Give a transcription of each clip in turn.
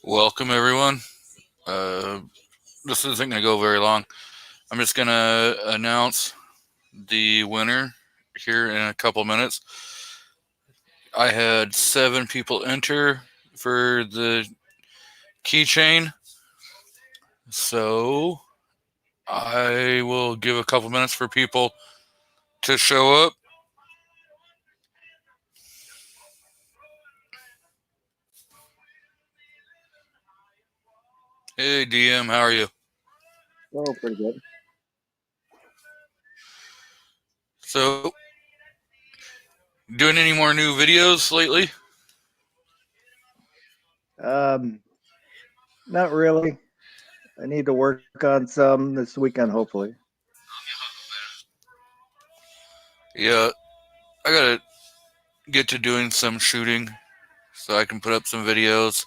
Welcome, everyone. This isn't going to go very long. I'm just going to announce the winner here in a couple minutes. I had 7 people enter for the keychain, so I will give a couple minutes for people to show up. Hey, DM, how are you? Oh, pretty good. So, doing any more new videos lately? Not really. I need to work on some this weekend, hopefully. Yeah, I gotta get to doing some shooting so I can put up some videos.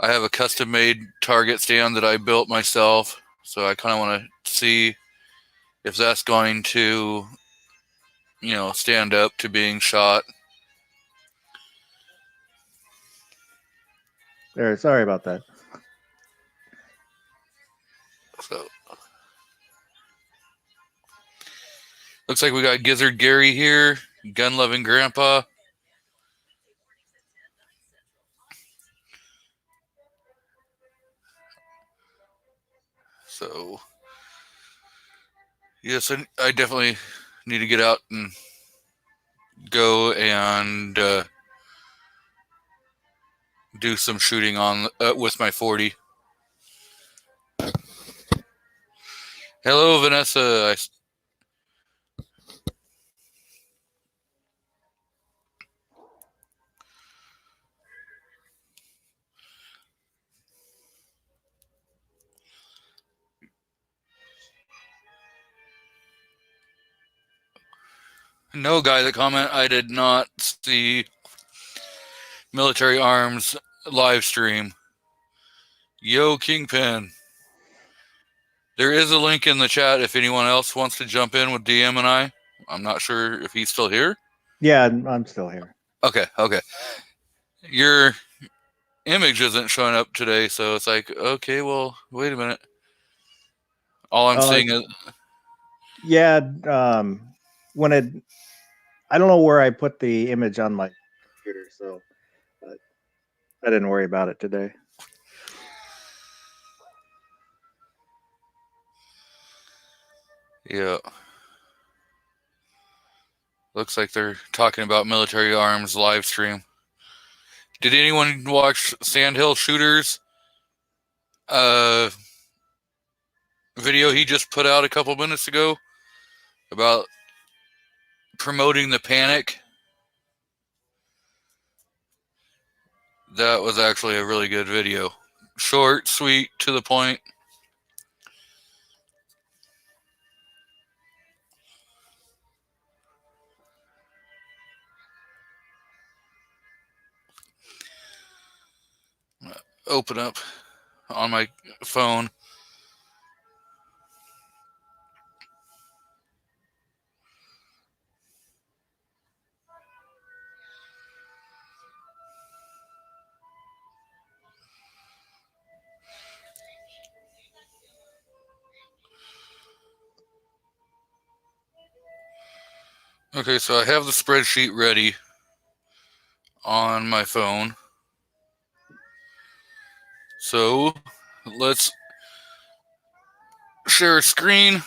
I have a custom made target stand that I built myself, so I kind of want to see if that's going to, stand up to being shot. There, sorry about that. So, looks like we got Gizzard Gary here, gun loving grandpa. So, yes, I definitely need to get out and go and do some shooting on with my 40. Hello, Vanessa. No guy that comment. I did not see Military Arms live stream. Yo, Kingpin. There is a link in the chat if anyone else wants to jump in with DM and I. I'm not sure if he's still here. Yeah, I'm still here. Okay. Your image isn't showing up today, so it's like, okay, well, wait a minute. All I'm seeing is. Yeah, when it, I don't know where I put the image on my computer, so I didn't worry about it today. Yeah. Looks like they're talking about Military Arms live stream. Did anyone watch Sandhill Shooters video he just put out a couple minutes ago about promoting the panic? That was actually a really good video. Short, sweet, to the point. Open up on my phone. Okay, so I have the spreadsheet ready on my phone. So let's share a screen.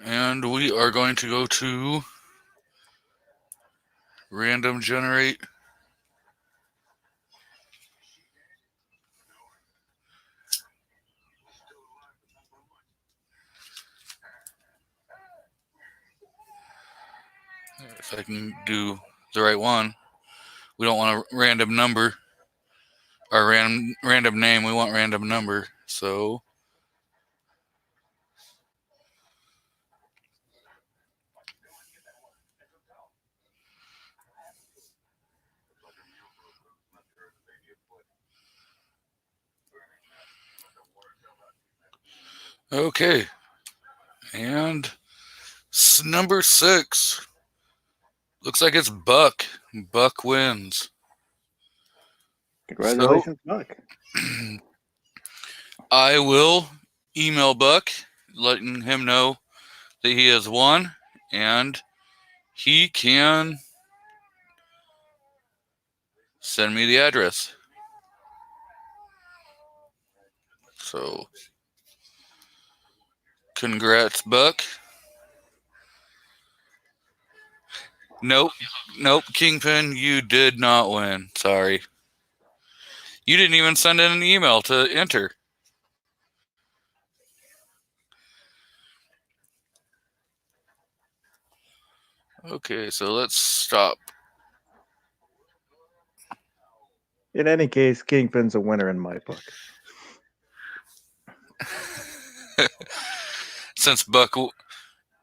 And we are going to go to random generate. If I can do the right one. We don't want a random number or random name. We want random number. So Okay. And number 6. Looks like it's Buck. Buck wins. Congratulations, Buck. I will email Buck, letting him know that he has won, and he can send me the address. So, congrats, Buck. Nope, Kingpin, you did not win. Sorry. You didn't even send in an email to enter. Okay, so let's stop. In any case, Kingpin's a winner in my book. Since Buck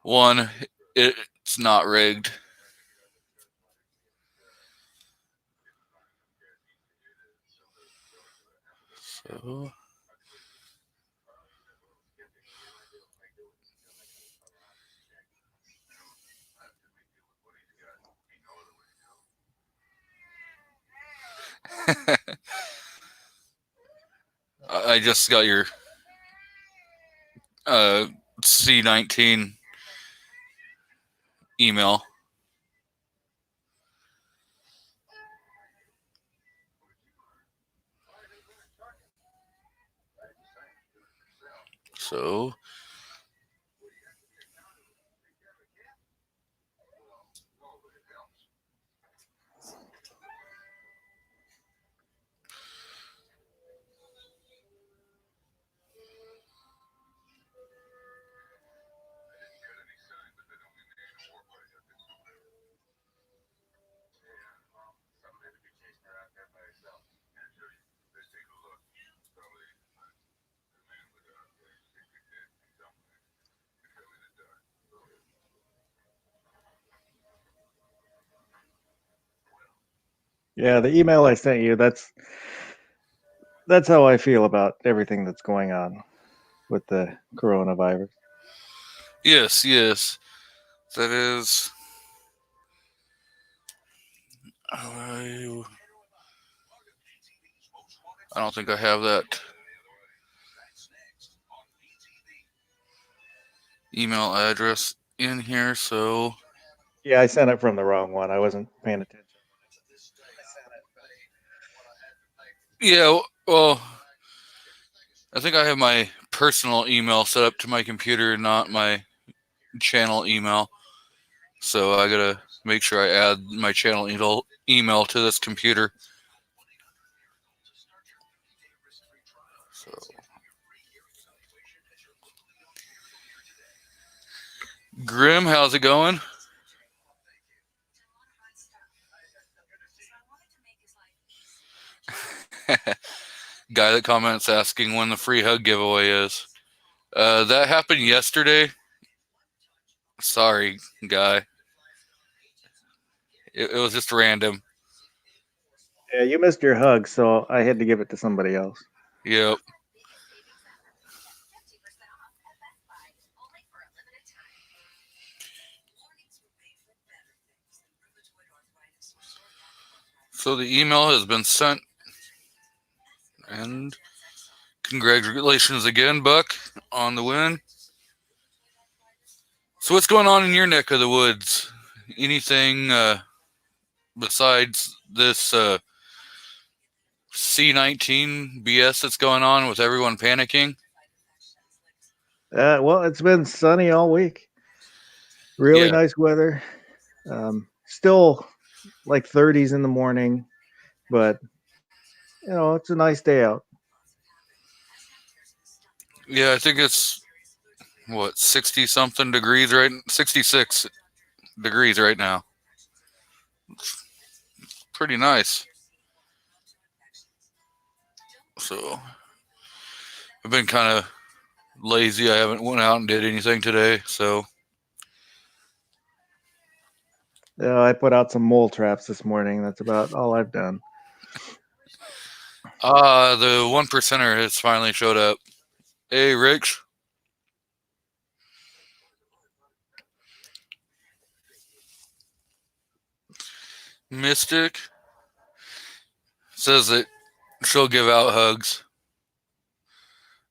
won, it's not rigged. So... I just got your C19 email. So Yeah, the email I sent you, that's how I feel about everything that's going on with the coronavirus. yes, that is. I don't think I have that email address in here, so Yeah, I sent it from the wrong one. I wasn't paying attention. yeah, well, I think I have my personal email set up to my computer, not my channel email. So I gotta make sure I add my channel email to this computer. So, Grim, how's it going? Guy that comments asking when the free hug giveaway is. That happened yesterday. Sorry, guy. It was just random. Yeah, you missed your hug, so I had to give it to somebody else. Yep. So the email has been sent. And congratulations again, Buck, on the win. So what's going on in your neck of the woods? Anything besides this C19 BS that's going on with everyone panicking? Well, it's been sunny all week. Really nice weather. Still like 30s in the morning, but it's a nice day out. Yeah, I think it's 60 something degrees, right? 66 degrees right now. Pretty nice. So I've been kind of lazy. I haven't went out and did anything today, so I put out some mole traps this morning. That's about all I've done. the 1%er has finally showed up. Hey, Rich. Mystic says that she'll give out hugs.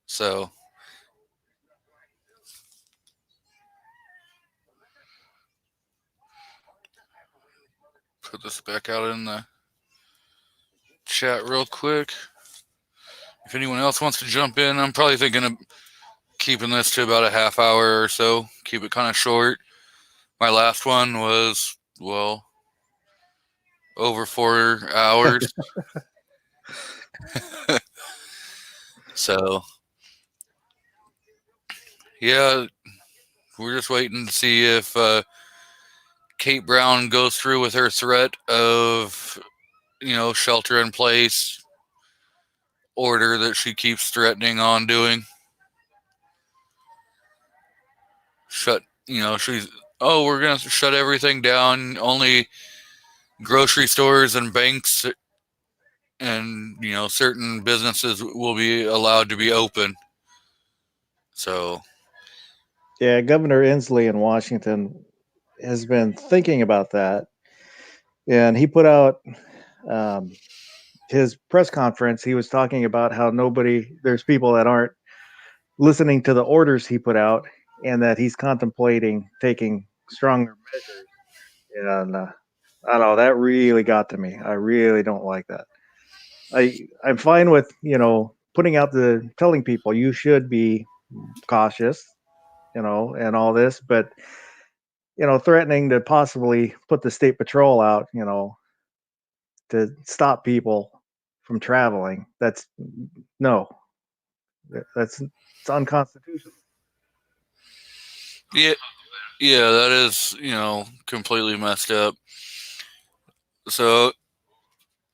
So put this back out in the chat real quick. If anyone else wants to jump in, I'm probably thinking of keeping this to about a half hour or so. Keep it kind of short. My last one was, well, over 4 hours. So, yeah, we're just waiting to see if Kate Brown goes through with her threat of, shelter in place order that she keeps threatening on doing. She's, oh, we're going to shut everything down. Only grocery stores and banks and, certain businesses will be allowed to be open. So, Yeah, Governor Inslee in Washington has been thinking about that, and he put out his press conference. He was talking about how there's people that aren't listening to the orders he put out, and that he's contemplating taking stronger measures. And I don't know, that really got to me. I really don't like that. I'm fine with telling people you should be cautious, and all this, but threatening to possibly put the state patrol out, to stop people from traveling. That's no, it's unconstitutional. yeah, that is, completely messed up. So,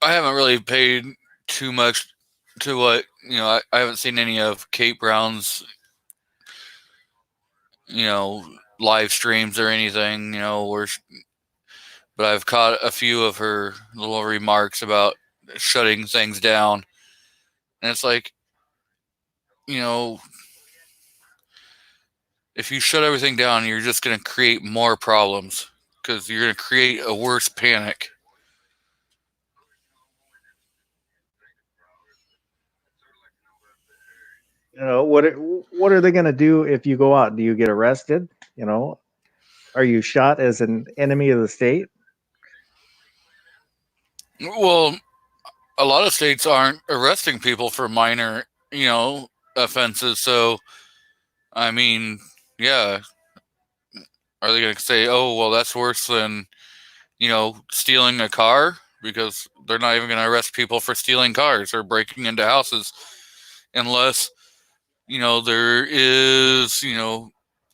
I haven't really paid too much to what, I haven't seen any of Kate Brown's, live streams or anything, but I've caught a few of her little remarks about shutting things down. And it's like, you know, if you shut everything down, you're just going to create more problems because you're going to create a worse panic. What are they going to do if you go out? Do you get arrested? Are you shot as an enemy of the state? Well, a lot of states aren't arresting people for minor, offenses. So, I mean, yeah. Are they going to say, oh, well, that's worse than, stealing a car? Because they're not even going to arrest people for stealing cars or breaking into houses unless, there is,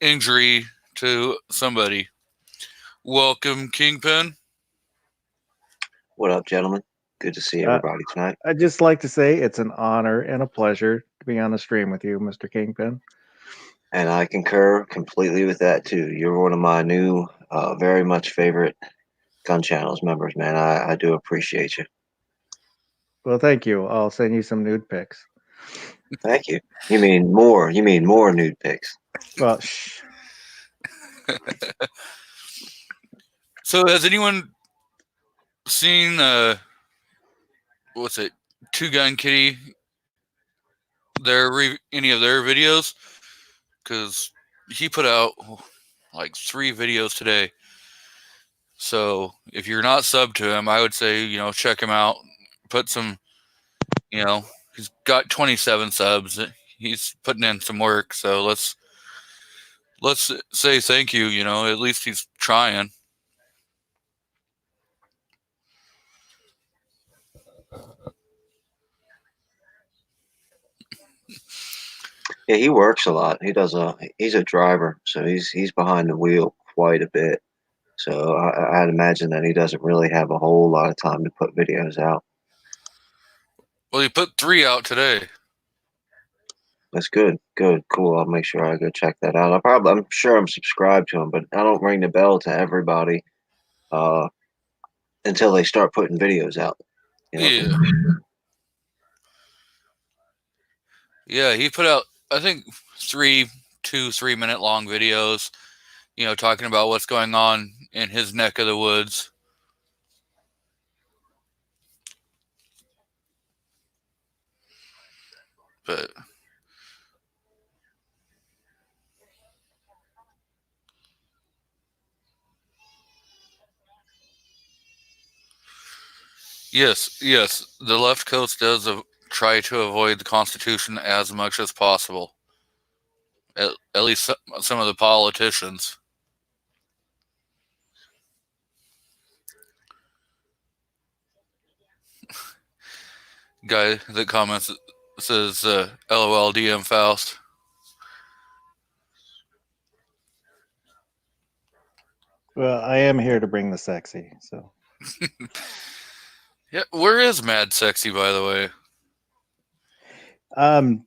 injury to somebody. Welcome, Kingpin. What up, gentlemen? Good to see everybody tonight. I'd just like to say it's an honor and a pleasure to be on the stream with you, Mr. Kingpin. And I concur completely with that, too. You're one of my new, very much favorite Gun Channels members, man. I do appreciate you. Well, thank you. I'll send you some nude pics. Thank you. You mean more nude pics. Well, shh. So has anyone seen what's it, Two Gun Kitty, any of their videos? Because he put out like 3 videos today. So if you're not subbed to him, I would say, check him out. Put some, he's got 27 subs. He's putting in some work. So let's say thank you. At least he's trying. Yeah, he works a lot. He's a driver, so he's behind the wheel quite a bit. So I'd imagine that he doesn't really have a whole lot of time to put videos out. Well, he put 3 out today. That's good. Good. Cool. I'll make sure I go check that out. I'm sure I'm subscribed to him, but I don't ring the bell to everybody until they start putting videos out. Yeah. Yeah, he put out, I think, 3-3 minute long videos, talking about what's going on in his neck of the woods. But yes, the left coast does try to avoid the Constitution as much as possible. At least some of the politicians. Guy that comments says, "LOL, DM Faust." Well, I am here to bring the sexy. So, Yeah, where is Mad Sexy, by the way? I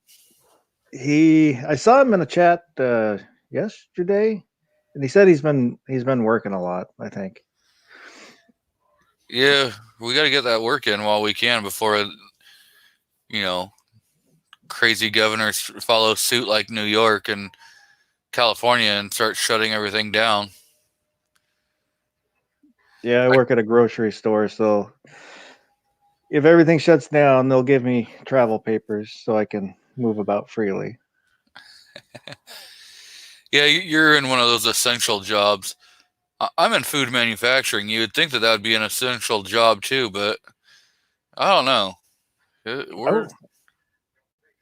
saw him in a chat yesterday, and he said he's been working a lot. I think. Yeah, we got to get that work in while we can before, crazy governors follow suit like New York and California and start shutting everything down. Yeah, I work at a grocery store, so if everything shuts down, they'll give me travel papers so I can move about freely. Yeah, you're in one of those essential jobs. I'm in food manufacturing. You would think that would be an essential job too, but I don't know.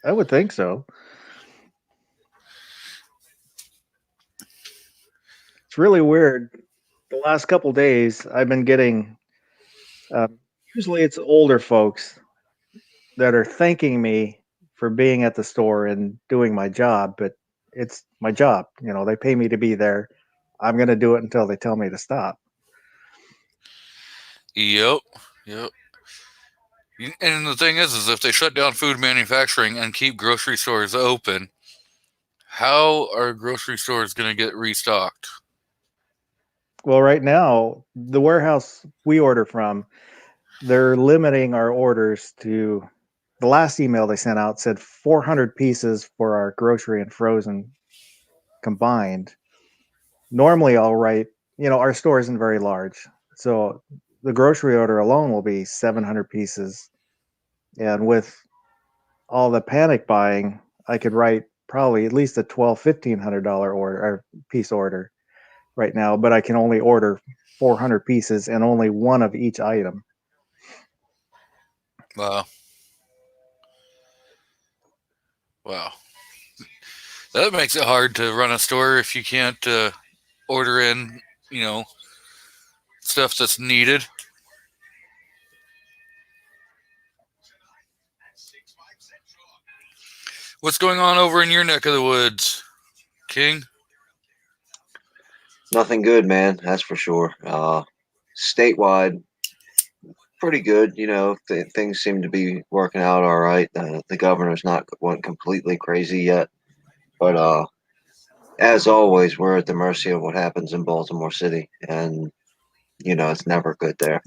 I would think so. It's really weird. The last couple days, I've been getting. Usually, it's older folks that are thanking me for being at the store and doing my job, but it's my job. They pay me to be there. I'm going to do it until they tell me to stop. Yep. And the thing is if they shut down food manufacturing and keep grocery stores open, how are grocery stores going to get restocked? Well, right now, the warehouse we order from, they're limiting our orders to the last email they sent out said 400 pieces for our grocery and frozen combined. Normally, I'll write, our store isn't very large. So the grocery order alone will be 700 pieces. And with all the panic buying, I could write probably at least a $1,200-$1,500 order or piece order right now, but I can only order 400 pieces and only one of each item. Wow. That makes it hard to run a store if you can't order in, stuff that's needed. What's going on over in your neck of the woods, King? Nothing good, man. That's for sure. Statewide, pretty good. Things seem to be working out all right. The governor's not went completely crazy yet, but as always, we're at the mercy of what happens in Baltimore City, and it's never good there.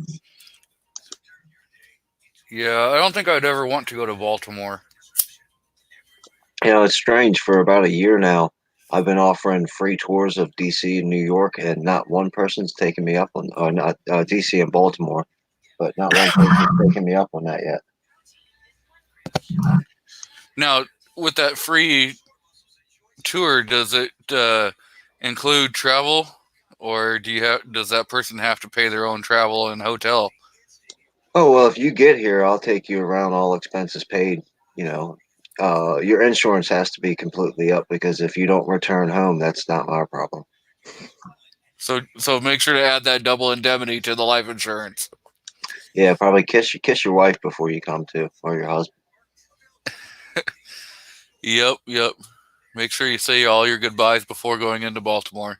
Yeah, I don't think I'd ever want to go to Baltimore. It's strange. For about a year now, I've been offering free tours of DC and New York, and not one person's taken me up on, or not DC and Baltimore, but not one person's taken me up on that yet. Now, with that free tour, does it include travel, or does that person have to pay their own travel and hotel? Oh, well, if you get here, I'll take you around, all expenses paid. Your insurance has to be completely up, because if you don't return home, that's not my problem. So make sure to add that double indemnity to the life insurance. Yeah, probably kiss your wife before you come too, or your husband. Yep. Make sure you say all your goodbyes before going into Baltimore.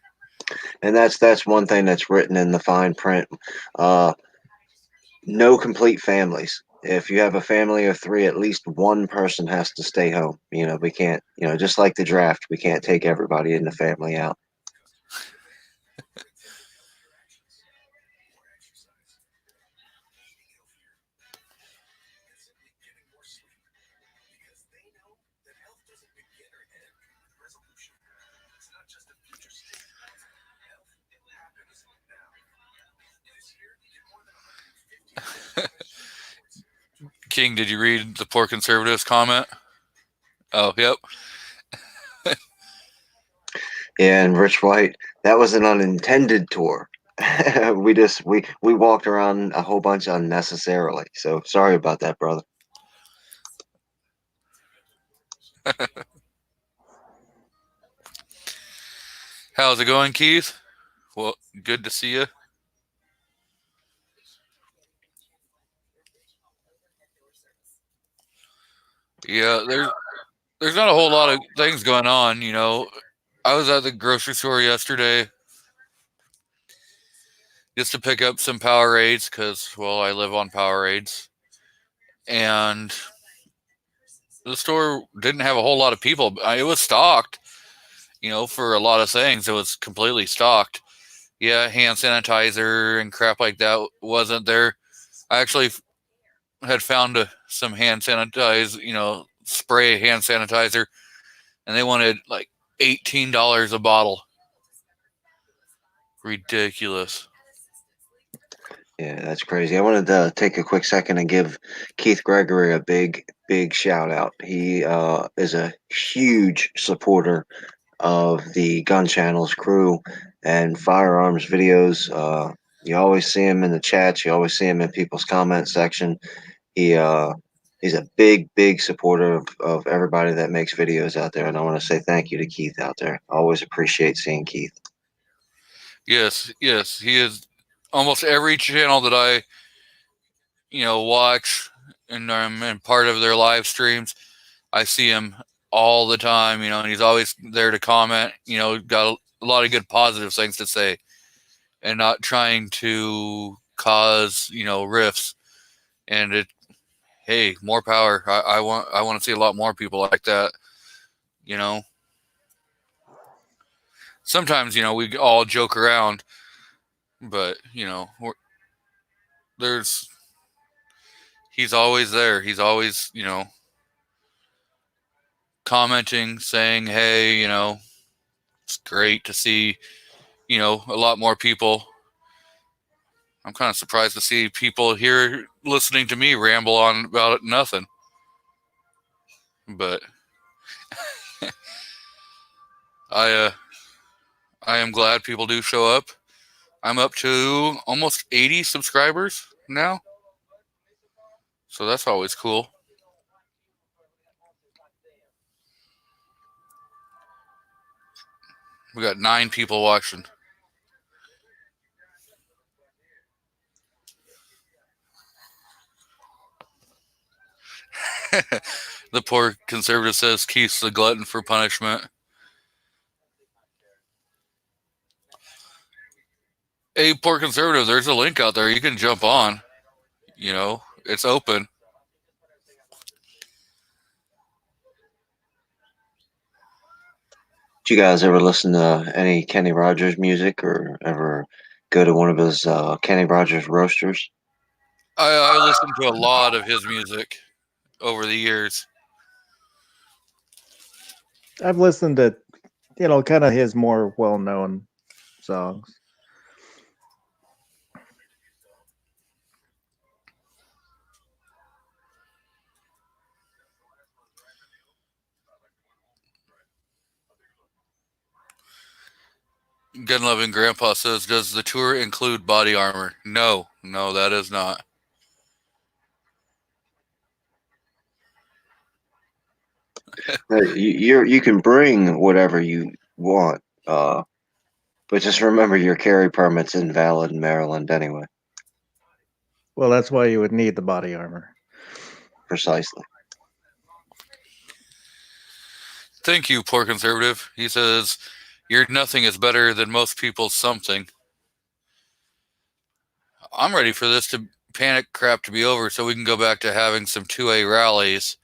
And that's one thing that's written in the fine print. No complete families. If you have a family of 3, at least one person has to stay home. We can't, just like the draft, we can't take everybody in the family out. King, did you read the poor conservatives comment? Oh, yep. Yeah, and Rich White, that was an unintended tour. we walked around a whole bunch unnecessarily. So sorry about that, brother. How's it going, Keith? Well, good to see you. Yeah, there's not a whole lot of things going on, you know. I was at the grocery store yesterday just to pick up some Powerades because, well, I live on Powerades, and the store didn't have a whole lot of people. It was stocked, you know, for a lot of things. It was completely stocked. Yeah, hand sanitizer and crap like that wasn't there. I actually had found some hand sanitizer, you know, spray hand sanitizer, and they wanted like $18 a bottle. Ridiculous. Yeah, that's crazy. I wanted to take a quick second and give Keith Gregory a big shout out. He is a huge supporter of the Gun Channel's crew and firearms videos. You always see him in the chats. You always see him in people's comment section. He he's a big supporter of everybody that makes videos out there, and I want to say thank you to Keith out there. I always appreciate seeing Keith. Yes, yes, he is. Almost every channel that I, you know, watch and I'm in part of their live streams, I see him all the time, you know, and he's always there to comment, you know, got a lot of good positive things to say and not trying to cause, you know, rifts. And it, hey, more power. I want to see a lot more people like that, you know. Sometimes, you know, we all joke around, but, you know, there's, he's always there. He's always, you know, commenting, saying, hey, you know, it's great to see, you know, a lot more people. I'm kind of surprised to see people here listening to me ramble on about nothing. But I I am glad people do show up. I'm up to almost 80 subscribers now. So that's always cool. We got 9 people watching. The poor conservative says Keith's the glutton for punishment. Hey, poor conservative, there's a link out there. You can jump on. You know, it's open. Did you guys ever listen to any Kenny Rogers music or ever go to one of his Kenny Rogers roasters? I listened to a lot of his music over the years. I've listened to, you know, kind of his more well-known songs. Gun loving grandpa says, does the tour include body armor? No, that is not. You can bring whatever you want, but just remember your carry permit's invalid in Maryland anyway. Well, that's why you would need the body armor. Precisely. Thank you, poor conservative. He says, your nothing is better than most people's something. I'm ready for this to panic crap to be over so we can go back to having some 2A rallies.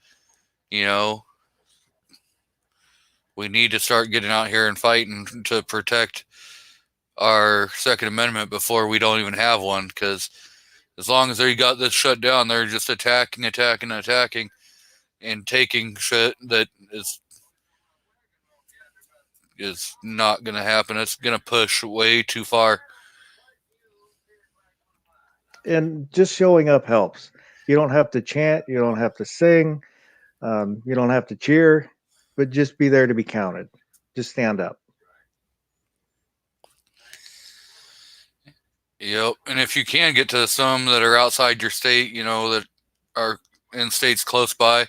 You know, we need to start getting out here and fighting to protect our Second Amendment before we don't even have one, because as long as they got this shut down, they're just attacking, and taking shit that is not going to happen. It's going to push way too far. And just showing up helps. You don't have to chant. You don't have to sing. You don't have to cheer. but just be there to be counted. Just stand up. Yep. And if you can get to some that are outside your state, that are in states close by,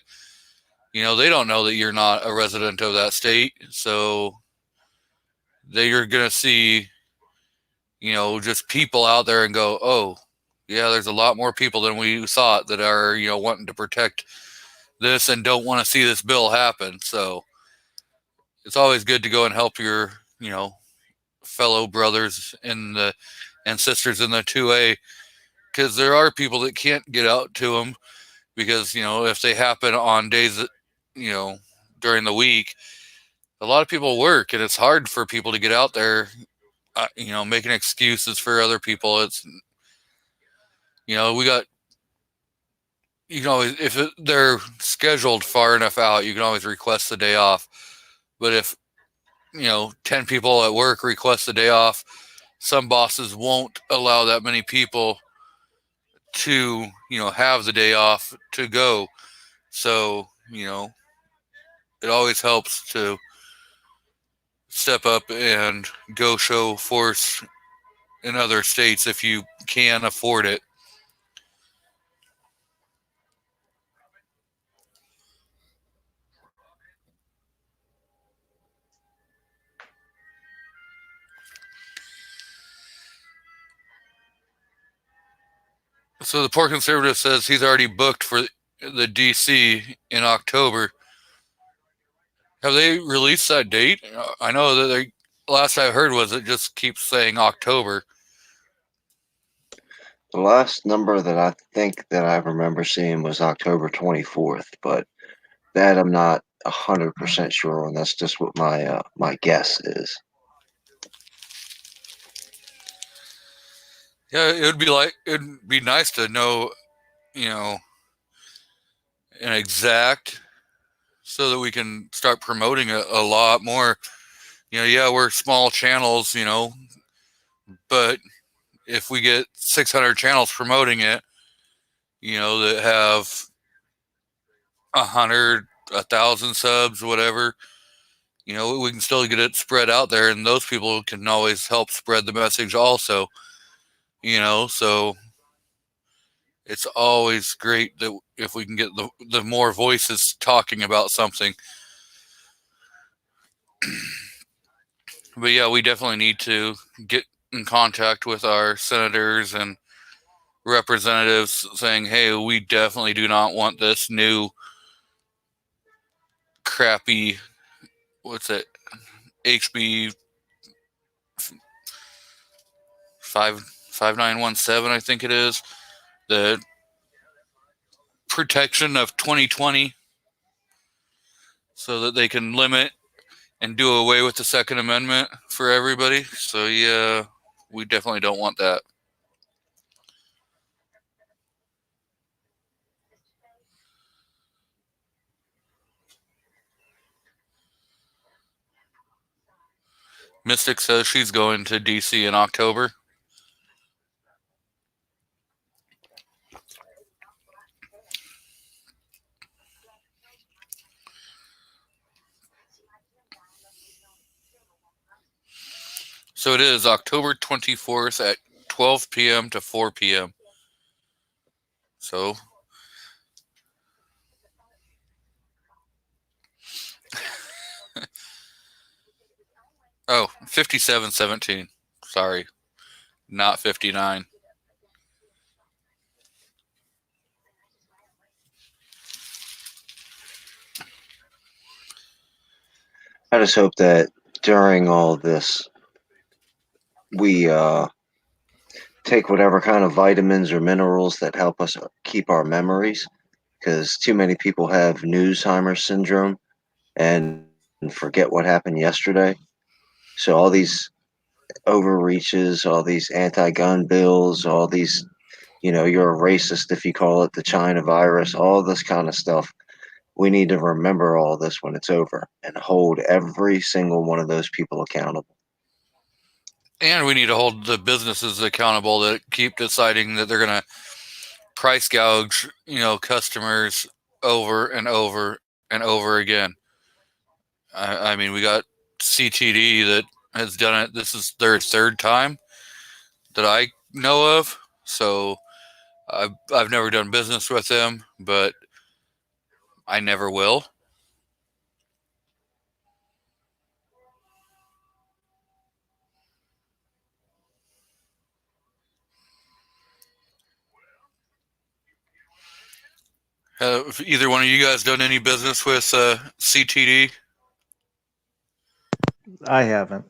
they don't know that you're not a resident of that state. So you're going to see, just people out there and go, oh, yeah, there's a lot more people than we thought that are, wanting to protect this and don't want to see this bill happen. So it's always good to go and help your, fellow brothers and sisters in the 2A, because there are people that can't get out to them because, if they happen on days that, during the week, a lot of people work and it's hard for people to get out there, making excuses for other people. It's, we got, if they're scheduled far enough out, you can always request the day off. But if, 10 people at work request the day off, some bosses won't allow that many people to, have the day off to go. So, it always helps to step up and go show force in other states if you can afford it. So the poor conservative says he's already booked for the DC in October. Have they released that date? I know that last I heard was it just keeps saying October. The last number that I think that I remember seeing was October 24th, but that I'm not 100% sure on. That's just what my guess is. Yeah, it'd be nice to know, an exact, so that we can start promoting it a lot more. Yeah, we're small channels, but if we get 600 channels promoting it, that have 100, 1,000 subs, whatever, we can still get it spread out there, and those people can always help spread the message also, so it's always great that if we can get the more voices talking about something. But yeah, we definitely need to get in contact with our senators and representatives saying, hey, we definitely do not want this new crappy, HB 5917, I think it is, the protection of 2020, so that they can limit and do away with the Second Amendment for everybody. So yeah, we definitely don't want that. Mystic says she's going to DC in October. So it is October 24th at 12 p.m. to 4 p.m. So oh, 5717. Sorry, not 59. I just hope that during all this, we take whatever kind of vitamins or minerals that help us keep our memories, because too many people have Alzheimer's syndrome and forget what happened yesterday. So all these overreaches, all these anti-gun bills, all these, you're a racist if you call it the China virus, all this kind of stuff. We need to remember all this when it's over and hold every single one of those people accountable. And we need to hold the businesses accountable that keep deciding that they're going to price gouge, customers over and over and over again. I mean, we got CTD that has done it. This is their third time that I know of. So I've never done business with them, but I never will. Have either one of you guys done any business with CTD? I haven't.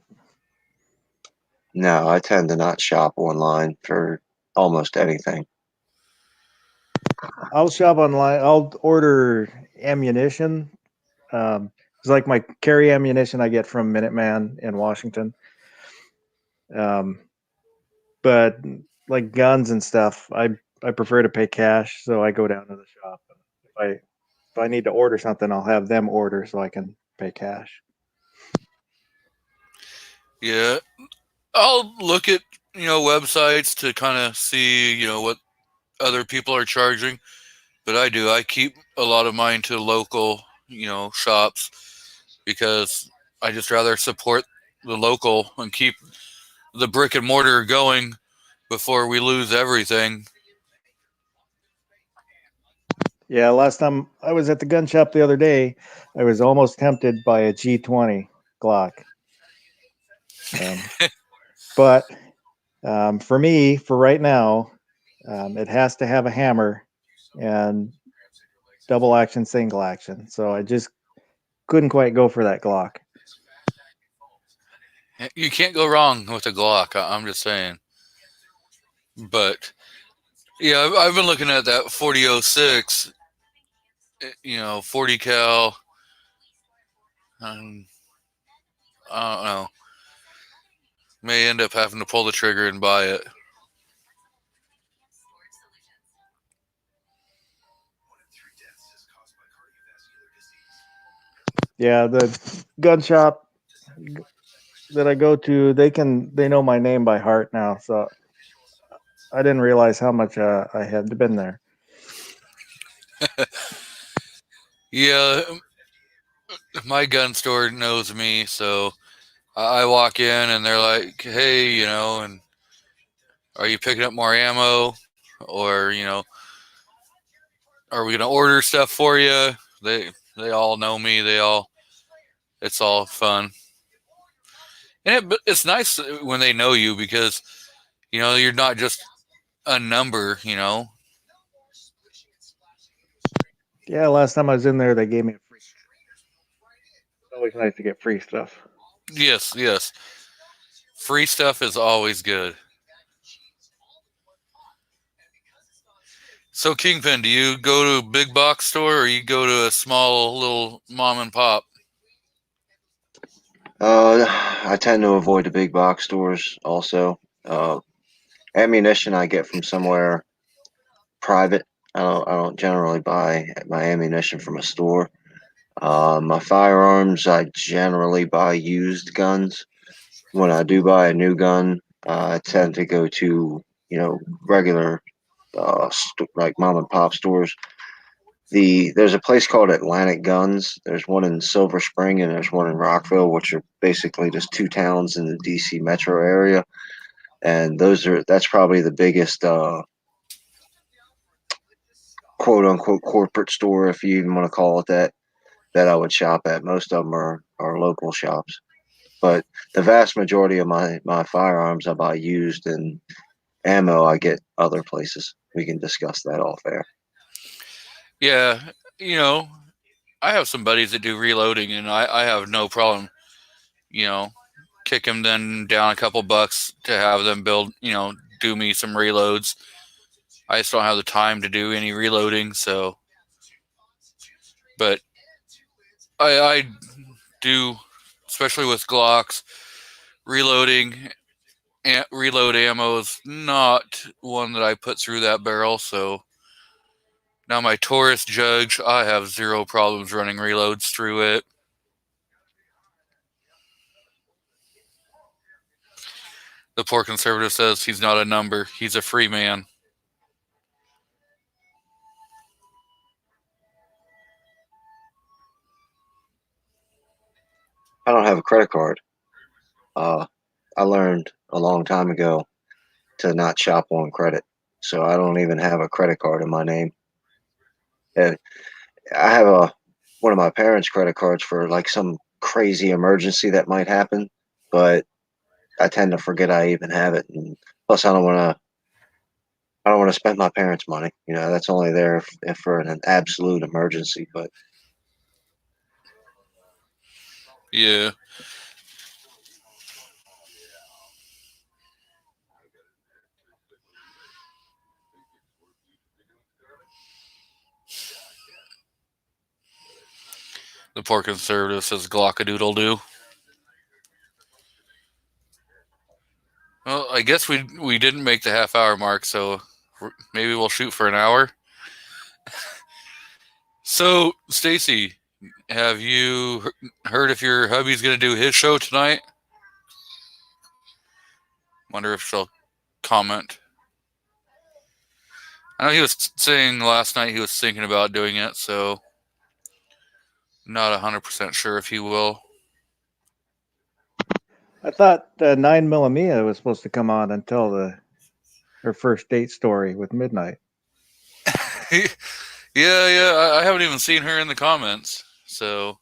No, I tend to not shop online for almost anything. I'll shop online. I'll order ammunition. It's like my carry ammunition I get from Minuteman in Washington. Um, but like guns and stuff, I prefer to pay cash, so I go down to the shop. If I need to order something, I'll have them order so I can pay cash. Yeah, I'll look at websites to kind of see what other people are charging, but I keep a lot of mine to local shops because I just rather support the local and keep the brick and mortar going before we lose everything. Yeah, last time I was at the gun shop the other day, I was almost tempted by a G20 Glock. But for me, for right now, it has to have a hammer and double action, single action. So I just couldn't quite go for that Glock. You can't go wrong with a Glock. I'm just saying. But yeah, I've been looking at that 4006, 40 cal. Um, I don't know. May end up having to pull the trigger and buy it. Yeah, the gun shop that I go to, they know my name by heart now. So I didn't realize how much I had been there. Yeah, my gun store knows me, so I walk in and they're like, "Hey, and are you picking up more ammo, or are we gonna order stuff for you?" They all know me. It's all fun, and it's nice when they know you because you're not just a number. Yeah, last time I was in there, they gave me a free. It's always nice to get free stuff. Yes, yes. Free stuff is always good. So Kingpin, do you go to a big box store or you go to a small little mom and pop? I tend to avoid the big box stores also. Ammunition I get from somewhere private. I don't generally buy my ammunition from a store. My firearms I generally buy used guns. When I do buy a new gun, I tend to go to regular like mom and pop stores. There's a place called Atlantic Guns. There's one in Silver Spring and there's one in Rockville, which are basically just two towns in the DC metro area. And that's probably the biggest quote unquote corporate store, if you even want to call it that, that I would shop at. Most of them are local shops. But the vast majority of my firearms I buy used, and ammo I get other places. We can discuss that off air. Yeah, you know, I have some buddies that do reloading, and I have no problem, you know, kicking them down a couple bucks to have them build, do me some reloads. I just don't have the time to do any reloading, so. But I do, especially with Glocks, reloading. Reload ammo is not one that I put through that barrel, so now my Taurus Judge, I have zero problems running reloads through it. The poor conservative says he's not a number, he's a free man. I don't have a credit card. I learned a long time ago to not shop on credit, so I don't even have a credit card in my name. And I have a one of my parents' credit cards for like some crazy emergency that might happen, but I tend to forget I even have it. And plus, I don't want to spend my parents' money. You know, that's only there if for an absolute emergency. But Yeah. The poor conservative says glockadoodle doo. Well, I guess we didn't make the half hour mark, so maybe we'll shoot for an hour. So, Stacy, have you heard if your hubby's going to do his show tonight? Wonder if she'll comment. I know he was saying last night he was thinking about doing it, so not 100% sure if he will. I thought 9mm was supposed to come on and tell her first date story with Midnight. Yeah, I haven't even seen her in the comments, so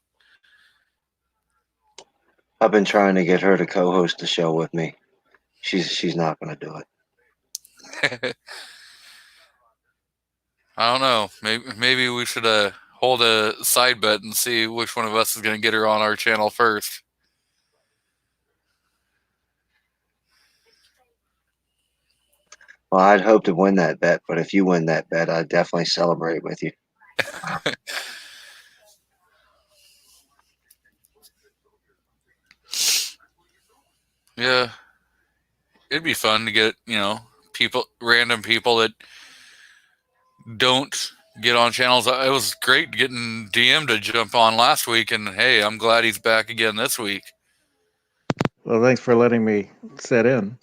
I've been trying to get her to co-host the show with me. She's not going to do it. I don't know. Maybe we should hold a side bet and see which one of us is going to get her on our channel first. Well, I'd hope to win that bet, but if you win that bet, I'd definitely celebrate with you. Yeah, it'd be fun to get, random people that don't get on channels. It was great getting DM to jump on last week, and hey, I'm glad he's back again this week. Well, thanks for letting me sit in.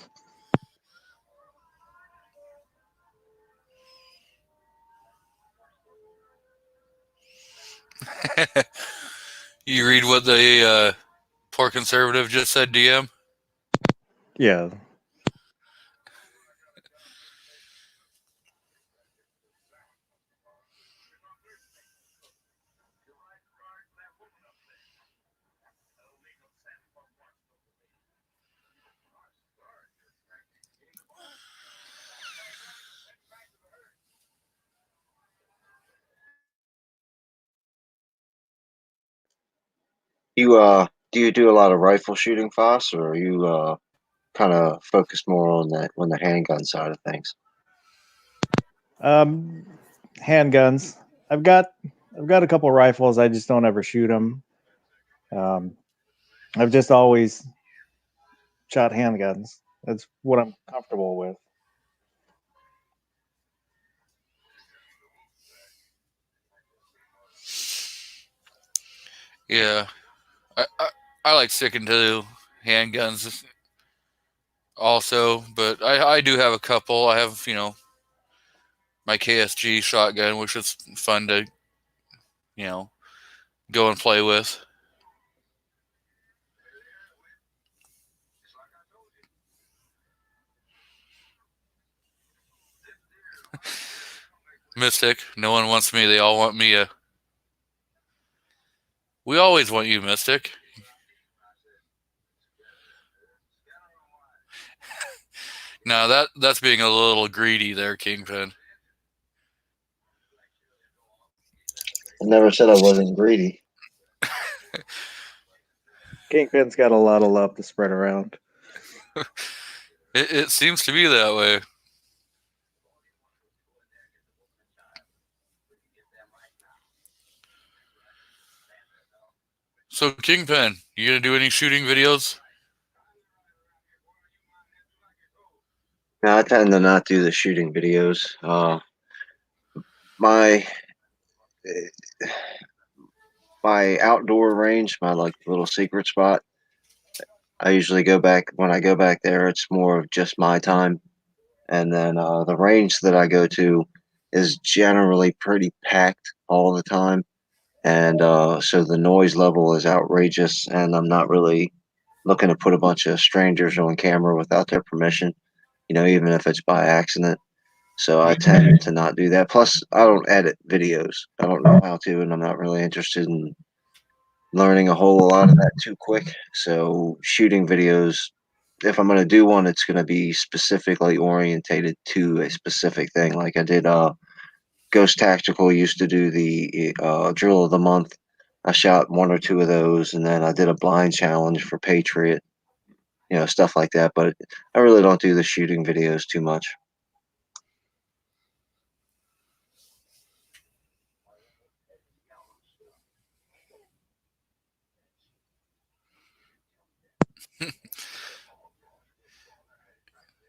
You read what the poor conservative just said, DM? Yeah. Do you do a lot of rifle shooting, Foss, or are you kind of focused more on the handgun side of things? Handguns. I've got a couple rifles. I just don't ever shoot them. I've just always shot handguns. That's what I'm comfortable with. Yeah, I like sticking to handguns also, but I do have a couple. I have, my KSG shotgun, which is fun to, you know, go and play with. Mystic, no one wants me. They all want Mia. We always want you, Mystic. Now that's being a little greedy there, Kingpin. I never said I wasn't greedy. Kingpin's got a lot of love to spread around. It seems to be that way. So, Kingpin, you gonna do any shooting videos? Now, I tend to not do the shooting videos. My my outdoor range, my like little secret spot. I usually go back when I go back there. It's more of just my time, and then the range that I go to is generally pretty packed all the time. and so the noise level is outrageous, and I'm not really looking to put a bunch of strangers on camera without their permission, even if it's by accident. So I tend to not do that. Plus, I don't edit videos. I don't know how to, and I'm not really interested in learning a whole lot of that too quick. So shooting videos, if I'm going to do one, it's going to be specifically orientated to a specific thing. Like I did Ghost Tactical used to do the drill of the month. I shot one or two of those, and then I did a blind challenge for Patriot, stuff like that. But I really don't do the shooting videos too much.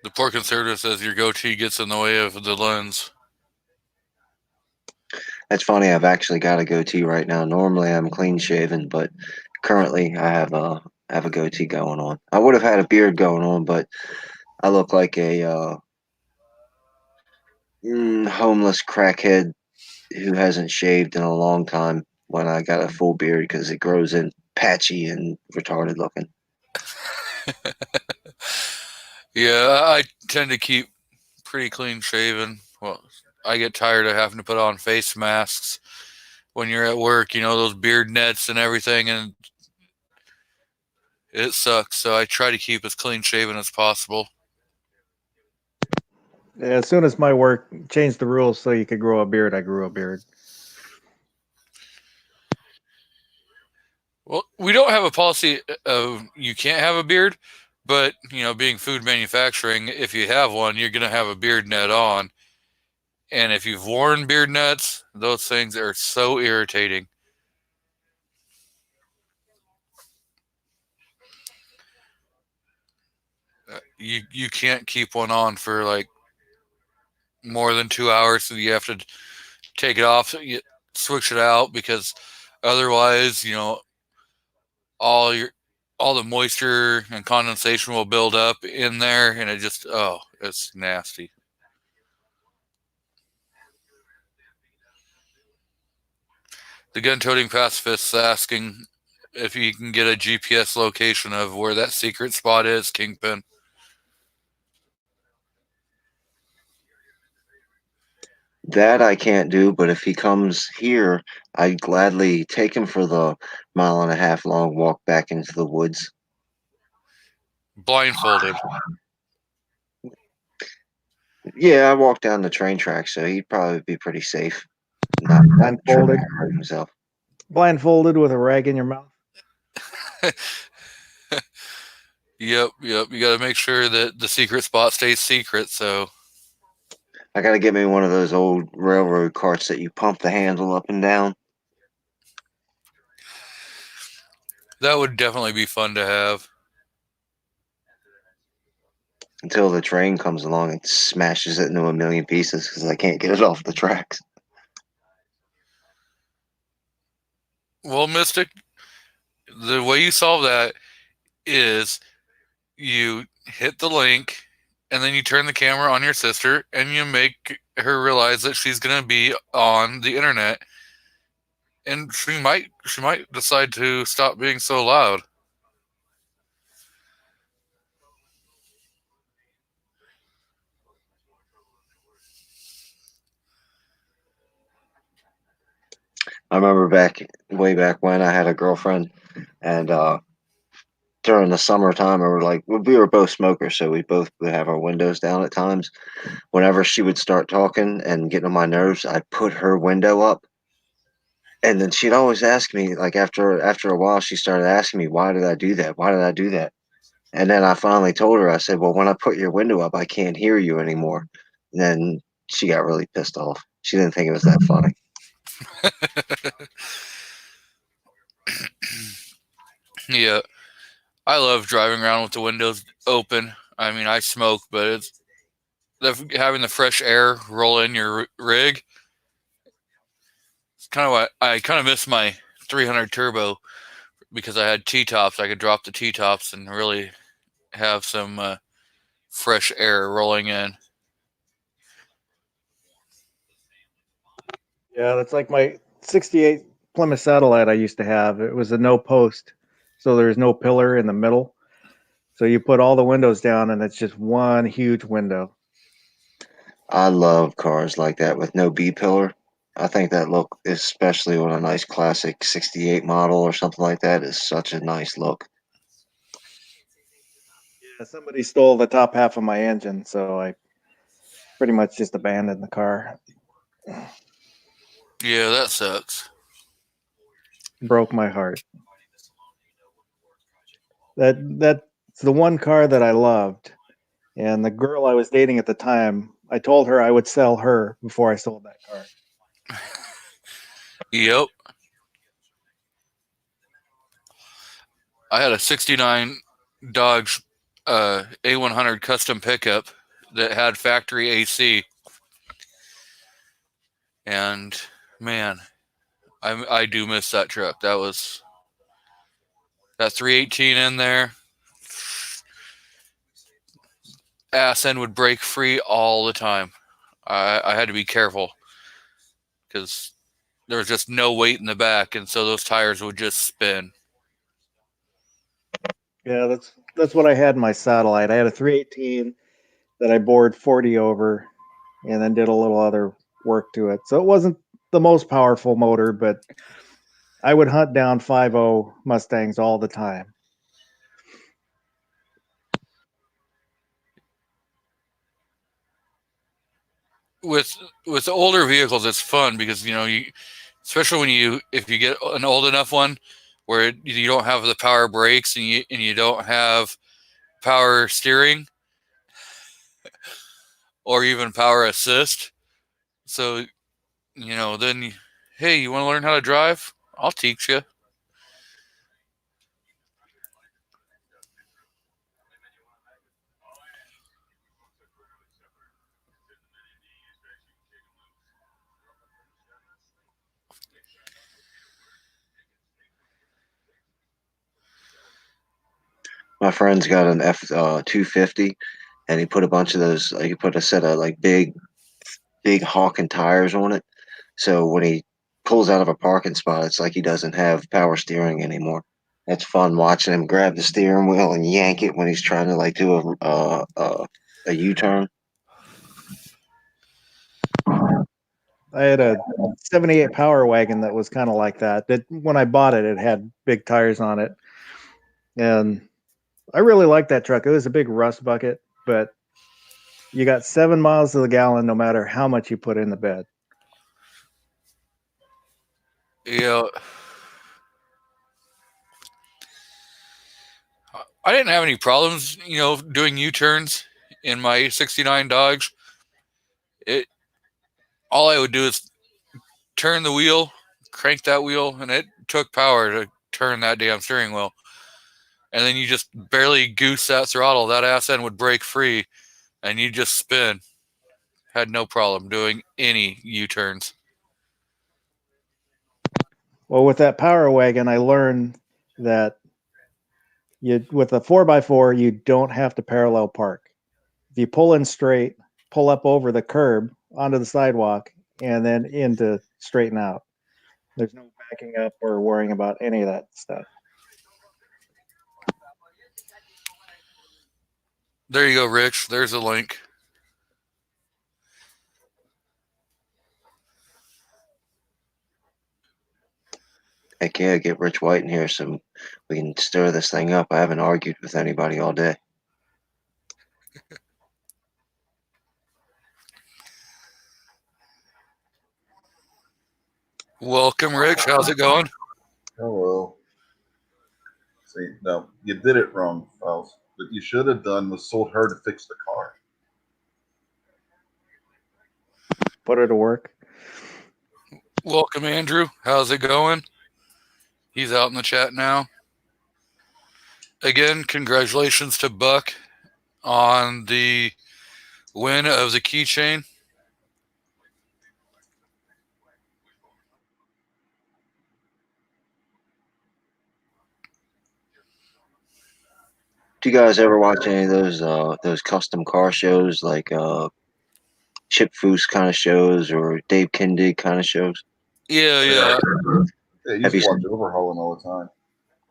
The poor conservative says your goatee gets in the way of the lens. That's funny. I've actually got a goatee right now. Normally I'm clean shaven, but currently I have a goatee going on. I would have had a beard going on, but I look like a homeless crackhead who hasn't shaved in a long time when I got a full beard because it grows in patchy and retarded looking. Yeah, I tend to keep pretty clean shaven. Well, I get tired of having to put on face masks when you're at work, those beard nets and everything, and it sucks. So I try to keep as clean shaven as possible. As soon as my work changed the rules so you could grow a beard, I grew a beard. Well, we don't have a policy of you can't have a beard, but being food manufacturing, if you have one, you're going to have a beard net on. And if you've worn beard nets, those things are so irritating. You can't keep one on for like more than 2 hours, so you have to take it off, switch it out, because otherwise, all your all the moisture and condensation will build up in there, and it's nasty. The gun-toting pacifist asking if you can get a GPS location of where that secret spot is, Kingpin. That I can't do, but if he comes here, I'd gladly take him for the 1.5 mile long walk back into the woods. Blindfolded. Yeah, I walk down the train track, so he'd probably be pretty safe. Not Blindfolded, hurt himself. blindfolded with a rag in your mouth. Yep. You got to make sure that the secret spot stays secret. So I gotta get me one of those old railroad carts that you pump the handle up and down. that would definitely be fun to have. Until the train comes along and smashes it into a million pieces because I can't get it off the tracks. Well, Mystic, the way you solve that is you hit the link and then you turn the camera on your sister and you make her realize that she's going to be on the internet, and she might decide to stop being so loud. I remember way back when I had a girlfriend, and during the summertime, we were both smokers, so we both would have our windows down at times. Whenever she would start talking and getting on my nerves, I'd put her window up, and then she'd always ask me, like after a while, she started asking me, "Why did I do that? Why did I do that?" And then I finally told her, I said, "Well, when I put your window up, I can't hear you anymore." And then she got really pissed off. She didn't think it was that funny. Yeah, I love driving around with the windows open. I mean, I smoke, but it's having the fresh air roll in your rig. It's kind of what I kind of miss my 300 turbo, because I had T-tops. I could drop the T-tops and really have some fresh air rolling in. Yeah, that's like my 68 Plymouth Satellite I used to have. It was a no post, so there's no pillar in the middle. So you put all the windows down, and it's just one huge window. I love cars like that with no B pillar. I think that look, especially on a nice classic '68 model or something like that, is such a nice look. Yeah, somebody stole the top half of my engine, so I pretty much just abandoned the car. Yeah, that sucks. Broke my heart. That's the one car that I loved, and the girl I was dating at the time, I told her I would sell her before I sold that car. Yep. I had a 69 Dodge A100 custom pickup that had factory AC. And man, I do miss that truck. That 318 in there. Ass end would break free all the time. I had to be careful because there was just no weight in the back, and so those tires would just spin. Yeah, that's what I had in my Satellite. I had a 318 that I bored 40 over, and then did a little other work to it. So it wasn't the most powerful motor, but I would hunt down 5.0 Mustangs all the time. With older vehicles, it's fun because especially if you get an old enough one where you don't have the power brakes and you don't have power steering or even power assist. So then hey, you want to learn how to drive? I'll teach you. My friend's got an F 250, and he put a bunch of those. He put a set of like big Hawken tires on it. So when he pulls out of a parking spot, it's like he doesn't have power steering anymore. It's fun watching him grab the steering wheel and yank it when he's trying to like do a U-turn. I had a 78 Power Wagon that was kind of like that. That when I bought it, it had big tires on it, and I really liked that truck. It was a big rust bucket, but you got 7 miles to the gallon no matter how much you put in the bed. I didn't have any problems, doing U-turns in my 69 Dodge. All I would do is turn the wheel, crank that wheel, and it took power to turn that damn steering wheel. And then you just barely goose that throttle, that ass end would break free, and you just spin. Had no problem doing any U-turns. Well, with that Power Wagon, I learned that with a 4x4, you don't have to parallel park. If you pull in straight, pull up over the curb onto the sidewalk, and then into straighten out. There's no backing up or worrying about any of that stuff. There you go, Rich. There's a link. Heck yeah, get Rich White in here so we can stir this thing up. I haven't argued with anybody all day. Welcome, Rich. How's it going? Hello. See, no, you did it wrong, Faust. What you should have done was sold her to fix the car. Put her to work. Welcome, Andrew. How's it going? He's out in the chat now. Again, congratulations to Buck on the win of the keychain. Do you guys ever watch any of those custom car shows like Chip Foose kind of shows or Dave Kindig kind of shows? Yeah. Yeah, you Have used you to watch overhauling all the time.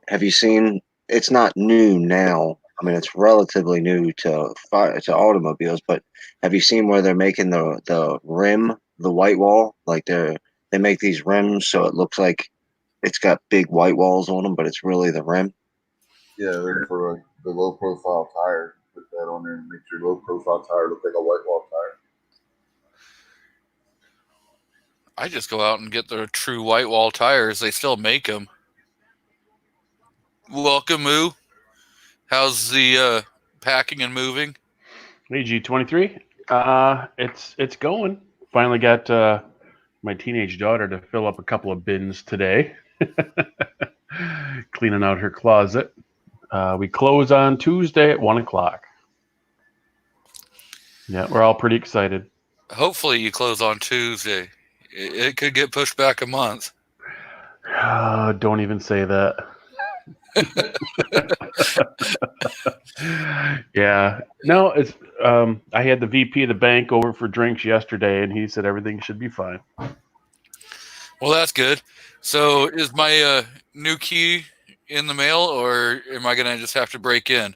have you seen? It's not new now. I mean, it's relatively new to automobiles. But have you seen where they're making the rim, the white wall? Like they make these rims so it looks like it's got big white walls on them, but it's really the rim. Yeah, they're for like the low profile tire. Put that on there and make your low profile tire look like a white wall tire. I just go out and get the true white wall tires. They still make them. Welcome, Moo. How's the packing and moving? AG23. It's going. Finally got my teenage daughter to fill up a couple of bins today. Cleaning out her closet. We close on Tuesday at 1:00. Yeah, we're all pretty excited. Hopefully you close on Tuesday. It could get pushed back a month. Don't even say that. Yeah. No, it's I had the VP of the bank over for drinks yesterday, and he said everything should be fine. Well, that's good. So is my new key in the mail, or am I going to just have to break in?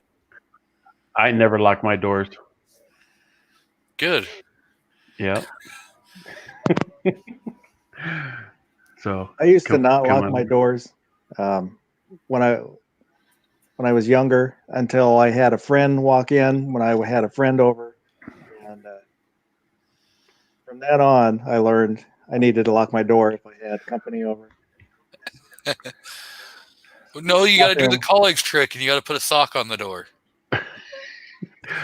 I never lock my doors. Good. Yeah. So I used to come- not come lock on. my doors when I was younger until I had a friend walk in when I had a friend over, and from that on, I learned I needed to lock my door if I had company over. No, you got to do the Bathroom. college trick, and you got to put a sock on the door.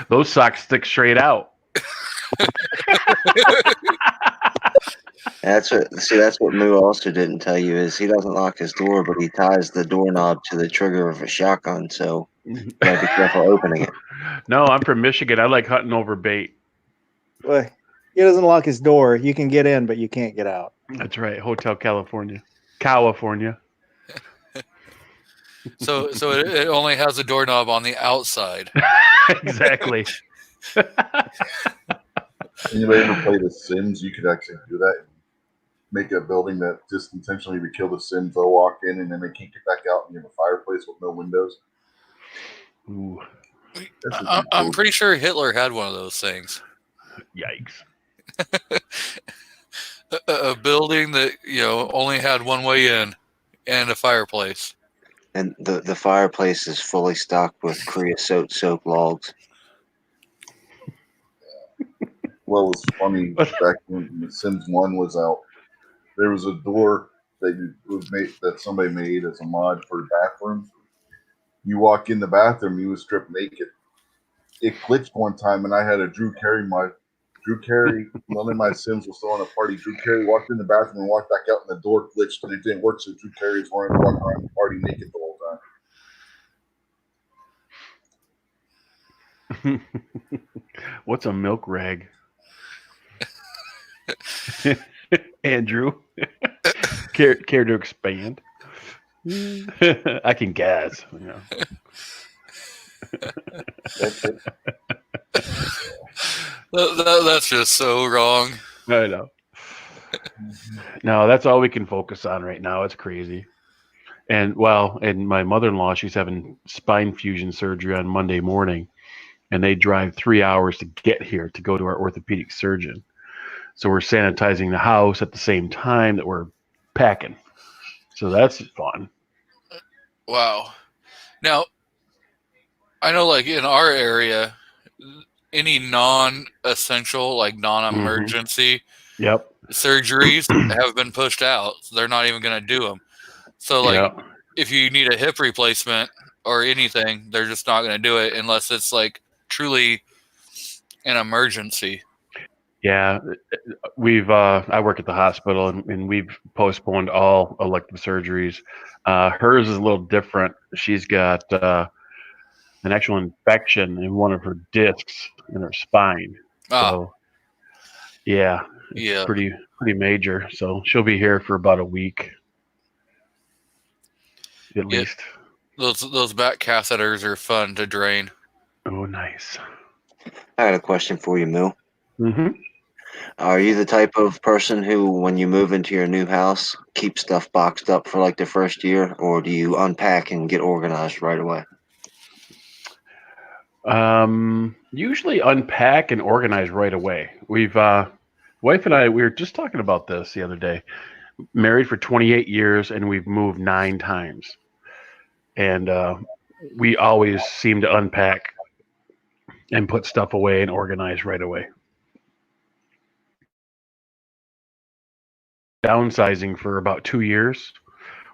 Those socks stick straight out. That's what Moo also didn't tell you is he doesn't lock his door, but he ties the doorknob to the trigger of a shotgun, so you gotta be careful opening it. No, I'm from Michigan. I like hunting over bait. Well, he doesn't lock his door. You can get in, but you can't get out. That's right. Hotel California. California. So it only has a doorknob on the outside. Exactly. Anybody ever play The Sims? You could actually do that. Make a building that just intentionally would kill the Sims. They'll walk in and then they can't get back out, and you have a fireplace with no windows. Ooh, I'm pretty sure Hitler had one of those things. yikes. A building that only had one way in and a fireplace. And the fireplace is fully stocked with creosote soap logs. What was funny back when The Sims 1 was out, there was a door that somebody made as a mod for the bathroom. You walk in the bathroom, you was stripped naked. It glitched one time, and I had a Drew Carey mod. Drew Carey, one of my Sims was throwing a party. Drew Carey walked in the bathroom and walked back out, and the door glitched, and it didn't work. So Drew Carey was walking around the party naked the whole time. What's a milk rag? Andrew, care to expand? I can guess. That's it. That's just so wrong. I know. No, that's all we can focus on right now. It's crazy. And my mother-in-law, she's having spine fusion surgery on Monday morning, and they drive 3 hours to get here to go to our orthopedic surgeon. So we're sanitizing the house at the same time that we're packing. So that's fun. Wow. Now, I know, like in our area, any non-essential, like non-emergency Yep. surgeries have been pushed out. They're not even going to do them. So, like, Yep. if you need a hip replacement or anything, they're just not going to do it unless it's like truly an emergency. Yeah, I work at the hospital, and we've postponed all elective surgeries. Hers is a little different. She's got an actual infection in one of her discs in her spine. So, yeah, pretty major. So she'll be here for about a week, at least. Those back catheters are fun to drain. Oh, nice. I got a question for you, Moo. Mm-hmm. Are you the type of person who, when you move into your new house, keep stuff boxed up for like the first year, or do you unpack and get organized right away? Usually unpack and organize right away. We've wife and I, we were just talking about this the other day. Married for 28 years and we've moved 9 times. And we always seem to unpack and put stuff away and organize right away. Downsizing for about 2 years,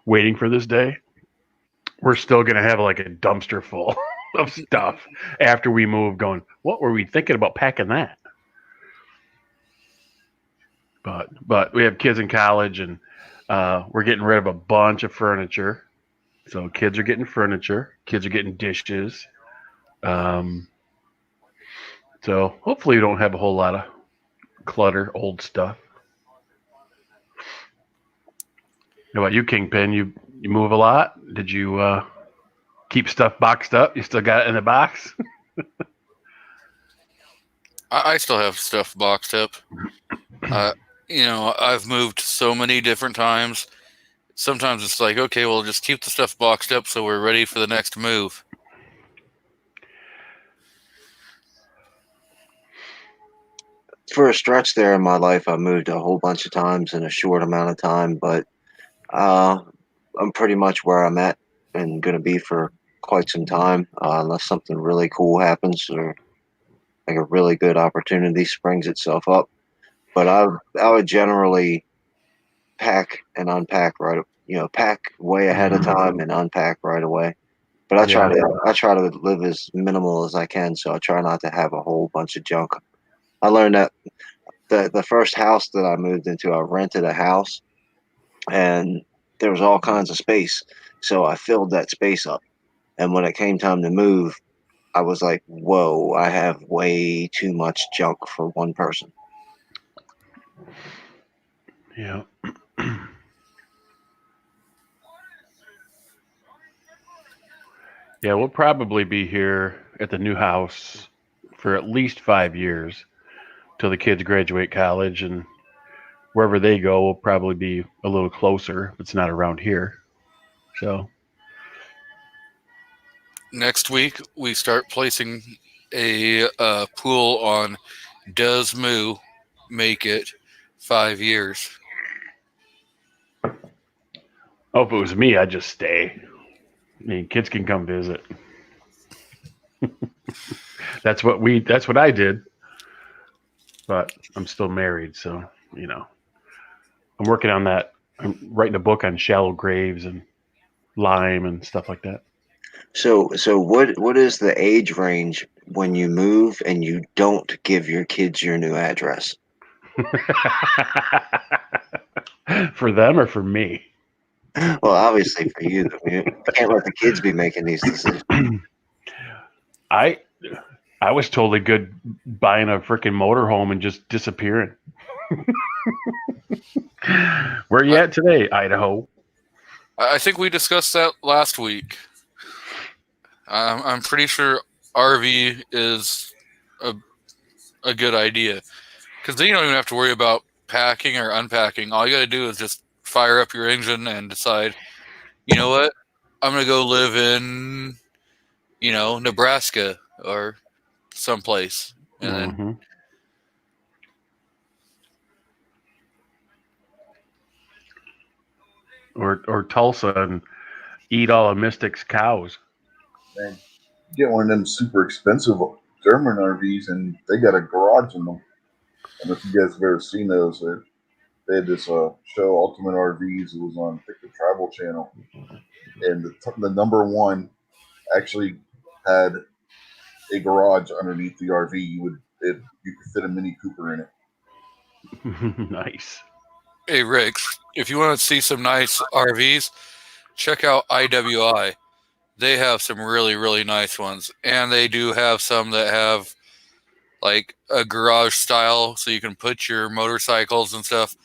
waiting for this day. We're still going to have like a dumpster full of stuff after we move going, what were we thinking about packing that? But we have kids in college and we're getting rid of a bunch of furniture. So kids are getting furniture. Kids are getting dishes. So hopefully we don't have a whole lot of clutter, old stuff. How about you, Kingpin? You move a lot? Did you keep stuff boxed up? You still got it in the box? I still have stuff boxed up. I've moved so many different times. Sometimes it's like, okay, well, just keep the stuff boxed up so we're ready for the next move. For a stretch there in my life, I moved a whole bunch of times in a short amount of time, but I'm pretty much where I'm at and going to be for quite some time, unless something really cool happens or like a really good opportunity springs itself up. But I would generally pack and unpack pack way ahead of time and unpack right away. But I try to live as minimal as I can, so I try not to have a whole bunch of junk. I learned that the first house that I moved into, I rented a house, and there was all kinds of space, so I filled that space up. And when it came time to move, I was like, "Whoa, I have way too much junk for one person." Yeah. Yeah, we'll probably be here at the new house for at least 5 years till the kids graduate college, and wherever they go will probably be a little closer if it's not around here. So Next week, we start placing a pool on Does Moo Make It 5 years? if it was me, I'd just stay. I mean, kids can come visit. That's what I did. But I'm still married, so I'm working on that. I'm writing a book on shallow graves and Lyme and stuff like that. So what is the age range when you move and you don't give your kids your new address? For them or for me? Well, obviously for you. I mean, you can't let the kids be making these decisions. I was totally good buying a freaking motorhome and just disappearing. Where you at today, Idaho? I think we discussed that last week. I'm pretty sure RV is a good idea because then you don't even have to worry about packing or unpacking. All you got to do is just fire up your engine and decide, you know what, I'm going to go live in, Nebraska or someplace. And then or Tulsa and eat all of Mystic's cows. Man, you get one of them super expensive German RVs, and they got a garage in them. I don't know if you guys have ever seen those. They had this show, Ultimate RVs. It was on, I think, the Travel Channel, and the number one actually had a garage underneath the RV. You could fit a Mini Cooper in it. Nice. hey, Rick, if you want to see some nice RVs, check out IWI. They have some really, really nice ones. And they do have some that have like a garage style, so you can put your motorcycles and stuff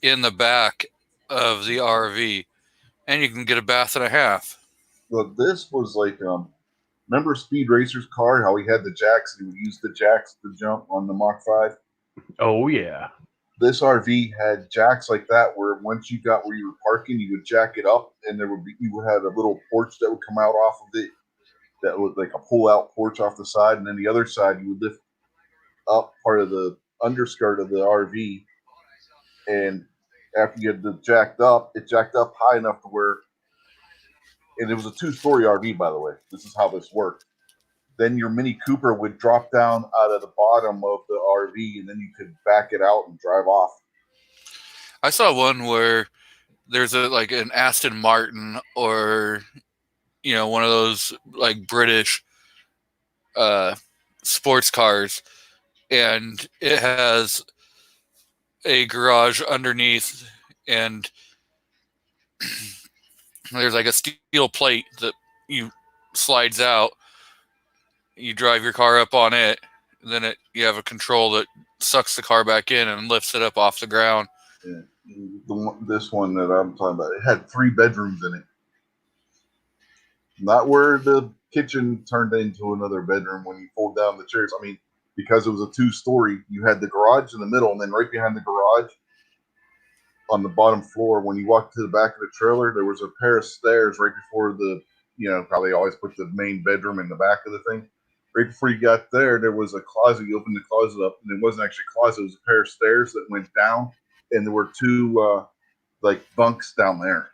in the back of the RV. And you can get a bath and a half. But this was like, remember Speed Racer's car, how he had the jacks, and he would use the jacks to jump on the Mach 5? Oh yeah. This RV had jacks like that, where once you got where you were parking, you would jack it up, and you would have a little porch that would come out off of it, that was like a pull-out porch off the side, and then the other side you would lift up part of the underskirt of the RV, and after you had it jacked up high enough to where, and it was a 2-story RV, by the way. This is how this worked. Then your Mini Cooper would drop down out of the bottom of the RV, and then you could back it out and drive off. I saw one where there's like an Aston Martin or one of those like British sports cars, and it has a garage underneath, and there's like a steel plate that you slides out. You drive your car up on it, and then you have a control that sucks the car back in and lifts it up off the ground. Yeah. This one that I'm talking about, it had 3 bedrooms in it. Not where the kitchen turned into another bedroom when you pulled down the chairs. I mean, because it was a 2-story, you had the garage in the middle, and then right behind the garage on the bottom floor, when you walked to the back of the trailer, there was a pair of stairs right before the, how they always put the main bedroom in the back of the thing. Right before you got there was a closet. You opened the closet up, and it wasn't actually a closet. It was a pair of stairs that went down, and there were 2 like bunks down there.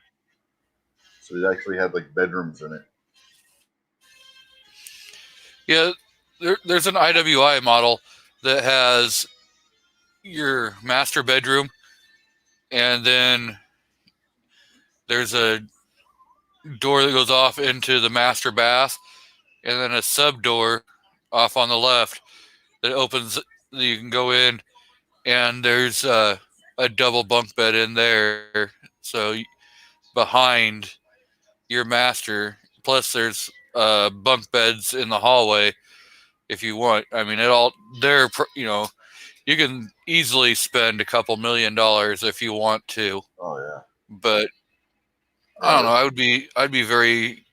So it actually had like bedrooms in it. Yeah, there's an IWI model that has your master bedroom, and then there's a door that goes off into the master bath, and then a sub door off on the left that opens. You can go in, and there's a double bunk bed in there. So behind your master, plus there's bunk beds in the hallway if you want. I mean, you can easily spend a couple $1 million if you want to. Oh yeah. But I don't know. I'd be very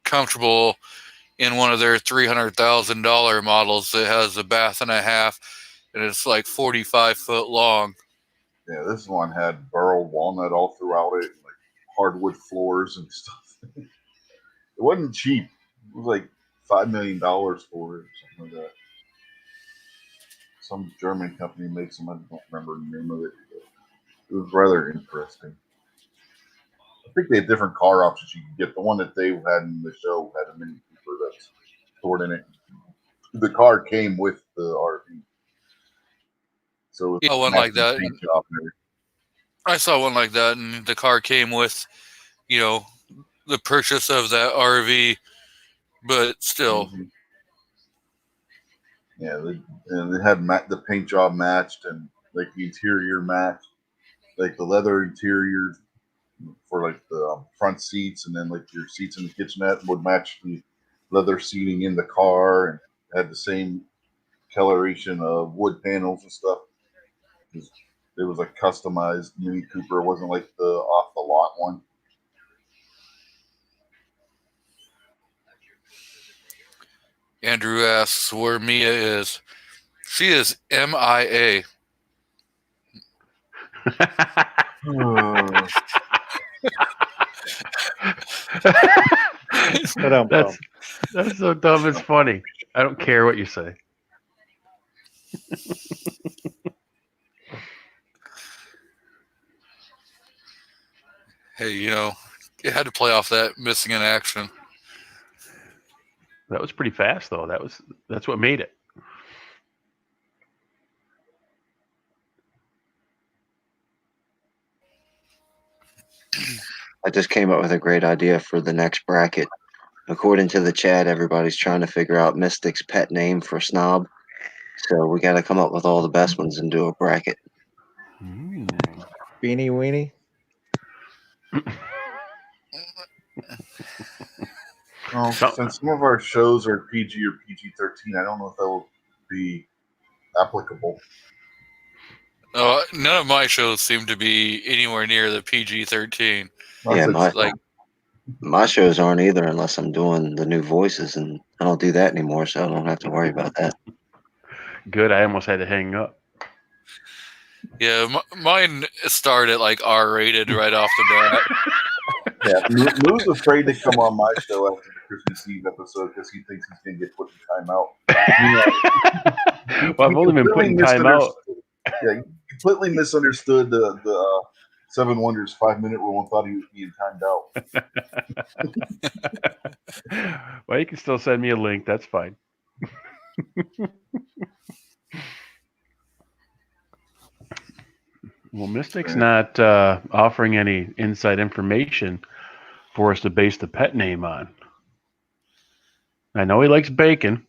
comfortable in one of their $300,000 models that has a bath and a half, and it's like 45 foot long. Yeah, this one had burled walnut all throughout it, like hardwood floors and stuff. It wasn't cheap. It was like $5 million for it, or something like that. Some German company makes them. I don't remember the name of it. It was rather interesting. I think they had different car options you could get. The one that they had in the show had a Mini Cooper that's stored in it. The car came with the RV. So Yeah, one like that. I saw one like that, and the car came with, the purchase of that RV, but still. Mm-hmm. Yeah, they had the paint job matched, and like the interior matched, like the leather interior for like the front seats, and then like your seats in the kitchenette would match the leather seating in the car, and had the same coloration of wood panels and stuff. It was a customized Mini Cooper. It wasn't like the off the lot one. Andrew asks where Mia is. She is MIA. That's so dumb. It's funny. I don't care what you say. Hey, you had to play off that missing in action. That was pretty fast, though. That's what made it. I just came up with a great idea for the next bracket. According to the chat, everybody's trying to figure out Mystic's pet name for Snob. So we got to come up with all the best ones and do a bracket. Beanie Weenie. Well, since some of our shows are PG or PG-13, I don't know if that will be applicable. None of my shows seem to be anywhere near the PG-13. Yeah, my shows aren't either unless I'm doing the new voices, and I don't do that anymore, so I don't have to worry about that. Good. I almost had to hang up. Yeah, mine started like R-rated right off the bat. Yeah, Moo's afraid to come on my show after the Christmas Eve episode because he thinks he's going to get put in timeout. Well, I've only been put in timeout. Yeah, he completely misunderstood the Seven Wonders 5-minute rule and thought he was being timed out. Well, you can still send me a link. That's fine. Well, Mystic's not offering any inside information for us to base the pet name on. I know he likes bacon.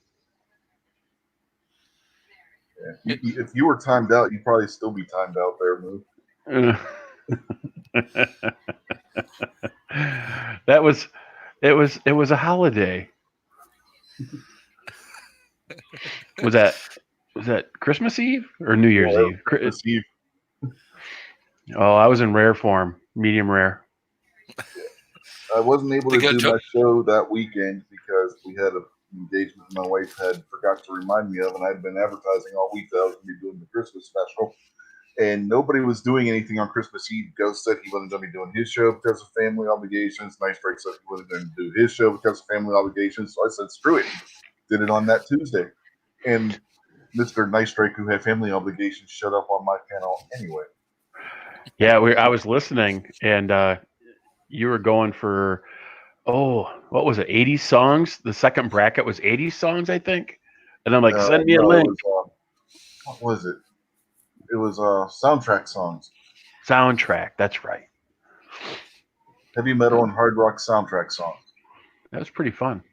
Yeah. If you were timed out, you'd probably still be timed out there, Moo. It was a holiday. Was that Christmas Eve or New Year's Eve? Christmas Eve. Oh, I was in rare form, medium rare. I wasn't able to do my show that weekend because we had an engagement my wife had forgot to remind me of, and I'd been advertising all week that I was going to be doing the Christmas special. And nobody was doing anything on Christmas Eve. Ghost said he wasn't going to be doing his show because of family obligations. Nice Drake said he wasn't going to do his show because of family obligations. So I said, screw it. Did it on that Tuesday. And Mr. Nice Drake, who had family obligations, shut up on my panel anyway. Yeah, I was listening, and you were going for, what was it, 80 songs? The second bracket was 80 songs, I think. And I'm like, send me a link. What was it? It was soundtrack songs. Soundtrack, that's right. Heavy metal and hard rock soundtrack songs. That was pretty fun.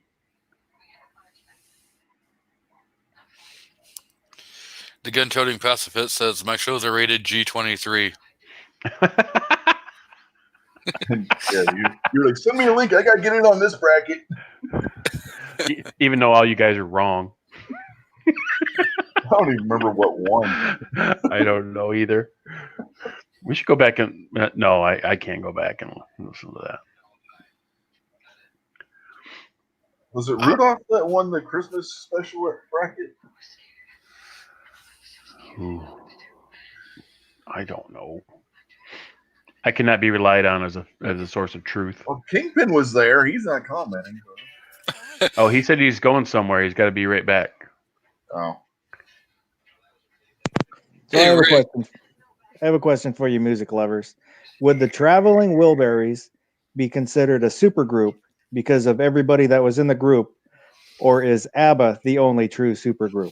The gun-toting pacifist says, my shows are rated G23. Yeah, you're like, send me a link. I got to get it on this bracket. Even though all you guys are wrong. I don't even remember what won. I don't know either. We should go back and... no, I can't go back and listen to that. Was it Rudolph that won the Christmas special bracket? Ooh, I don't know. I cannot be relied on as a source of truth. Well, Kingpin was there. He's not commenting. Oh, he said he's going somewhere. He's got to be right back. Oh. So I have a question for you, music lovers. Would the Traveling Wilburys be considered a supergroup because of everybody that was in the group, or is ABBA the only true supergroup?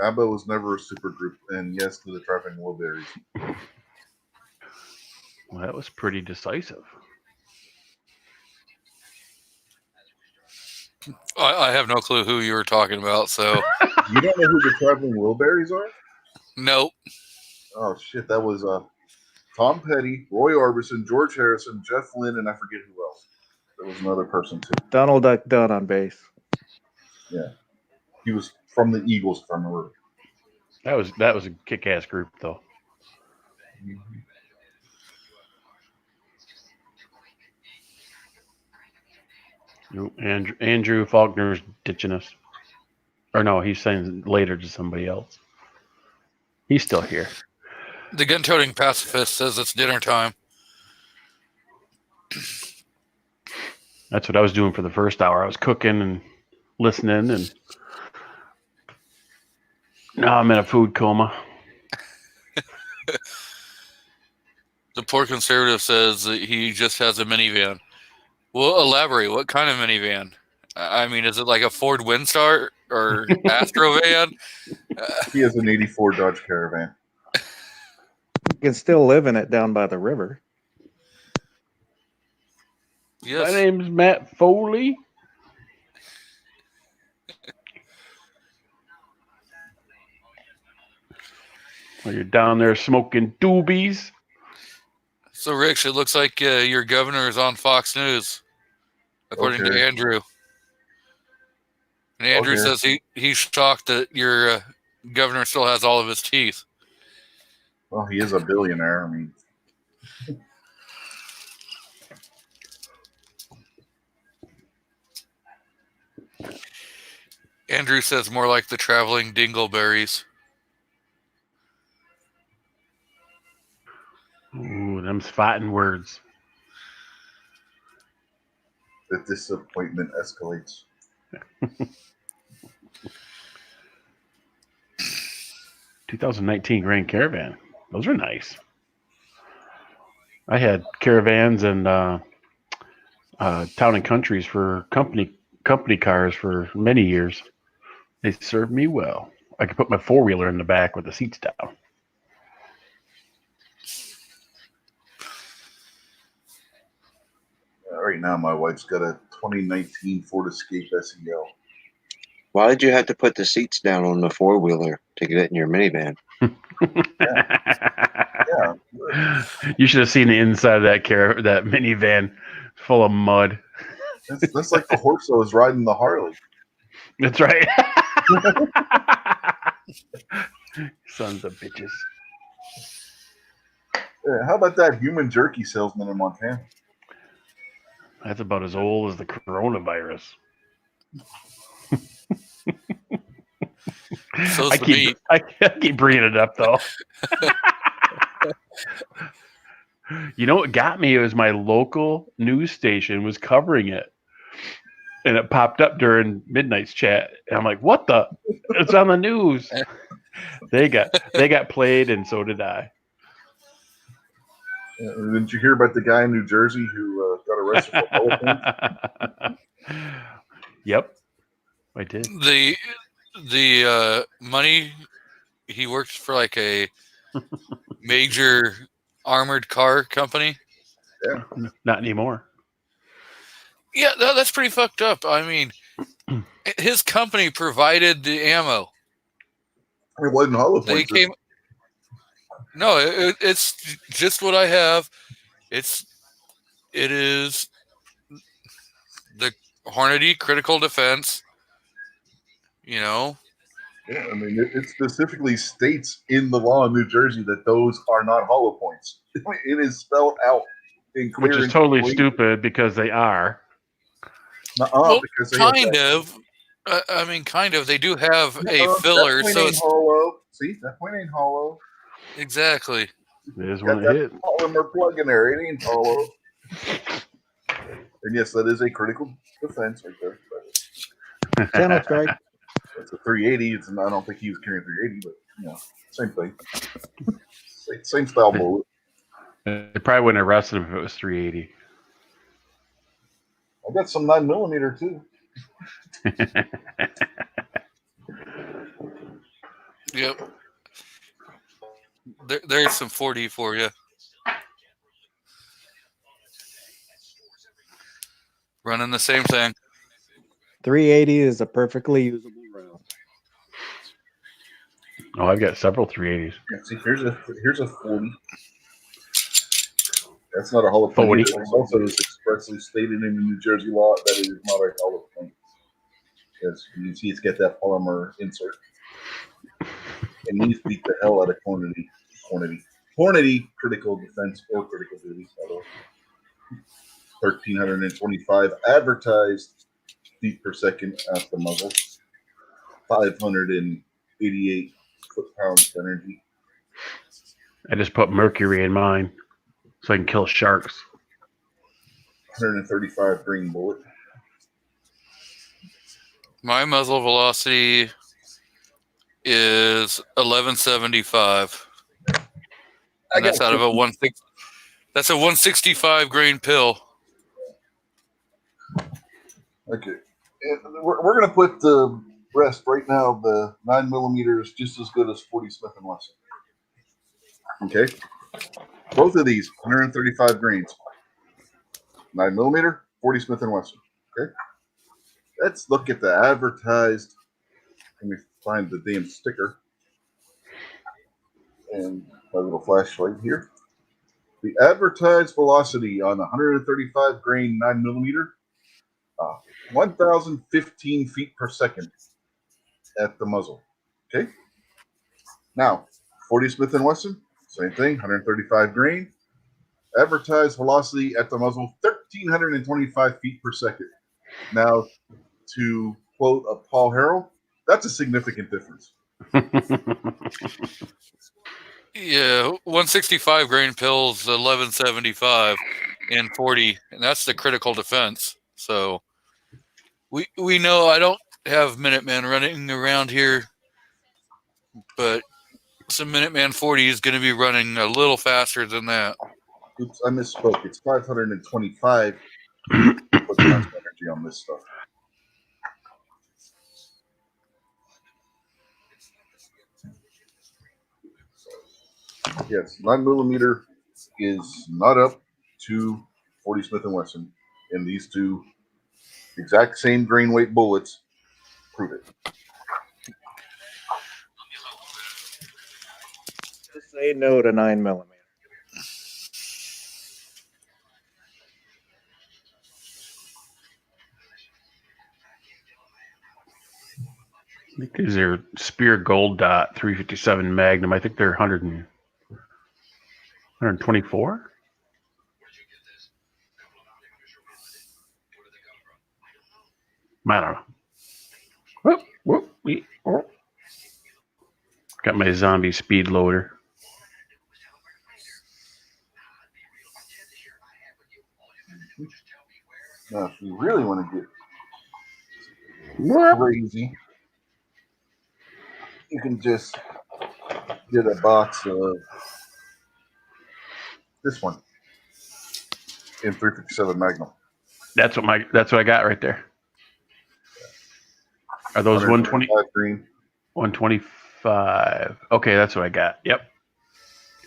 ABBA was never a supergroup, and yes to the Traveling Wilburys. Well, that was pretty decisive. I have no clue who you were talking about, so... You don't know who the Traveling Wilburys are? Nope. Oh, shit. That was Tom Petty, Roy Orbison, George Harrison, Jeff Lynne, and I forget who else. There was another person, too. Donald Duck Dunn on bass. Yeah. He was from the Eagles, if I remember. That was a kick-ass group, though. Mm-hmm. Andrew Faulkner's ditching us. Or no, he's saying later to somebody else. He's still here. The gun-toting pacifist says it's dinner time. That's what I was doing for the first hour. I was cooking and listening, and now I'm in a food coma. The poor conservative says that he just has a minivan. Well, elaborate. What kind of minivan? I mean, is it like a Ford Windstar or Astro van? He has an 84 Dodge Caravan. You can still live in it down by the river. Yes. My name's Matt Foley. Well, you're down there smoking doobies. So, Rich, it looks like your governor is on Fox News, according to Andrew. And Andrew says he's shocked that your governor still has all of his teeth. Well, he is a billionaire. I mean, Andrew says more like the traveling dingleberries. Them's fighting words. The disappointment escalates. 2019 Grand Caravan. Those are nice. I had caravans and Town and Countries for company cars for many years. They served me well. I could put my four-wheeler in the back with the seats down. Right now, my wife's got a 2019 Ford Escape SEL. Why did you have to put the seats down on the four-wheeler to get it in your minivan? Yeah. You should have seen the inside of that minivan full of mud. That's like the horse that was riding the Harley. That's right. Sons of bitches. Yeah, how about that human jerky salesman in Montana? That's about as old as the coronavirus. So I keep bringing it up, though. You know what got me? It was my local news station was covering it. And it popped up during Midnight's chat. And I'm like, what the? It's on the news. They got played, and so did I. Didn't you hear about the guy in New Jersey who got arrested for Holocaust? Yep, I did. The money, he works for like a major armored car company. Yeah. Not anymore. Yeah, that's pretty fucked up. I mean, his company provided the ammo. It wasn't Holocaust. No, it's just what I have. It is the Hornady Critical Defense. You know. Yeah, I mean, it specifically states in the law in New Jersey that those are not hollow points. It is spelled out in clear. Which is totally stupid because they are. Well, because they kind of. I mean, kind of. They do have a filler, that point so ain't hollow. See, that point ain't hollow. Exactly. It is Got when that it hit. polymer plug in there. It ain't hollow. And yes, that is a critical defense right there. Channel strike. It's a 380. I don't think he was carrying 380, but you know, same thing. Same style bullet. They probably wouldn't arrest him if it was 380. I got some 9mm too. Yep. There's some 4D for you. Running the same thing. 380 is a perfectly usable round. Oh, I've got several 380s. Yeah, see, here's a 40. That's not a hollow point. 40. It's also expressly stated in the New Jersey law that it is not a hollow point. As you can see, it's got that polymer insert. And these beat the hell out of Hornady critical defense or critical duty. 1,325 advertised feet per second at the muzzle. 588 foot-pounds of energy. I just put mercury in mine so I can kill sharks. 135 green bullet. My muzzle velocity is 1175. And that's out of a 160. That's a 165 grain pill. Okay, and we're going to put the rest right now. The 9mm is just as good as 40 Smith & Wesson. Okay, both of these 135 grains. 9mm, 40 Smith & Wesson. Okay, let's look at the advertised. Let me find the damn sticker and my little flashlight here. The advertised velocity on 135 grain 9mm. 1,015 feet per second at the muzzle. Okay. Now, 40 Smith & Wesson, same thing, 135 grain. Advertised velocity at the muzzle, 1,325 feet per second. Now, to quote a Paul Harrell, that's a significant difference. Yeah, 165 grain pills, 1175 and 40, and that's the critical defense. So we know I don't have Minuteman running around here, but some Minuteman 40 is going to be running a little faster than that. Oops, I misspoke. It's 525. Put much energy on this stuff. Yes, 9mm is not up to 40 Smith & Wesson, and these two exact same grain weight bullets prove it. Just say no to 9mm. I think these are Spear Gold Dot 357 Magnum. I think they're 124. I don't know. Whoop. Got my zombie speed loader. Now, if you really want to get Whoop. crazy, you can just get a box of this one in 357 Magnum. That's what I got right there. Are those 120? Green. 125. Okay, that's what I got. Yep.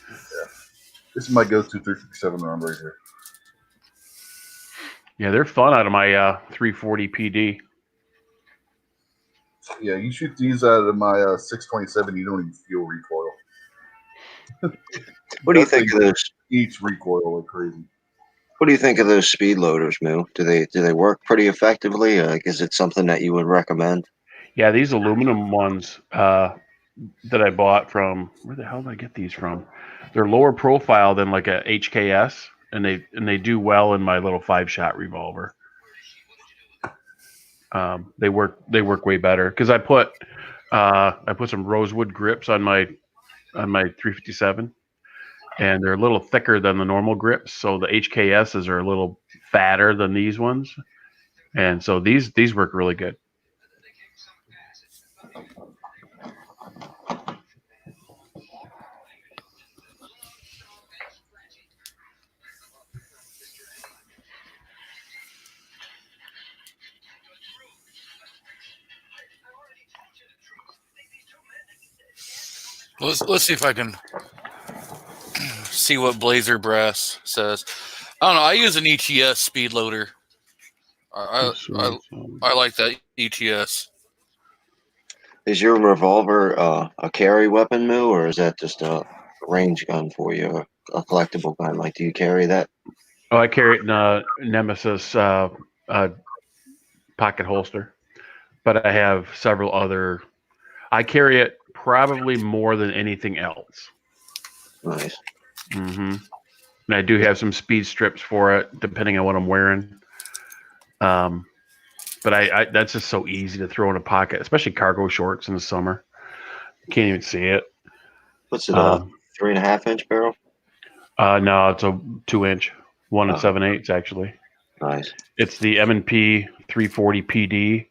Yeah. This is my go-to 357 round right here. Yeah, they're fun out of my 340 PD. Yeah, you shoot these out of my 627, you don't even feel recoil. What do you think of those? Each recoil like crazy. What do you think of those speed loaders, Moo? Do they work pretty effectively? Is it something that you would recommend? Yeah, these aluminum ones that I bought from, where the hell did I get these from? They're lower profile than like a HKS, and they do well in my little 5-shot revolver. They work way better because I put some rosewood grips on my 357, and they're a little thicker than the normal grips. So the HKSs are a little fatter than these ones, and so these work really good. Let's see if I can see what Blazer Brass says. I don't know. I use an ETS speed loader. I like that ETS. Is your revolver a carry weapon, Moo, or is that just a range gun for you, a collectible gun? Like, do you carry that? Oh, I carry it in a Nemesis pocket holster, but I have several other. I carry it probably more than anything else. Nice. Mm-hmm. And I do have some speed strips for it, depending on what I'm wearing. But I that's just so easy to throw in a pocket, especially cargo shorts in the summer. You can't even see it. What's it, 3.5-inch barrel? No, it's a 2-inch, 1 7/8 actually. Nice. It's the M&P 340 PD.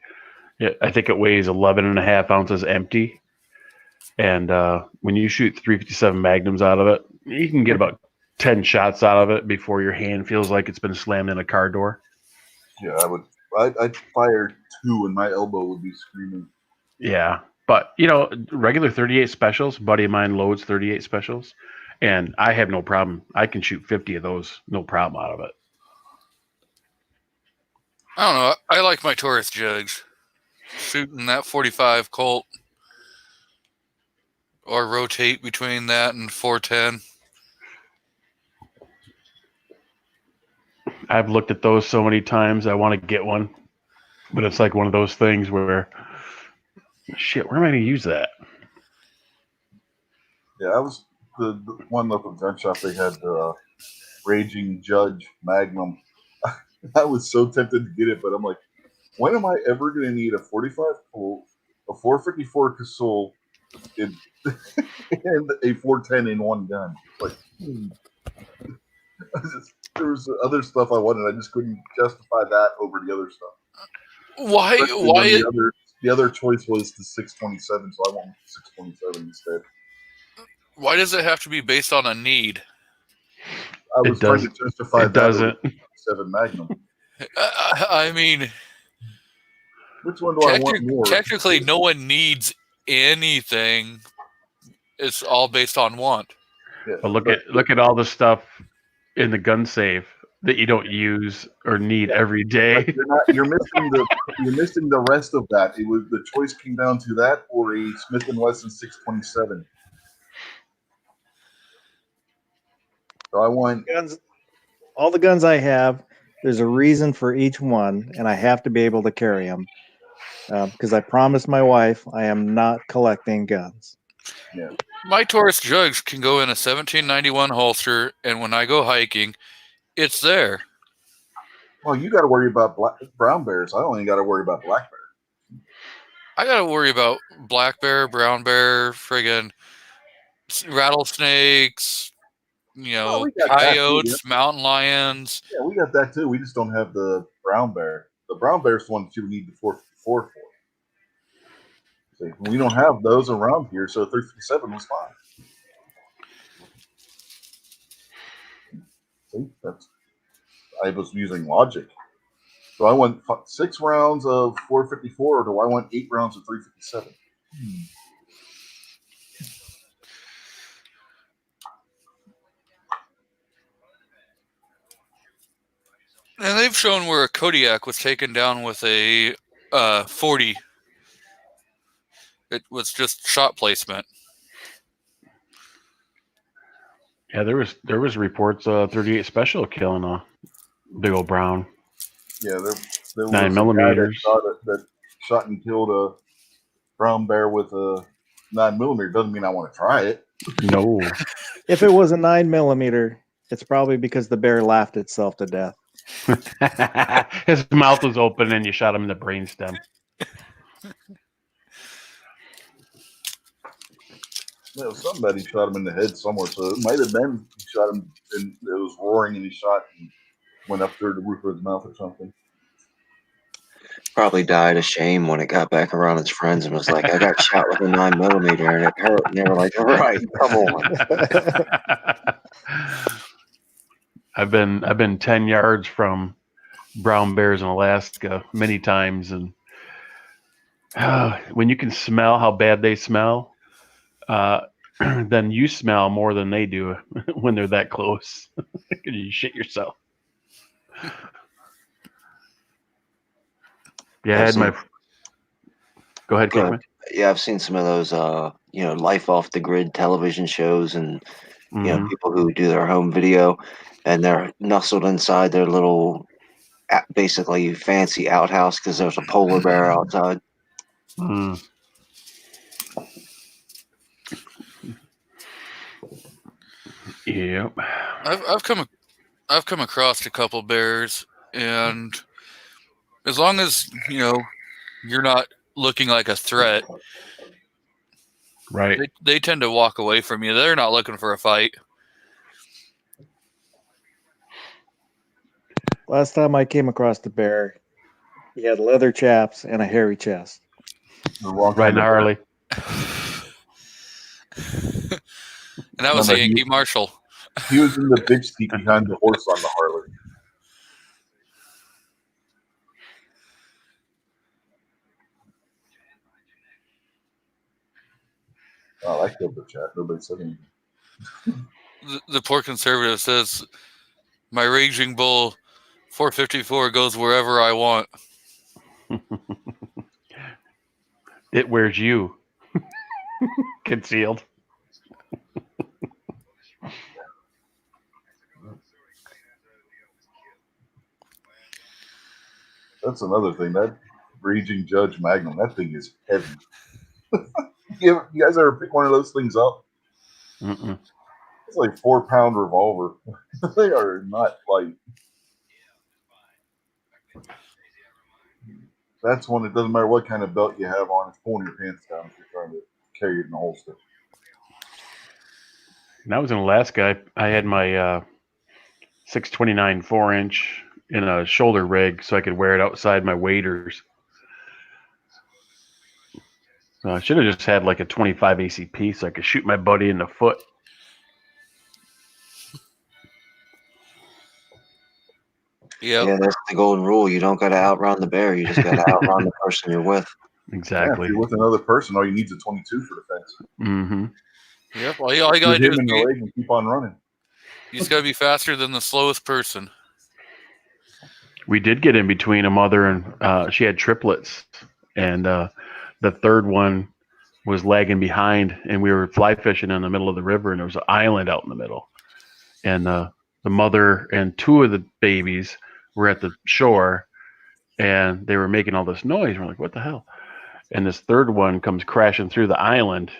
I think it weighs 11.5 ounces empty. And when you shoot 357 Magnums out of it, you can get about 10 shots out of it before your hand feels like it's been slammed in a car door. Yeah, I'd fire 2 and my elbow would be screaming. Yeah. But, regular 38 specials, buddy of mine loads 38 specials, and I have no problem. I can shoot 50 of those, no problem out of it. I don't know. I like my Taurus jugs. Shooting that 45 Colt or rotate between that and 410. I've looked at those so many times. I want to get one, but it's like one of those things where, shit, where am I going to use that? Yeah, I was the one local gun shop. They had the Raging Judge Magnum. I was so tempted to get it, but I'm like, when am I ever going to need a 45 Colt, a 454 Casull, and and a 410 in one gun. Like, there was other stuff I wanted. I just couldn't justify that over the other stuff. Why? Especially Why? when the other choice was the 627, so I went with the 627 instead. Why does it have to be based on a need? I was trying to justify It that doesn't. over 7 Magnum. I mean, Which one do I want more? technically, no one needs anything. It's all based on want. Yeah, But look at all the stuff in the gun safe that you don't use or need every day. but you're missing the rest of that. It was the choice came down to that or a Smith & Wesson 627. So I want Guns, all the guns I have, there's a reason for each one, and I have to be able to carry them. Because I promised my wife I am not collecting guns. My Taurus Jugs can go in a 1791 holster, and when I go hiking, it's there. Well, you got to worry about brown bears. I only got to worry about black bear. I got to worry about black bear, brown bear, friggin' rattlesnakes, we got that too, coyotes, mountain lions. Yeah, we got that too. We just don't have the brown bear. The brown bear is the one that you would need the 454 for. See, we don't have those around here, so 357 was fine. See, I was using logic. Do I want 6 rounds of 454 or do I want 8 rounds of 357? And they've shown where a Kodiak was taken down with a 40. It was just shot placement. Yeah, there was reports 38 Special killing a big old brown. Yeah, there was 9mm. that shot and killed a brown bear with a 9mm. Doesn't mean I want to try it. No. If it was a 9mm, it's probably because the bear laughed itself to death. His mouth was open and you shot him in the brainstem. No, somebody shot him in the head somewhere, so it might have been he shot him and it was roaring and he shot and went up through the roof of his mouth or something. Probably died of shame when it got back around his friends and was like, I got shot with a 9mm and it hurt. And they were like, all right, come on. I've been 10 yards from brown bears in Alaska many times, and when you can smell how bad they smell, then you smell more than they do when they're that close. You shit yourself. Yeah, I had my. Go ahead, Kevin. Yeah, I've seen some of those, life off the grid television shows, and people who do their home video, and they're nestled inside their little, basically fancy outhouse because there's a polar bear outside. Mm. Yep. I've come across a couple bears, and as long as you're not looking like a threat, right? They tend to walk away from you. They're not looking for a fight. Last time I came across the bear, he had leather chaps and a hairy chest. Right, gnarly. And that was a Yankee Marshall. He was in the big seat behind the horse on the Harley. Oh, I killed the chat. Nobody said anything. The poor conservative says, my Raging Bull 454 goes wherever I want. It wears you. Concealed. That's another thing. That Raging Judge Magnum, that thing is heavy. You guys ever pick one of those things up? Mm-mm. It's like 4-pound revolver. They are not light. That's one. It doesn't matter what kind of belt you have on. It's pulling your pants down if you're trying to carry it in a holster. And I was in Alaska. I had my 629 4-inch in a shoulder rig so I could wear it outside my waders. I should have just had like a 25 ACP so I could shoot my buddy in the foot. Yep. Yeah, that's the golden rule. You don't got to outrun the bear. You just got to outrun the person you're with. Yeah, Exactly. if you're with another person, all you need is a 22 for defense. Mm-hmm. Yep. All you gotta Shoot do him in the is leg and keep on running. you just gotta be faster than the slowest person. We did get in between a mother and she had triplets, and the third one was lagging behind, and we were fly fishing in the middle of the river, and there was an island out in the middle, and the mother and two of the babies were at the shore, and they were making all this noise. We're like, what the hell? And this third one comes crashing through the island.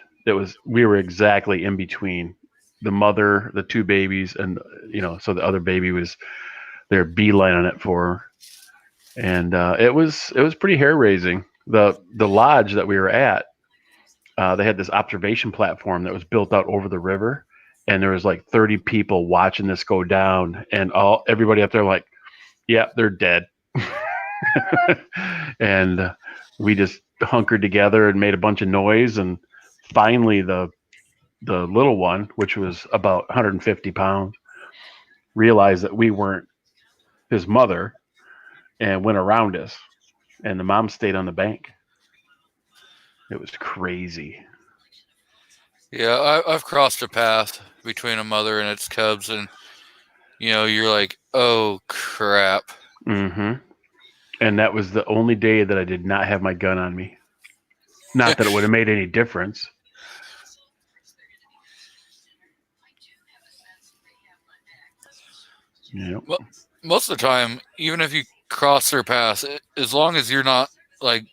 We were exactly in between the mother, the two babies, and so the other baby was there beelining it for her. And it was pretty hair raising. The lodge that we were at, they had this observation platform that was built out over the river, and there was like 30 people watching this go down, and everybody up there like, yeah, they're dead. And we just hunkered together and made a bunch of noise, and finally the little one, which was about 150 pounds, realized that we weren't his mother and went around us, and the mom stayed on the bank. It was crazy. Yeah, I've crossed a path between a mother and its cubs, and you're like, oh crap. Mm-hmm. And that was the only day that I did not have my gun on me. Not that it would have made any difference. Yep. Well, most of the time, even if you cross their path, as long as you're not like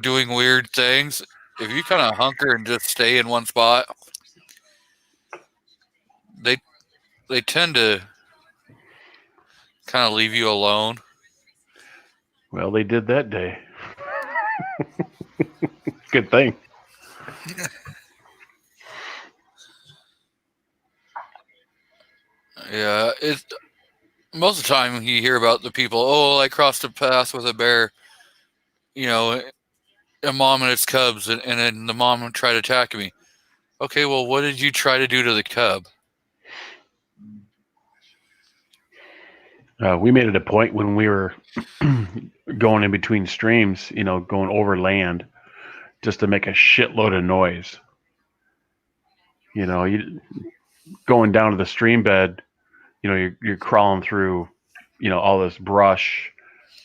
doing weird things, if you kind of hunker and just stay in one spot, they tend to kind of leave you alone. Well, they did that day. Good thing. Yeah, it's most of the time you hear about the people. Oh, I crossed a path with a bear. A mom and its cubs, and then the mom tried to attack me. Okay, well, what did you try to do to the cub? We made it a point when we were going in between streams, going over land, just to make a shitload of noise. You going down to the stream bed, you're crawling through, all this brush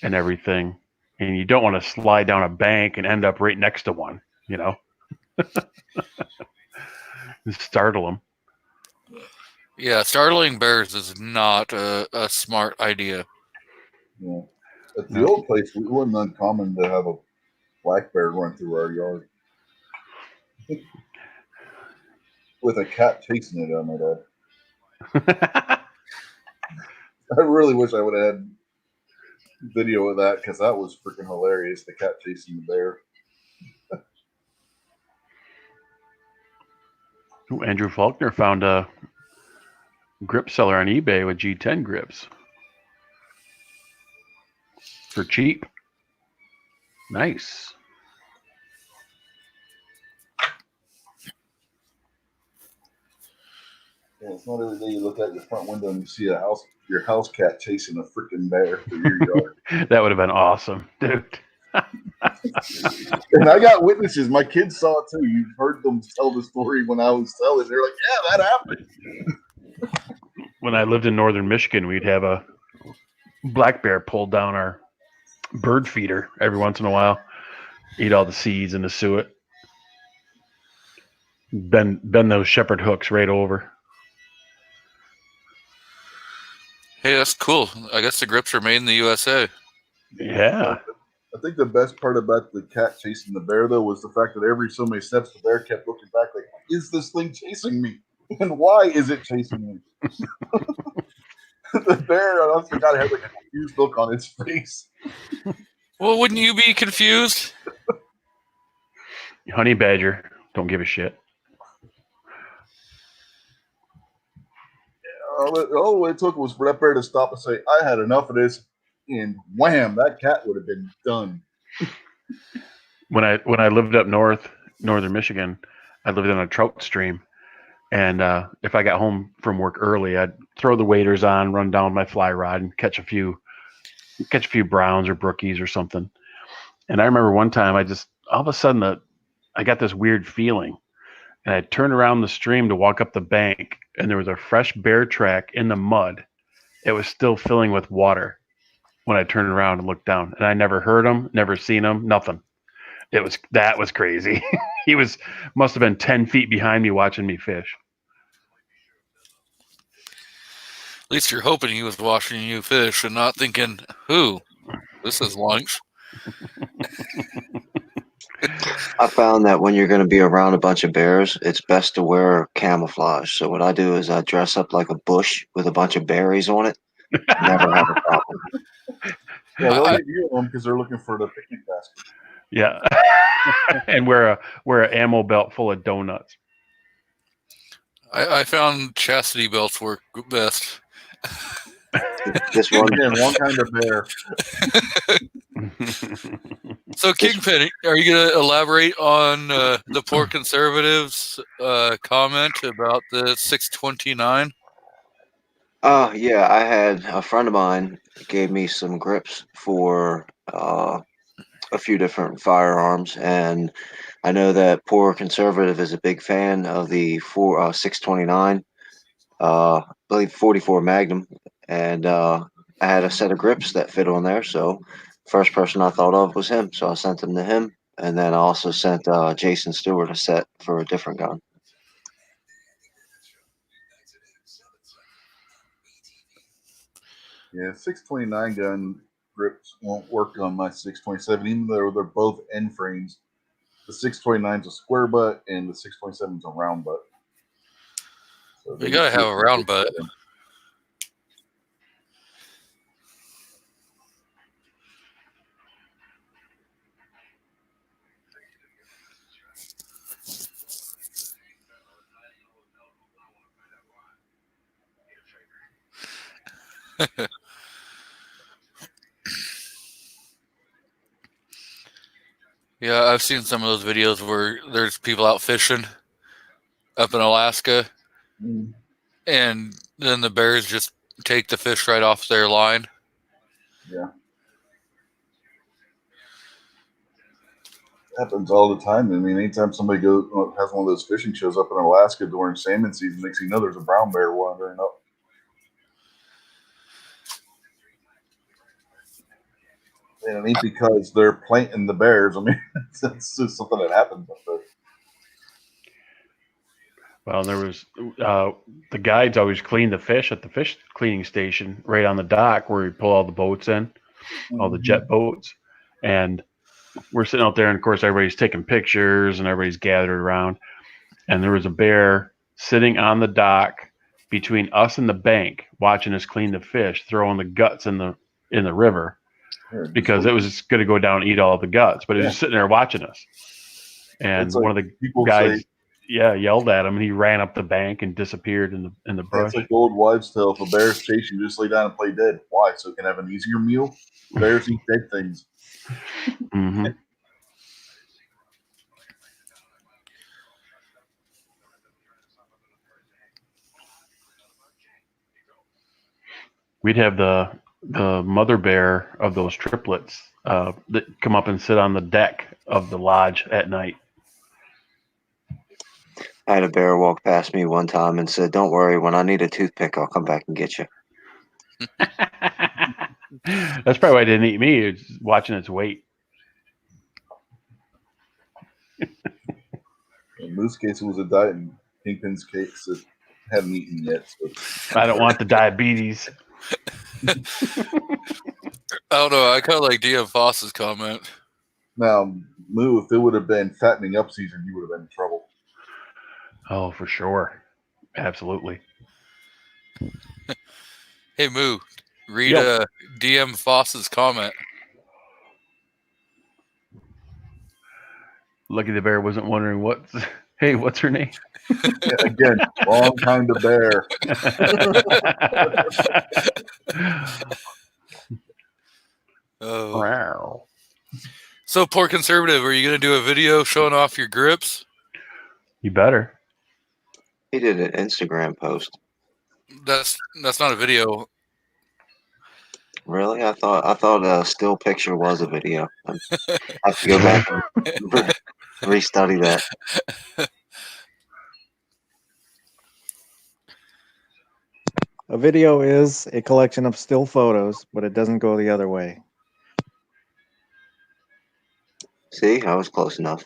and everything, and you don't want to slide down a bank and end up right next to one, startle them. Yeah, startling bears is not a smart idea. Yeah. At the old place, it wasn't uncommon to have a black bear run through our yard with a cat chasing it. I might add. I really wish I would have had video of that, because that was freaking hilarious. The cat chasing the bear. Andrew Faulkner found a grip seller on eBay with G10 grips for cheap. Nice. Yeah, it's not every day you look out your front window and you see your house cat chasing a freaking bear through your yard. That would have been awesome, dude. And I got witnesses. My kids saw it too. You've heard them tell the story when I was telling. They're like, "Yeah, that happened." When I lived in northern Michigan, we'd have a black bear pull down our bird feeder every once in a while, eat all the seeds and the suet, bend those shepherd hooks right over. Hey, that's cool. I guess the grips are made in the USA. Yeah. I think the best part about the cat chasing the bear, though, was the fact that every so many steps, the bear kept looking back like, is this thing chasing me? And why is it chasing me? The bear, I honestly God, had like a confused look on its face. Well, wouldn't you be confused? Honey badger, don't give a shit. all it took was for that bear to stop and say, "I had enough of this," and wham, that cat would have been done. When I lived up northern Michigan, I lived on a trout stream, and if I got home from work early, I'd throw the waders on, run down my fly rod, and catch a few browns or brookies or something. And I remember one time, I just all of a sudden I got this weird feeling, and I turned around the stream to walk up the bank, and there was a fresh bear track in the mud. It was still filling with water when I turned around and looked down, and I never heard him, never seen him, nothing. That was crazy. He must have been 10 feet behind me watching me fish. At least you're hoping he was watching you fish and not thinking, "Who? This is lunch." I found that when you're going to be around a bunch of bears, it's best to wear camouflage. So what I do is I dress up like a bush with a bunch of berries on it. Never have a problem. Yeah, they'll I- get you them because they're looking for the picnic basket. Yeah. And wear an ammo belt full of donuts. I found chastity belts work best. This one, Again, wrong kind of bear. So, Kingpin, are you going to elaborate on the poor conservatives' comment about the 629? yeah, I had a friend of mine gave me some grips for a few different firearms, and I know that Poor Conservative is a big fan of the 629, I believe 44 Magnum, and I had a set of grips that fit on there. So, first person I thought of was him, so I sent them to him, and then I also sent Jason Stewart a set for a different gun. Yeah, 629 gun grips won't work on my 627, even though they're both end frames. The 629's a square butt, and the 627's a round butt. So You got to have a round butt. Yeah, I've seen some of those videos where there's people out fishing up in Alaska, and then the bears just take the fish right off their line. Yeah. Happens all the time. I mean, anytime somebody has one of those fishing shows up in Alaska during salmon season, next thing you know, there's a brown bear wandering up. And it ain't because they're planting the bears. I mean, it's just something that happens up there. Well, there was the guides always clean the fish at the fish cleaning station right on the dock where we pull all the boats in, all the jet boats. And we're sitting out there, and of course, everybody's taking pictures and everybody's gathered around. And there was a bear sitting on the dock between us and the bank, watching us clean the fish, throwing the guts in the river because it was going to go down and eat all the guts. But it was just sitting there watching us. And like one of the people guys, say, yelled at him, and he ran up the bank and disappeared in the brush. it's like the old wives' tale: if a bear's chasing you, just lay down and play dead. Why? So it can have an easier meal. Bears eat dead things. Mm-hmm. We'd have the mother bear of those triplets that come up and sit on the deck of the lodge at night. I had a bear walk past me one time and said, "Don't worry, when I need a toothpick, I'll come back and get you." That's probably why it didn't eat me. It's watching its weight. In Moo's case, it was a diet. In Kingpin's case, it hadn't eaten yet. So. I don't want the diabetes. I don't know. I kind of like DM Foss's comment. Now, Moo, if it would have been fattening up season, you would have been in trouble. Oh, for sure. Absolutely. Hey, Moo, read DM Foss's comment. Lucky the bear wasn't wondering Hey, what's her name? Yeah, again, wrong kind of bear. Oh. Wow. So, poor conservative, are you going to do a video showing off your grips? You better. He did an Instagram post. That's not a video. Really? I thought a still picture was a video. I have to go back and restudy that. A video is a collection of still photos, but it doesn't go the other way. See, I was close enough.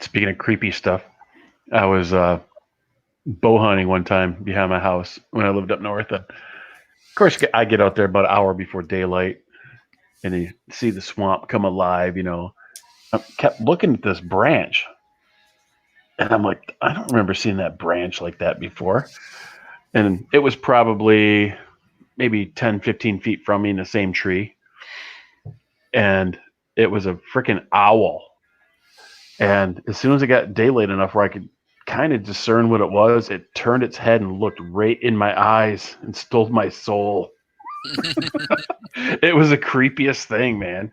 Speaking of creepy stuff, I was bow hunting one time behind my house when I lived up north. And of course, I get out there about an hour before daylight, and you see the swamp come alive. You know, I kept looking at this branch, and I'm like, I don't remember seeing that branch like that before. And it was probably maybe 10, 15 feet from me in the same tree. And it was a freaking owl. And as soon as it got daylight enough where I could kind of discern what it was, it turned its head and looked right in my eyes and stole my soul. It was the creepiest thing, man.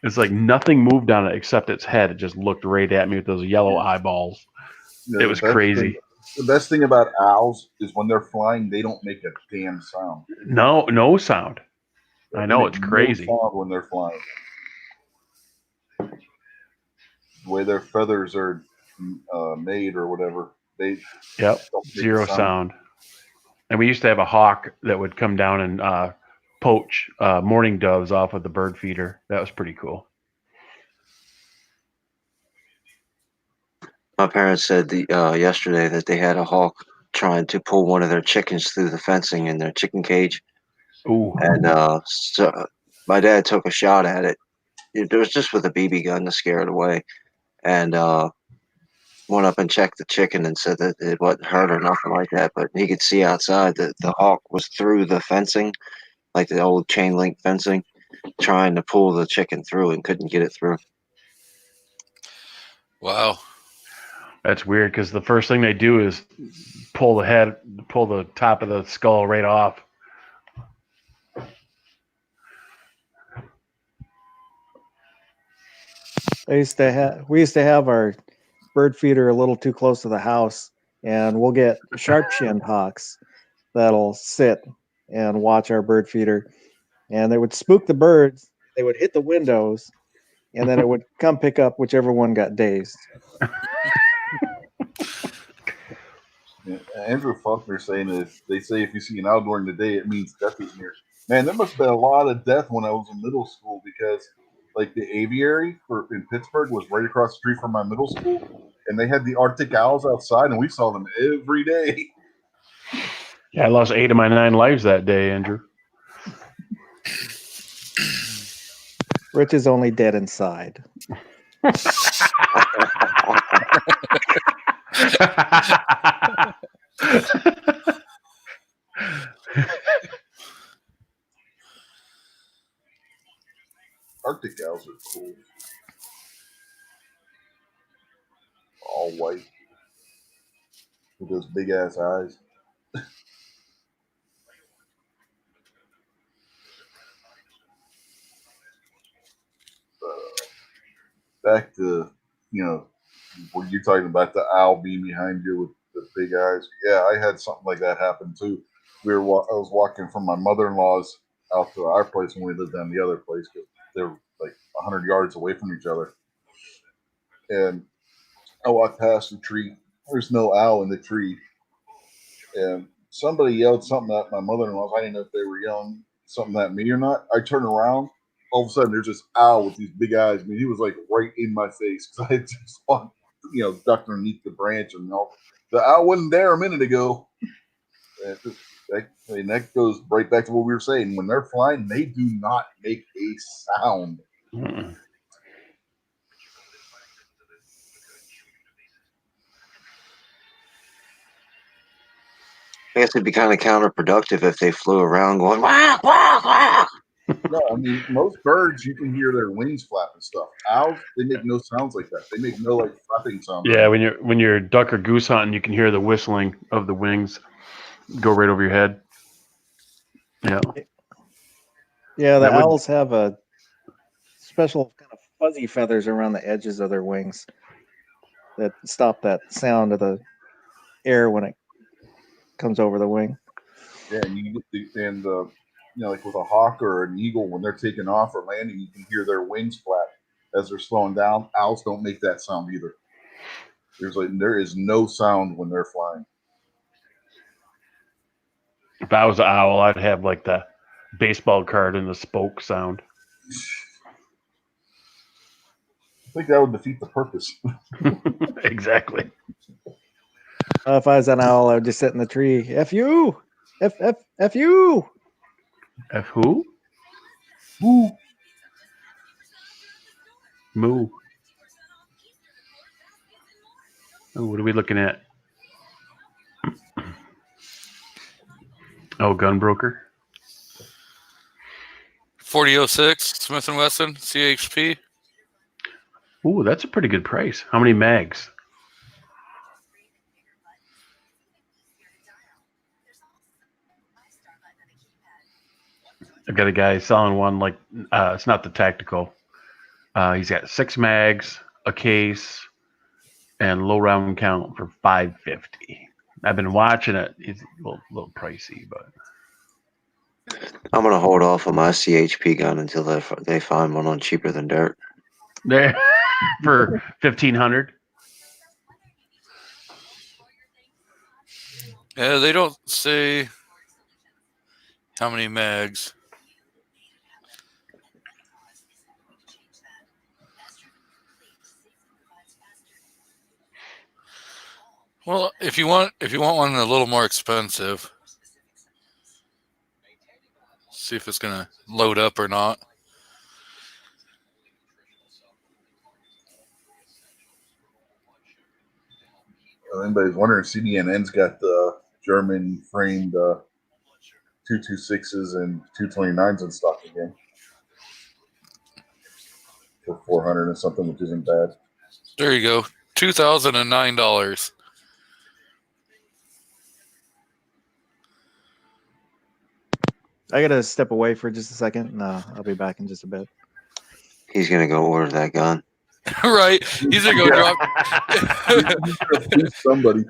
It's like nothing moved on it except its head. It just looked right at me with those yellow eyeballs. You know, It was crazy. The best thing about owls is when they're flying, they don't make a damn sound. No sound. I know, They it's make crazy. No sound when they're flying. The way their feathers are made or whatever, they Yep, don't make zero sound. And we used to have a hawk that would come down and poach mourning doves off of the bird feeder. That was pretty cool. My parents said yesterday that they had a hawk trying to pull one of their chickens through the fencing in their chicken cage, Ooh, and so my dad took a shot at it. It was just with a BB gun to scare it away, and went up and checked the chicken and said that it wasn't hurt or nothing like that. But he could see outside that the hawk was through the fencing, like the old chain link fencing, trying to pull the chicken through and couldn't get it through. Wow. that's weird because the first thing they do is pull the top of the skull right off. We used to have our bird feeder a little too close to the house, and we'll get sharp-shinned hawks that'll sit and watch our bird feeder, and they would spook the birds. They would hit the windows, and then it would come pick up whichever one got dazed. Yeah, Andrew Faulkner saying that they say if you see an owl during the day, it means death is near. Man, there must have been a lot of death when I was in middle school because, like, the aviary in Pittsburgh was right across the street from my middle school, and they had the Arctic owls outside, and we saw them every day. Yeah, I lost 8 of my 9 lives that day, Andrew. Rich is only dead inside. Arctic owls are cool. All white with those big ass eyes. Back to, when you're talking about the owl being behind you with the big eyes. Yeah, I had something like that happen too. I was walking from my mother-in-law's out to our place when we lived on the other place because they're like 100 yards away from each other. And I walked past the tree. There's no owl in the tree. And somebody yelled something at my mother-in-law. I didn't know if they were yelling something at me or not. I turned around. All of a sudden, there's this owl with these big eyes. I mean, he was like right in my face because I had just walked, ducked underneath the branch, and the owl wasn't there a minute ago. And that goes right back to what we were saying. When they're flying, they do not make a sound. Mm-mm. I guess it'd be kind of counterproductive if they flew around going wah wah wah. No, I mean most birds you can hear their wings flap and stuff. Owls, they make no sounds like that. They make no like flapping sound. Yeah, when you're duck or goose hunting, you can hear the whistling of the wings go right over your head. Yeah. Yeah, the That would- owls have a special kind of fuzzy feathers around the edges of their wings that stop that sound of the air when it comes over the wing. Yeah, and you get like with a hawk or an eagle when they're taking off or landing, you can hear their wings flap as they're slowing down. Owls don't make that sound either. There is no sound when they're flying. If I was an owl, I'd have like the baseball card and the spoke sound. I think that would defeat the purpose. Exactly. If I was an owl, I would just sit in the tree. F you! F you! F who? Woo. Moo. Oh, what are we looking at? Oh, Gunbroker. 4006 Smith & Wesson CHP. Ooh, that's a pretty good price. How many mags? I've got a guy selling one like it's not the tactical. He's got 6 mags, a case, and low round count for $550. I've been watching it. It's a little pricey, but I'm gonna hold off on my CHP gun until they find one on cheaper than dirt. there for $1,500. Yeah, they don't say how many mags. Well, if you want one a little more expensive, see if it's gonna load up or not. If anybody's wondering, CDNN's got the German framed 226s and 229s in stock again for $400 and something, which isn't bad. There you go, $2,009. I gotta step away for just a second. No, I'll be back in just a bit. He's gonna go order that gun. Right? He's gonna go drop. Please, somebody.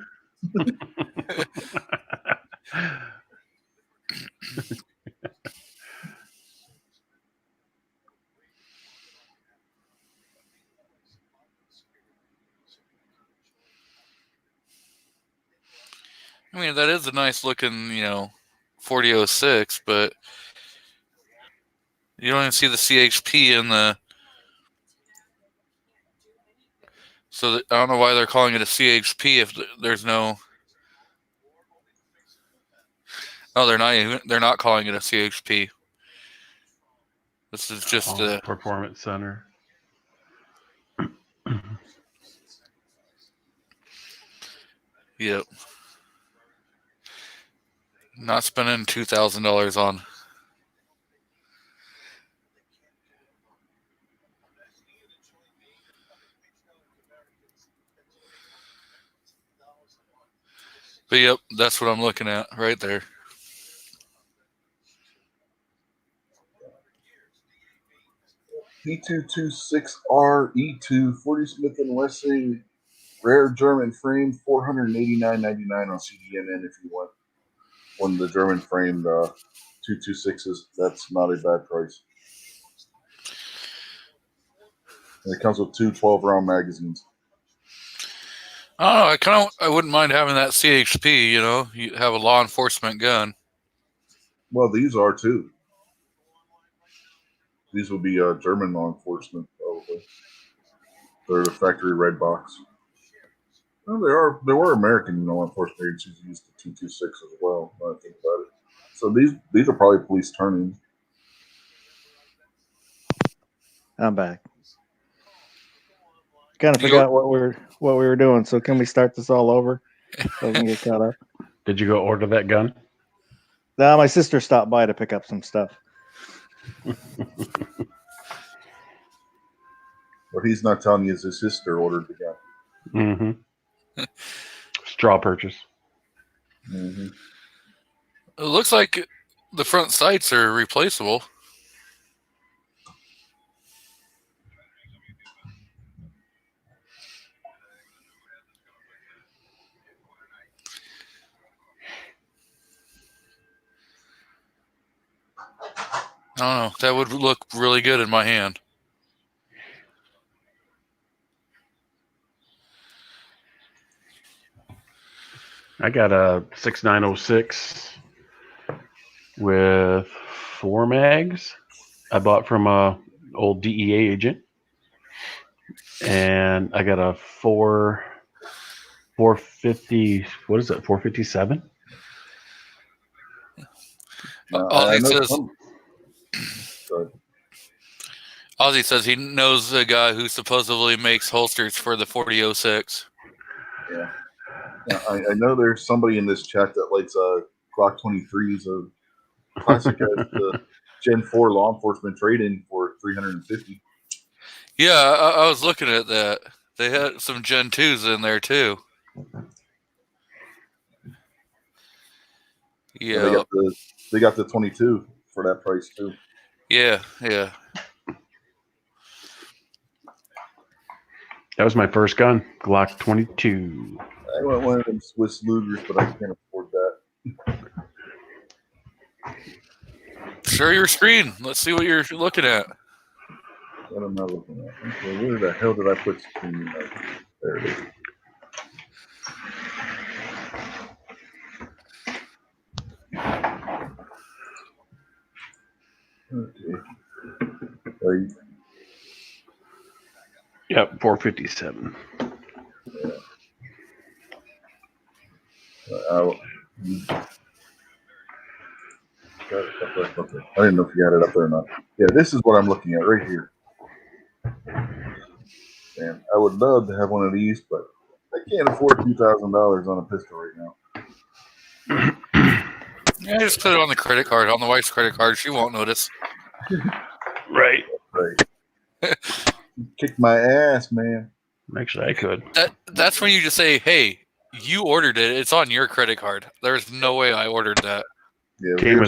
I mean, that is a nice looking, 4006, but you don't even see the CHP in the. So I don't know why they're calling it a CHP if there's no. Oh, they're not calling it a CHP. This is just a Performance Center. Yep. Not spending $2,000 on. But yep, that's what I'm looking at right there. P226R E2 40 Smith & Wesson rare German frame, $489.99 on CDNN if you want one of the German framed 226s. That's not a bad price. And it comes with 2 12-round magazines. I don't know. I wouldn't mind having that CHP. You have a law enforcement gun. Well, these are too. These will be German law enforcement, probably. They're the factory red box. Well, there were American law enforcement agencies who used the 226 as well. When I think about it. So these are probably police turning. I'm back. Kind of forgot what we were doing. So can we start this all over so we can get caught up? Did you go order that gun? Now my sister stopped by to pick up some stuff. What he's not telling you is his sister ordered the gun. Mm-hmm. Straw purchase. Mm-hmm. It looks like the front sights are replaceable. I don't know. That would look really good in my hand. I got a 6906 with 4 mags. I bought from a old DEA agent, and I got a 450. What is it? 457. Ozzy says. But Ozzy says he knows a guy who supposedly makes holsters for the 4006. yeah, I know there's somebody in this chat that likes Glock 23s, a classic as the Gen 4 law enforcement trade-in for $350. Yeah, I was looking at that. They had some Gen 2s in there too. Yeah. They got the 22 for that price too. Yeah. That was my first gun, Glock 22. I want one of them Swiss Lugers, but I can't afford that. Share your screen. Let's see what you're looking at. What am I looking at? Okay, where the hell did I put screen? There it is. Okay. Right. Yep, 457. Okay. I didn't know if you had it up there or not. Yeah, this is what I'm looking at right here. And I would love to have one of these, but I can't afford $2,000 on a pistol right now. Yeah, just put it on the credit card, on the wife's credit card. She won't notice. Right. Kick my ass, man. Actually, I could. That's when you just say, "Hey, you ordered it. It's on your credit card." There's no way I ordered that. Yeah, It came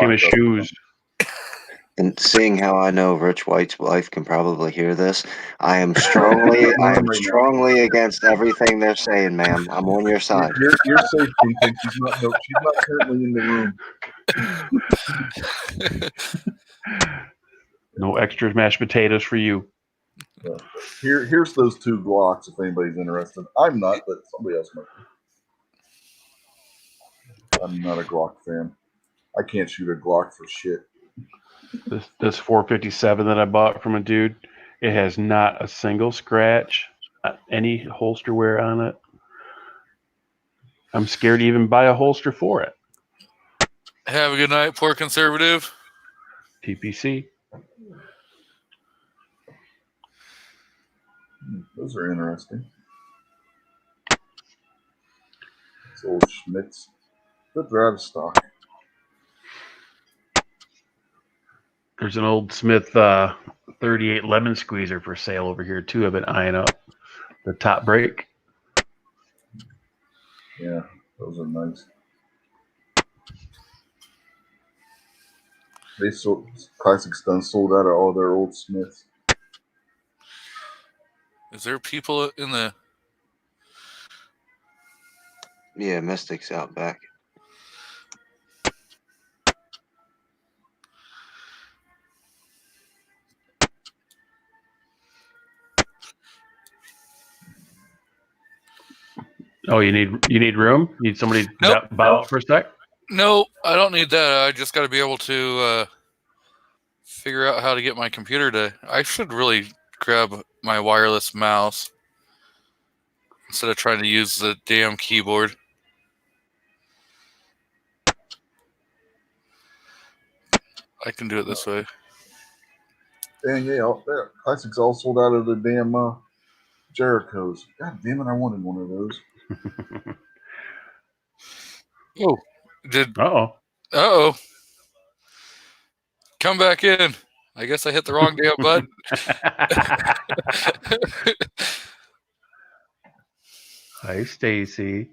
with shoes. And seeing how I know Rich White's wife can probably hear this, I am strongly against everything they're saying, ma'am. I'm on your side. You're safe, Ethan. She's not currently in the room. No extra mashed potatoes for you. Here's those 2 Glocks if anybody's interested. I'm not, but somebody else might be. I'm not a Glock fan. I can't shoot a Glock for shit. This 457 that I bought from a dude, it has not a single scratch, any holster wear on it. I'm scared to even buy a holster for it. Have a good night, poor conservative. TPC. Those are interesting. It's old Schmitz. But they're out of stock. There's an old Smith 38 lemon squeezer for sale over here too. I've been eyeing up the top break. Yeah, those are nice. Classic Stun sold out of all their old Smiths. Is there people in the? Yeah, Mystic's out back. Oh, you need room? You need somebody Nope. to bow out for a sec? No, I don't need that. I just got to be able to figure out how to get my computer to. I should really grab my wireless mouse instead of trying to use the damn keyboard. I can do it this way. Dang, yeah, Classic's all sold out of the damn Jerichos. God damn it, I wanted one of those. Oh. Did Uh-oh. uh-oh. Come back in. I guess I hit the wrong damn button. Hi, Stacy.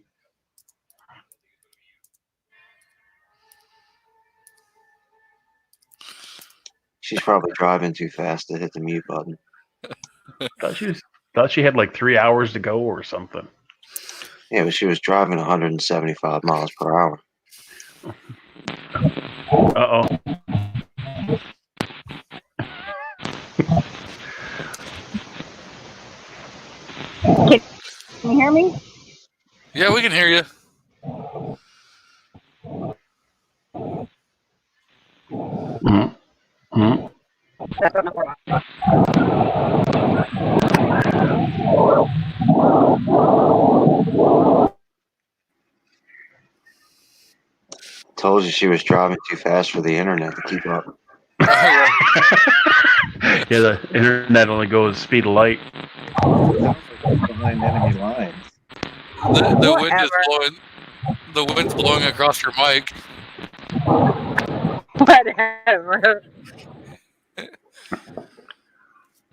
She's probably driving too fast to hit the mute button. Thought she had like 3 hours to go or something. Yeah, but she was driving 175 miles per hour. Uh-oh. Can you hear me? Yeah, we can hear you. Mm-hmm. That's on the floor. Told you she was driving too fast for the internet to keep up. Yeah. Yeah, the internet only goes speed of light. Behind enemy lines. The wind is Whatever. blowing. The wind's blowing across your mic. Whatever.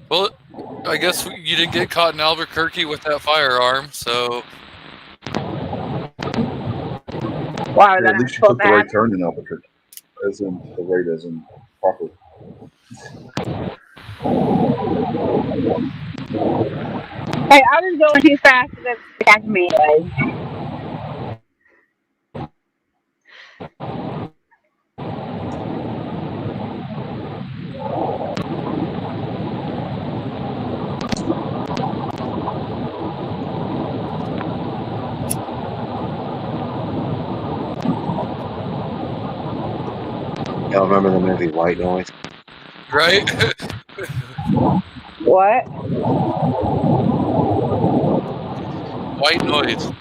Well, I guess you didn't get caught in Albuquerque with that firearm, so Wow, Yeah, at least you took the right turn in Albuquerque. As in the right, as in proper. Hey, I was going too fast to catch me. Y'all remember the movie White Noise? right? What? White Noise.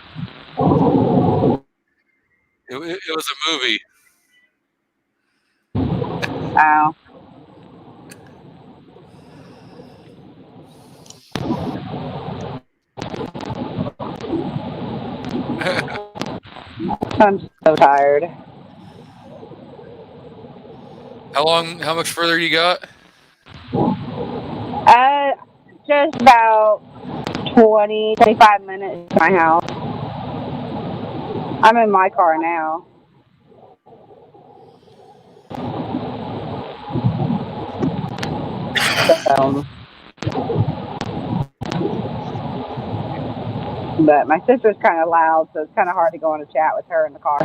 It was a movie. Oh. I'm so tired. How much further you got? Just about 20, 25 minutes to my house. I'm in my car now. But my sister's kind of loud, so it's kind of hard to go on a chat with her in the car.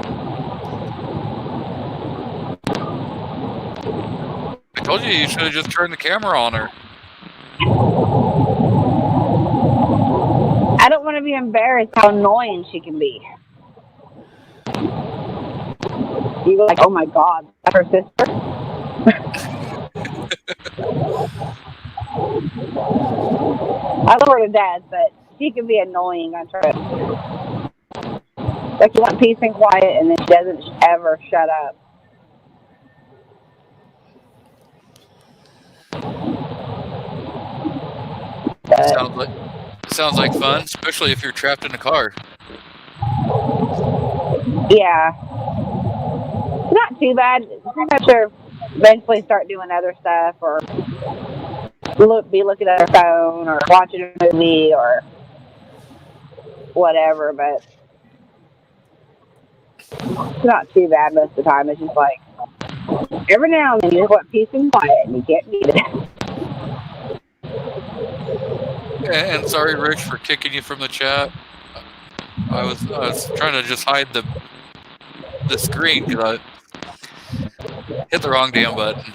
I told you should have just turned the camera on her. I don't want to be embarrassed how annoying she can be. You go like, oh my god, that's her sister? I love her to death, but she can be annoying on trips. Like you want peace and quiet, and then she doesn't ever shut up. But Sounds like fun, especially if you're trapped in a car. yeah, not too bad. I'm not sure. Eventually, start doing other stuff, or be looking at her phone, or watching a movie, or whatever. But it's not too bad most of the time. It's just like every now and then you just want peace and quiet, and you can't beat it. And sorry, Rich, for kicking you from the chat. I was trying to just hide the screen because I hit the wrong damn button.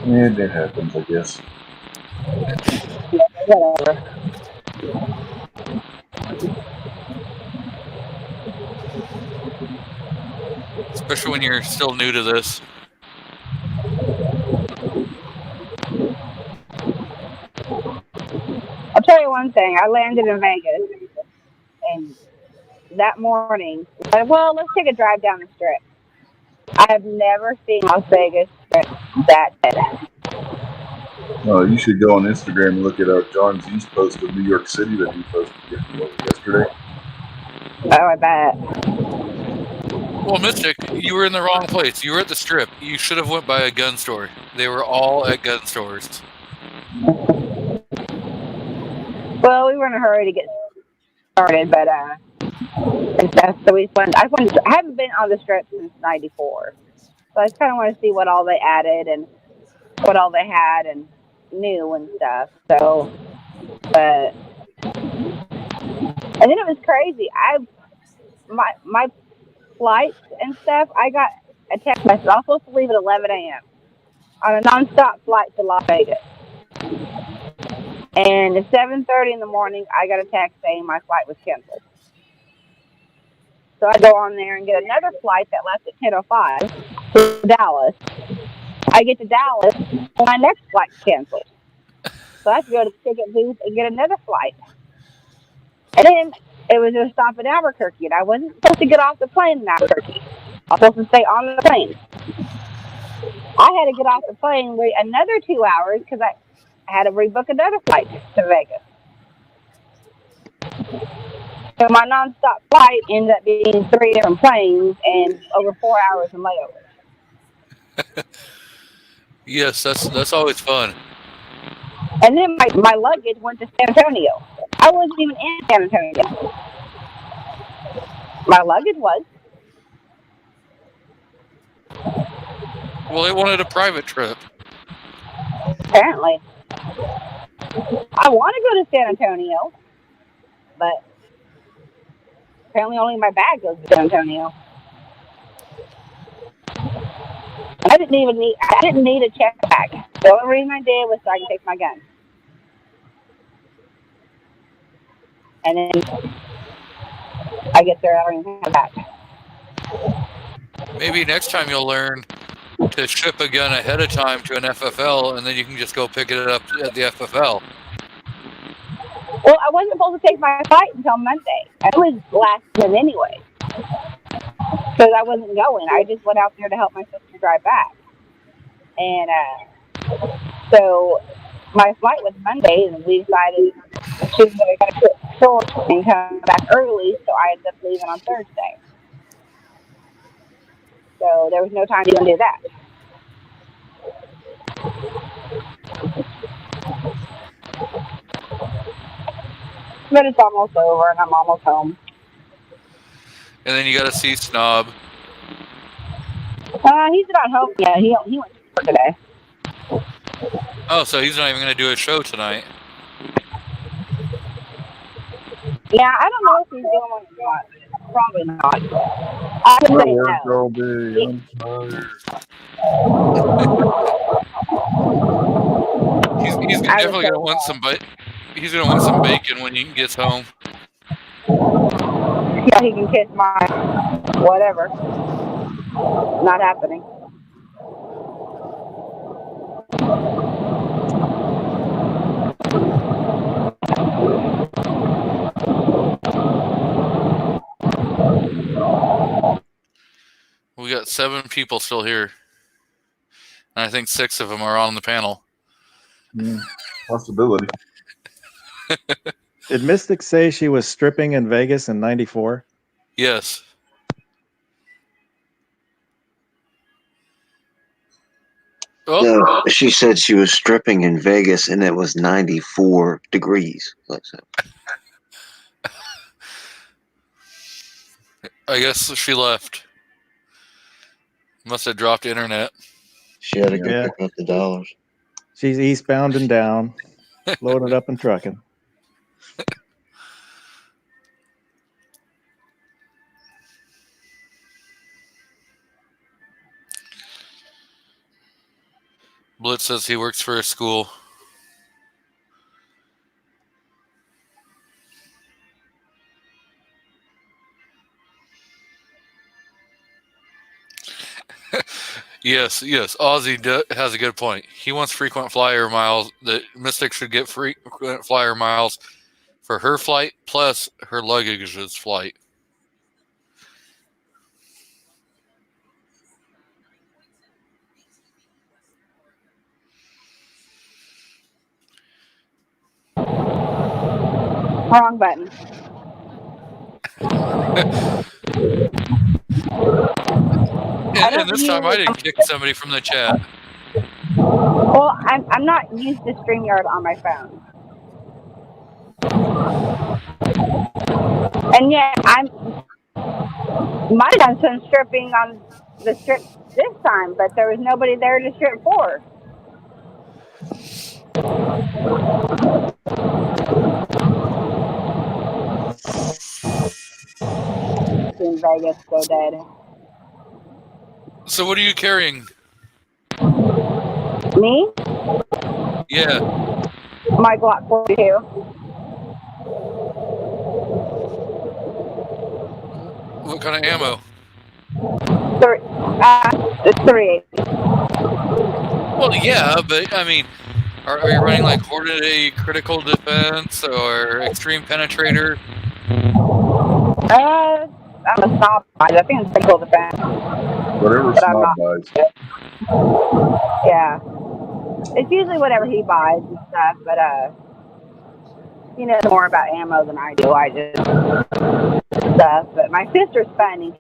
And it happens, I guess. Whatever. Especially when you're still new to this. I'll tell you one thing. I landed in Vegas, and that morning, I said, well, let's take a drive down the strip. I have never seen Las Vegas strip that dead. You should go on Instagram and look at John Z's post of New York City that he posted yesterday. Oh, I bet. Well, Mystic, you were in the wrong place. You were at the Strip. You should have went by a gun store. They were all at gun stores. Well, we were in a hurry to get started, but and stuff. So we went. I haven't been on the Strip since '94, so I just kind of want to see what all they added and what all they had and new and stuff. So, but and then it was crazy. My flights and stuff. I got a text message. I was supposed to leave at 11 a.m. on a nonstop flight to Las Vegas. And at 7:30 in the morning, I got a text saying my flight was canceled. So I go on there and get another flight that left at 10:05 to Dallas. I get to Dallas, and my next flight's canceled. So I have to go to the ticket booth and get another flight. And then it was a stop in Albuquerque, and I wasn't supposed to get off the plane in Albuquerque. I was supposed to stay on the plane. I had to get off the plane, wait another 2 hours because I had to rebook another flight to Vegas. So my nonstop flight ended up being 3 different planes and over 4 hours in layover. Yes, that's always fun. And then my luggage went to San Antonio. I wasn't even in San Antonio. My luggage was. Well, they wanted a private trip. Apparently. I want to go to San Antonio, but apparently only my bag goes to San Antonio. I didn't need a check bag. The only reason I did was so I could take my gun. And then I get there, I don't even have a bag. Maybe next time you'll learn to ship a gun ahead of time to an FFL, and then you can just go pick it up at the FFL. Well, I wasn't supposed to take my flight until Monday. It was last minute anyway. Because I wasn't going. I just went out there to help my sister drive back. And so my flight was Monday, and we decided she was going to quit short and come back early, so I ended up leaving on Thursday. So there was no time to even do that. But it's almost over, and I'm almost home. And then you got to see Snob. He's not home yet. He went to work today. Oh, so he's not even going to do a show tonight. Yeah, I don't know if he's doing one or not. Probably not. I would say no. He's definitely going to want some he's going to want some bacon when he gets home. Yeah, he can kiss my whatever. Not happening. We got 7 people still here. And I think 6 of them are on the panel. Possibility. Did Mystic say she was stripping in Vegas in '94? Yes. Oh, No, she said she was stripping in Vegas and it was 94 degrees. I guess she left. Must have dropped internet. She had to go pick up the dollars. She's eastbound and down, loaded up and trucking. Blitz says he works for a school. Yes. Ozzy has a good point. He wants frequent flyer miles. The Mystic should get frequent flyer miles for her flight plus her luggage's flight. Wrong button. And this time I didn't kick somebody from the chat. Well, I'm not used to StreamYard on my phone. And yet, might have done some stripping on the strip this time, but there was nobody there to strip for. In Vegas, go dead. So what are you carrying? Me? Yeah. My Glock 42. What kind of ammo? It's 380. Well, yeah, but I mean, are you running like Hornady Critical Defense or Extreme Penetrator? I'm a snob. I think it's Critical Defense. Whatever But I'm Snob not. buys. Yeah. It's usually whatever he buys and stuff, but he knows more about ammo than I do. I just stuff. But my sister's funny.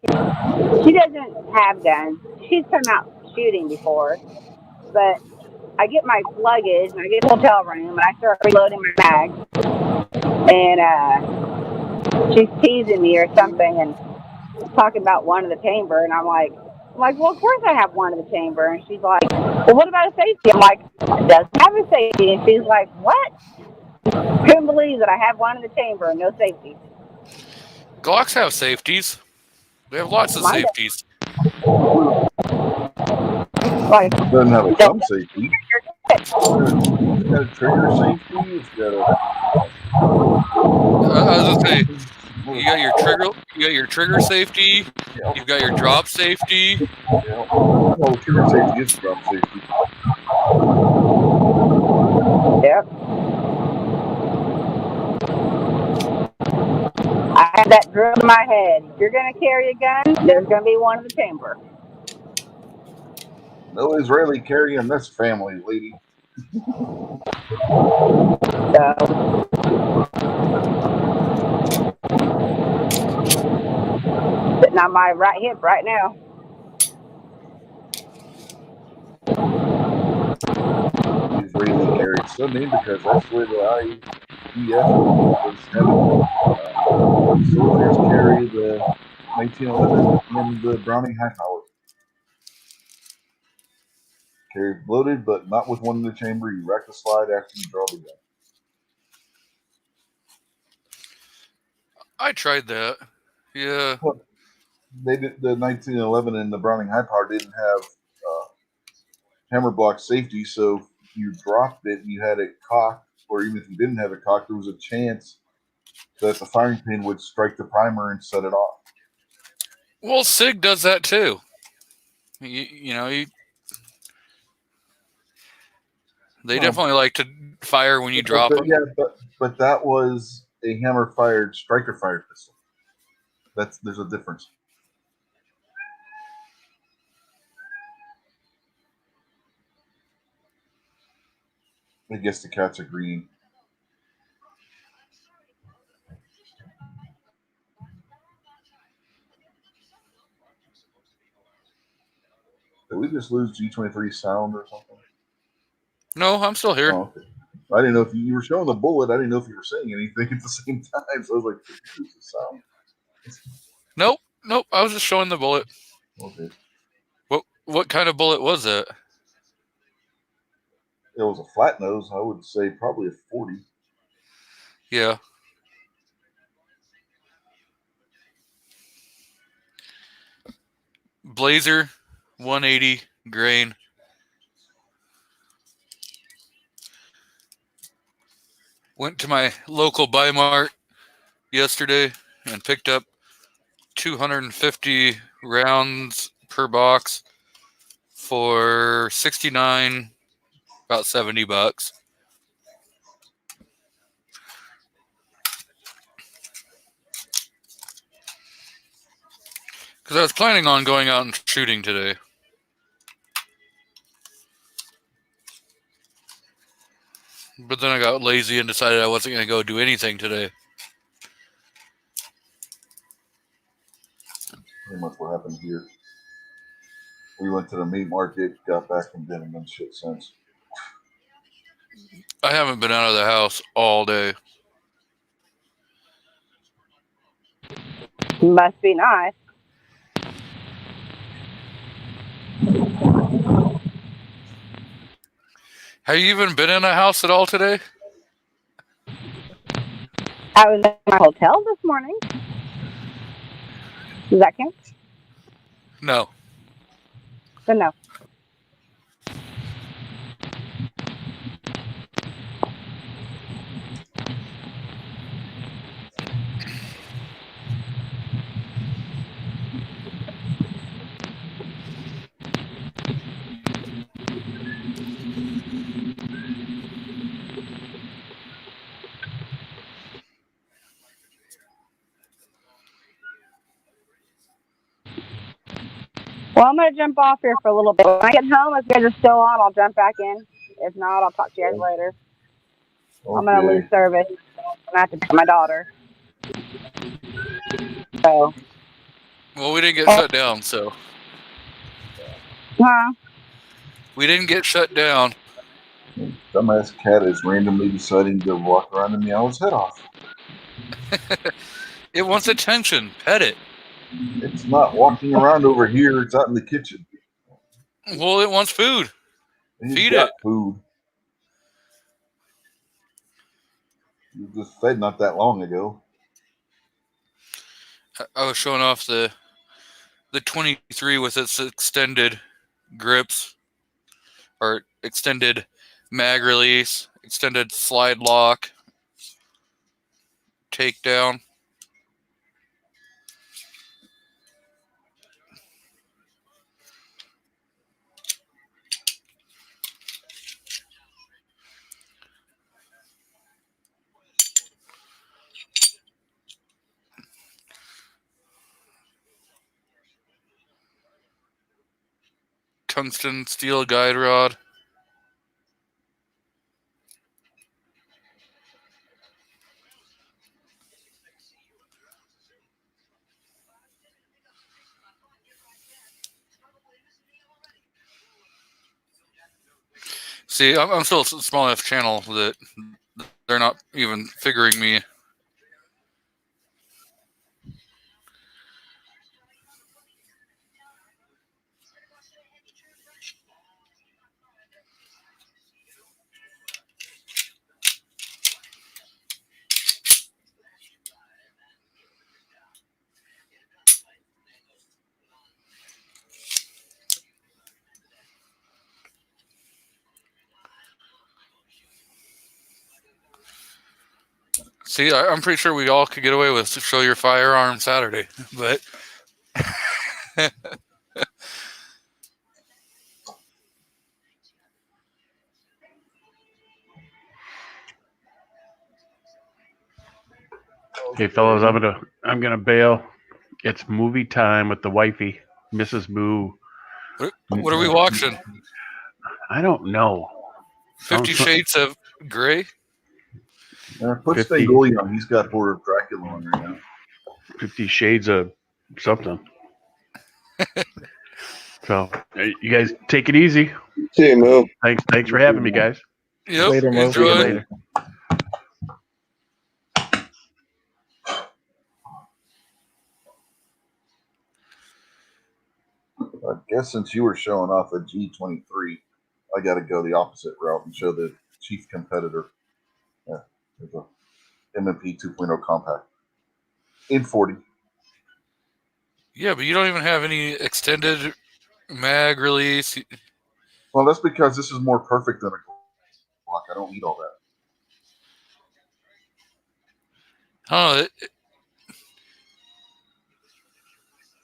She doesn't have guns. She's come out shooting before, but I get my luggage and I get to the hotel room and I start reloading my bag, and she's teasing me or something and talking about one of the chamber, and I'm like, well, of course I have one of the chamber, and she's like, well, what about a safety? I'm like, it doesn't have a safety, and she's like, what? Couldn't believe that I have one in the chamber and no safety. Glocks have safeties. They have lots of Mine safeties. Like, Doesn't have a thumb safety. It's got a trigger safety. It's got a. I was gonna say, you got your trigger safety. Yeah. You've got your drop safety. Yeah. Well, trigger safety is drop safety. yep. I have that drill in my head. If you're going to carry a gun, there's going to be one in the chamber. No Israeli carry in this family, lady. So, sitting on my right hip right now. Israeli carry. It's so named because that's where the IDF was having soldiers carry the 1911 and the Browning high power. Carry loaded, but not with one in the chamber. You rack the slide after you draw the gun. I tried that. Yeah. They did the 1911 and the Browning high power didn't have hammer block safety, so you dropped it, you had it cocked, or even if you didn't have it cocked, there was a chance that the firing pin would strike the primer and set it off. Well, SIG does that too. They definitely like to fire when you drop them. Yeah, but that was a hammer fired striker fired pistol. There's a difference. I guess the cats are green. Did we just lose G23 sound or something? No, I'm still here. Oh, okay. I didn't know if you were showing the bullet. I didn't know if you were saying anything at the same time. So I was like, did we lose the sound? Nope. I was just showing the bullet. Okay. What kind of bullet was it? It was a flat nose. I would say probably a 40. Yeah. Blazer, 180 grain. Went to my local Buy Mart yesterday and picked up 250 rounds per box for $69, about $70. Because I was planning on going out and shooting today. But then I got lazy and decided I wasn't going to go do anything today. Pretty much what happened here. We went to the meat market, got back, and didn't done shit since. I haven't been out of the house all day. Must be nice. Have you even been in a house at all today? I was at my hotel this morning. Does that count? No. Then no. Well, I'm going to jump off here for a little bit. When I get home, if you guys are still on, I'll jump back in. If not, I'll talk to you guys later. Okay. I'm going to lose service. I'm going to have to pick my daughter. So. Well, we didn't get shut down, so. Huh? We didn't get shut down. Dumbass cat is randomly deciding to walk around and meow his head off. It wants attention. Pet it. It's not walking around over here. It's out in the kitchen. Well, it wants food. He's Feed got it. food. You just fed not that long ago. I was showing off the 23 with its extended grips, or extended mag release, extended slide lock, takedown. Tungsten steel guide rod. See, I'm still a small enough channel that they're not even figuring me. See, I'm pretty sure we all could get away with show your firearm Saturday, but Hey fellas, I'm gonna bail. It's movie time with the wifey, Mrs. Moo. what are we watching? I don't know. 50 Shades of Grey? Put 50. Spangoli on. He's got Horror of Dracula on right now. 50 Shades of something. So, you guys take it easy. See you, Moo. Thanks for having me, guys. Yep. Later, Mo. See you Enjoy. later. I guess since you were showing off a G23, I got to go the opposite route and show the chief competitor. Yeah, there's a M&P 2.0 compact in 40. Yeah, but you don't even have any extended mag release. Well, that's because this is more perfect than a Glock. I don't need all that. Oh,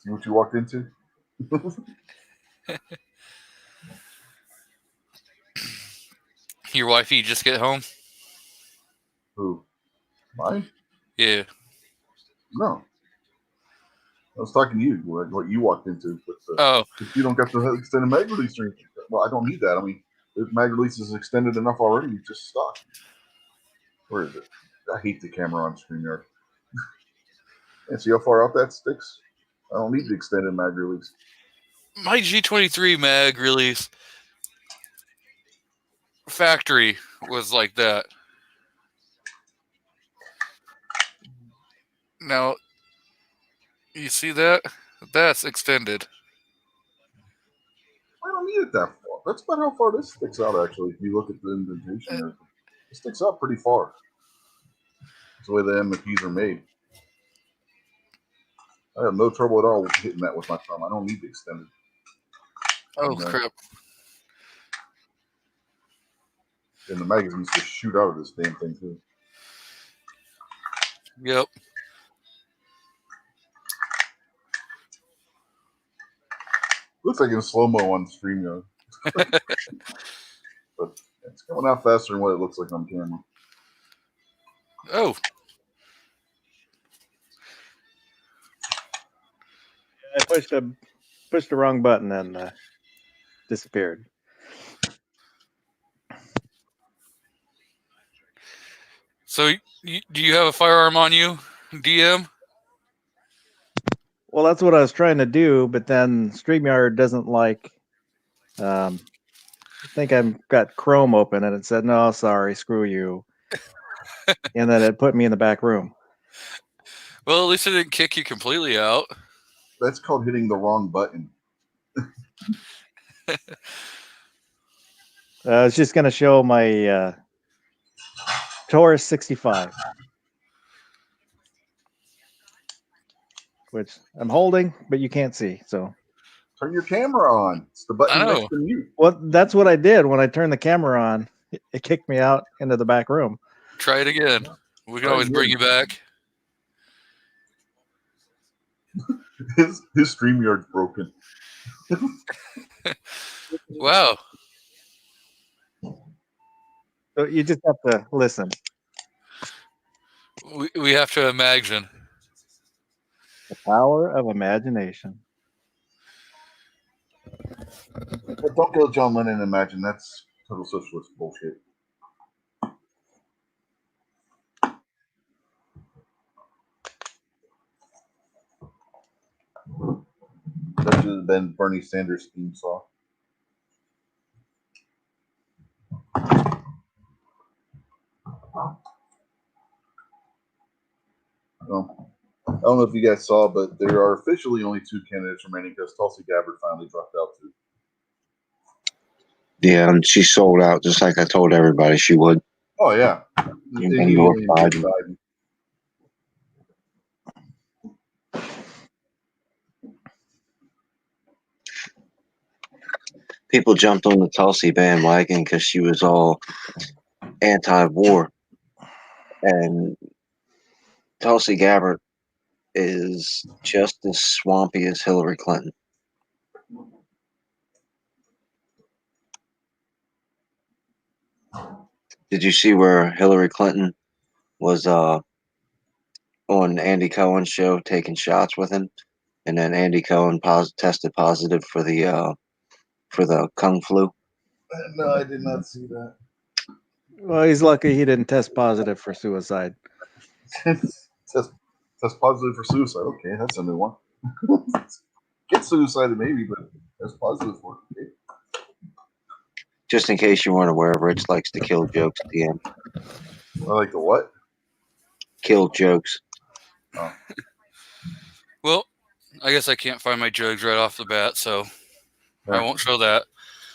See what you walked into? your wifey just get home? Who? Mine? Yeah. No. I was talking to you, what you walked into. Oh, If you don't got the extended mag release or anything. Well, I don't need that. I mean, the mag release is extended enough already. You just stock. Where is it? I hate the camera on StreamYard. And see how far out that sticks? I don't need the extended mag release. My G23 mag release factory was like that. Now, you see that? That's extended. I don't need it that far. That's about how far this sticks out, actually. If you look at the indentation there, it sticks out pretty far. That's the way the M&Ps are made. I have no trouble at all hitting that with my thumb. I don't need the extended. Oh, And, crap. And the magazines just shoot out of this damn thing, too. Yep. Looks like in slow-mo on StreamYard. But it's coming out faster than what it looks like on camera. Oh, I pushed the wrong button and disappeared. so do you have a firearm on you, DM? Well, that's what I was trying to do, but then StreamYard doesn't like. I think I've got Chrome open, and it said, "No, sorry, screw you," and then it put me in the back room. Well, at least it didn't kick you completely out. That's called hitting the wrong button. It's just going to show my Taurus 65, which I'm holding, but you can't see. So, Turn your camera on. It's the button I know. next to mute. well, that's what I did when I turned the camera on. It kicked me out into the back room. Try it again. We can Try always again. bring you back. His StreamYard's broken. Wow. So you just have to listen. We have to imagine. The power of imagination. But don't go John Lennon and imagine. That's total socialist bullshit. That should have been Bernie Sanders' theme song. I don't know if you guys saw, but there are officially only 2 candidates remaining because Tulsi Gabbard finally dropped out too. Yeah, and she sold out just like I told everybody she would. Oh yeah, And North Biden. People jumped on the Tulsi bandwagon because she was all anti-war, and Tulsi Gabbard is just as swampy as Hillary Clinton. Did you see where Hillary Clinton was on Andy Cohen's show taking shots with him, and then Andy Cohen tested positive for the Kung flu? No, I did not see that. Well, he's lucky he didn't test positive for suicide. test positive for suicide. Okay, that's a new one. Get suicided maybe, but that's positive for it. Okay. Just in case you weren't aware, Rich likes to kill jokes at the end. I like the what? Kill jokes. Oh. Well, I guess I can't find my jugs right off the bat, so I won't show that.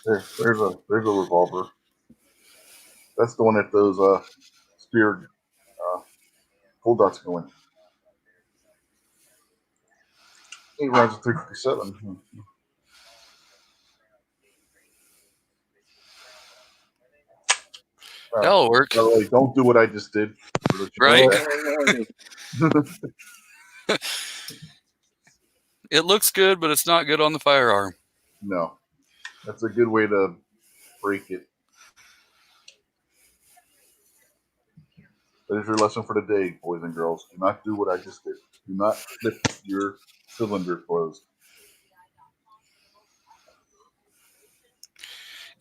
There's a revolver. That's the one that those spear full dots go in. 8 rounds of 357. That'll work. By the way, don't do what I just did. Right? It looks good, but it's not good on the firearm. No. That's a good way to break it. That is your lesson for the day, boys and girls. Do not do what I just did. Do not flip your cylinder closed.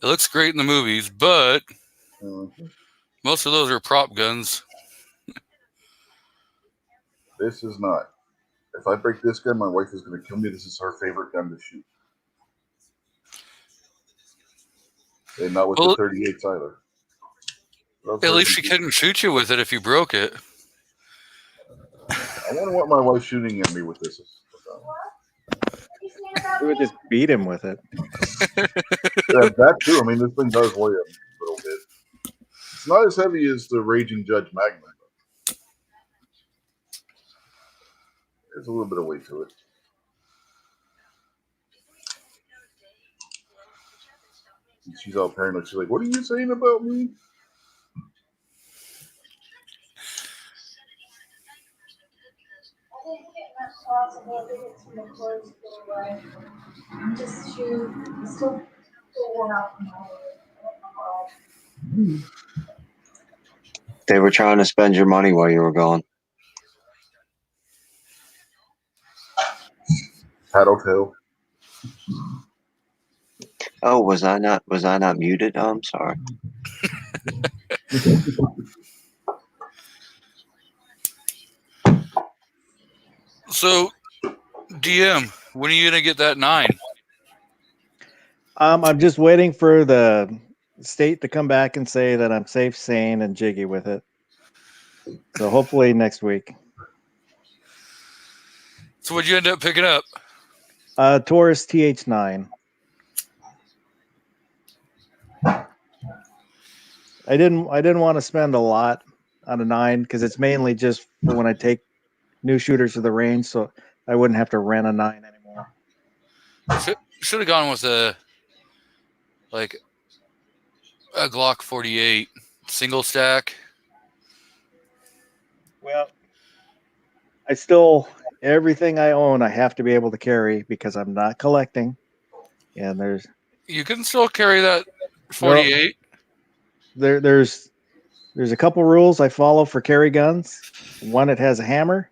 It looks great in the movies, but Mm-hmm. most of those are prop guns. This is not. if I break this gun, my wife is going to kill me. This is her favorite gun to shoot. And not with Well, the 38s either. Loves at her least she computer. couldn't shoot you with it if you broke it. I wonder what my wife's shooting at me with this. We would just beat him with it. Yeah, that too. I mean, this thing does weigh a little bit. It's not as heavy as the Raging Judge Magnum. But there's a little bit of weight to it. And she's all paranoid. She's like, "What are you saying about me?" I didn't get much possible. I think it's from the clothes go away. Just to still worn out from They were trying to spend your money while you were gone. Tattletale. Oh, was I not muted? Oh, I'm sorry. So, DM, when are you gonna get that 9? I'm just waiting for the state to come back and say that I'm safe, sane, and jiggy with it. So hopefully next week. So, what'd you end up picking up? Taurus TH9. I didn't want to spend a lot on a 9 because it's mainly just for when I take new shooters to the range, so I wouldn't have to rent a 9 anymore. Should have gone with a Glock 48 single stack. Well, everything I own, I have to be able to carry because I'm not collecting. And You can still carry that 48. there's a couple rules I follow for carry guns. One, it has a hammer,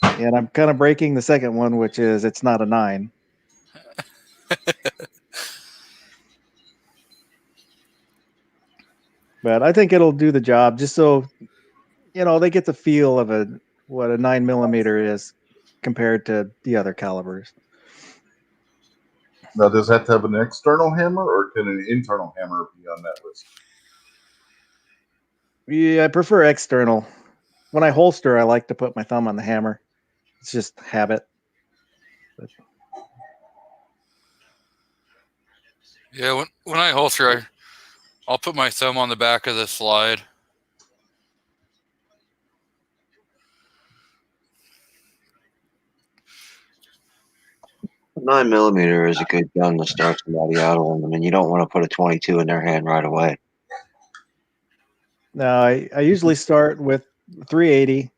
and I'm kind of breaking the second one, which is it's not a 9. But I think it'll do the job, just so they get the feel of what a 9mm is compared to the other calibers. Now, does that have to have an external hammer, or can an internal hammer be on that list? Yeah, I prefer external. When I holster, I like to put my thumb on the hammer. It's just habit. Yeah, when I holster, I'll put my thumb on the back of the slide. A 9mm is a good gun to start somebody out on. I mean, you don't want to put a 22 in their hand right away. No, I usually start with 380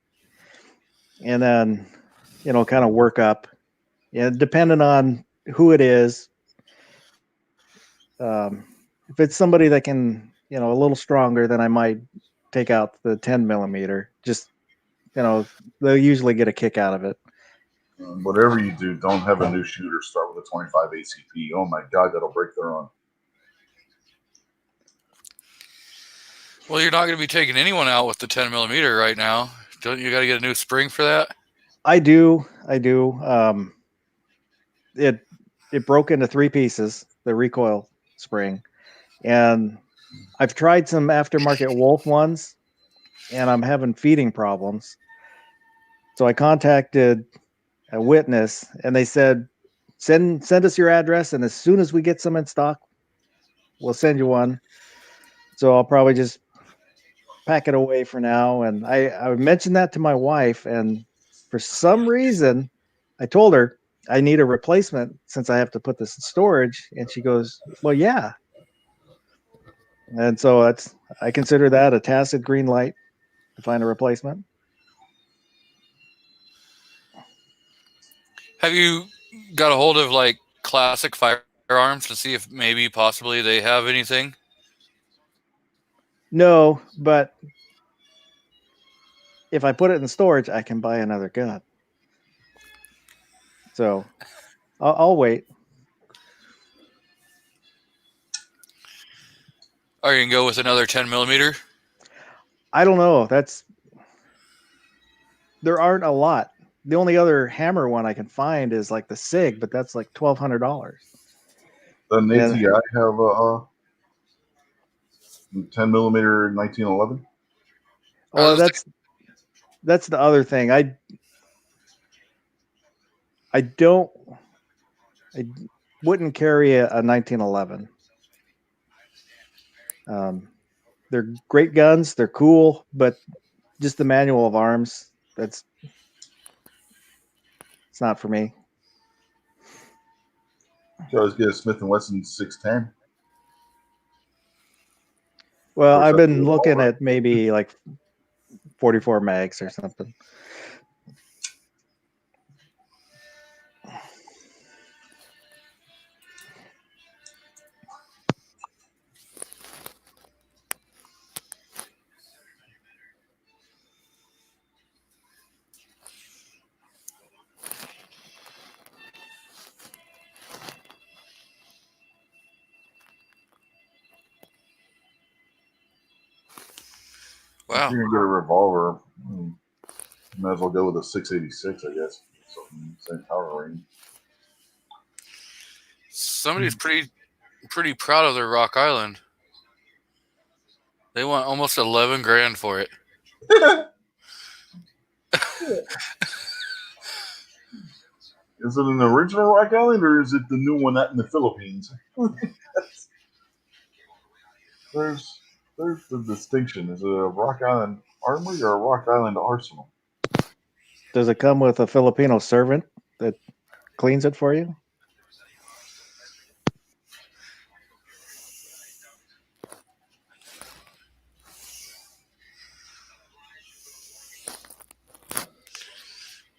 and then, kind of work up. Yeah, depending on who it is. If it's somebody that can, a little stronger, then I might take out the 10mm. Just, they'll usually get a kick out of it. Whatever you do, don't have a new shooter start with a 25 ACP. Oh my God, that'll break their arm. Well, you're not going to be taking anyone out with the 10mm right now. Don't you got to get a new spring for that? I do. It broke into 3 pieces, the recoil spring, and I've tried some aftermarket Wolf ones, and I'm having feeding problems. So I contacted a witness, and they said, send us your address, and as soon as we get some in stock, we'll send you one. So I'll probably just pack it away for now. And I mentioned that to my wife, and for some reason, I told her I need a replacement since I have to put this in storage. And she goes, well, yeah. And so I consider that a tacit green light to find a replacement. Have you got a hold of Classic Firearms to see if maybe possibly they have anything? No, but if I put it in storage, I can buy another gun. So I'll wait. Are you going to go with another 10mm? I don't know. There aren't a lot. the only other hammer one I can find is like the SIG, but that's like $1,200. Doesn't Yeah. ATI have a 10 millimeter 1911? Well, that's the other thing. I wouldn't carry a 1911. They're great guns. They're cool, but just the manual of arms, it's not for me. You can always get a Smith & Wesson 610. Well, Or I've been something looking revolver. at maybe like 44 mags or something. Wow. If you're going to get a revolver, you might as well go with a 686, I guess. Something same power range. Somebody's pretty proud of their Rock Island. They want almost 11 grand for it. Is it an original Rock Island or is it the new one out in the Philippines? There's the distinction. Is it a Rock Island Armory or a Rock Island Arsenal? Does it come with a Filipino servant that cleans it for you?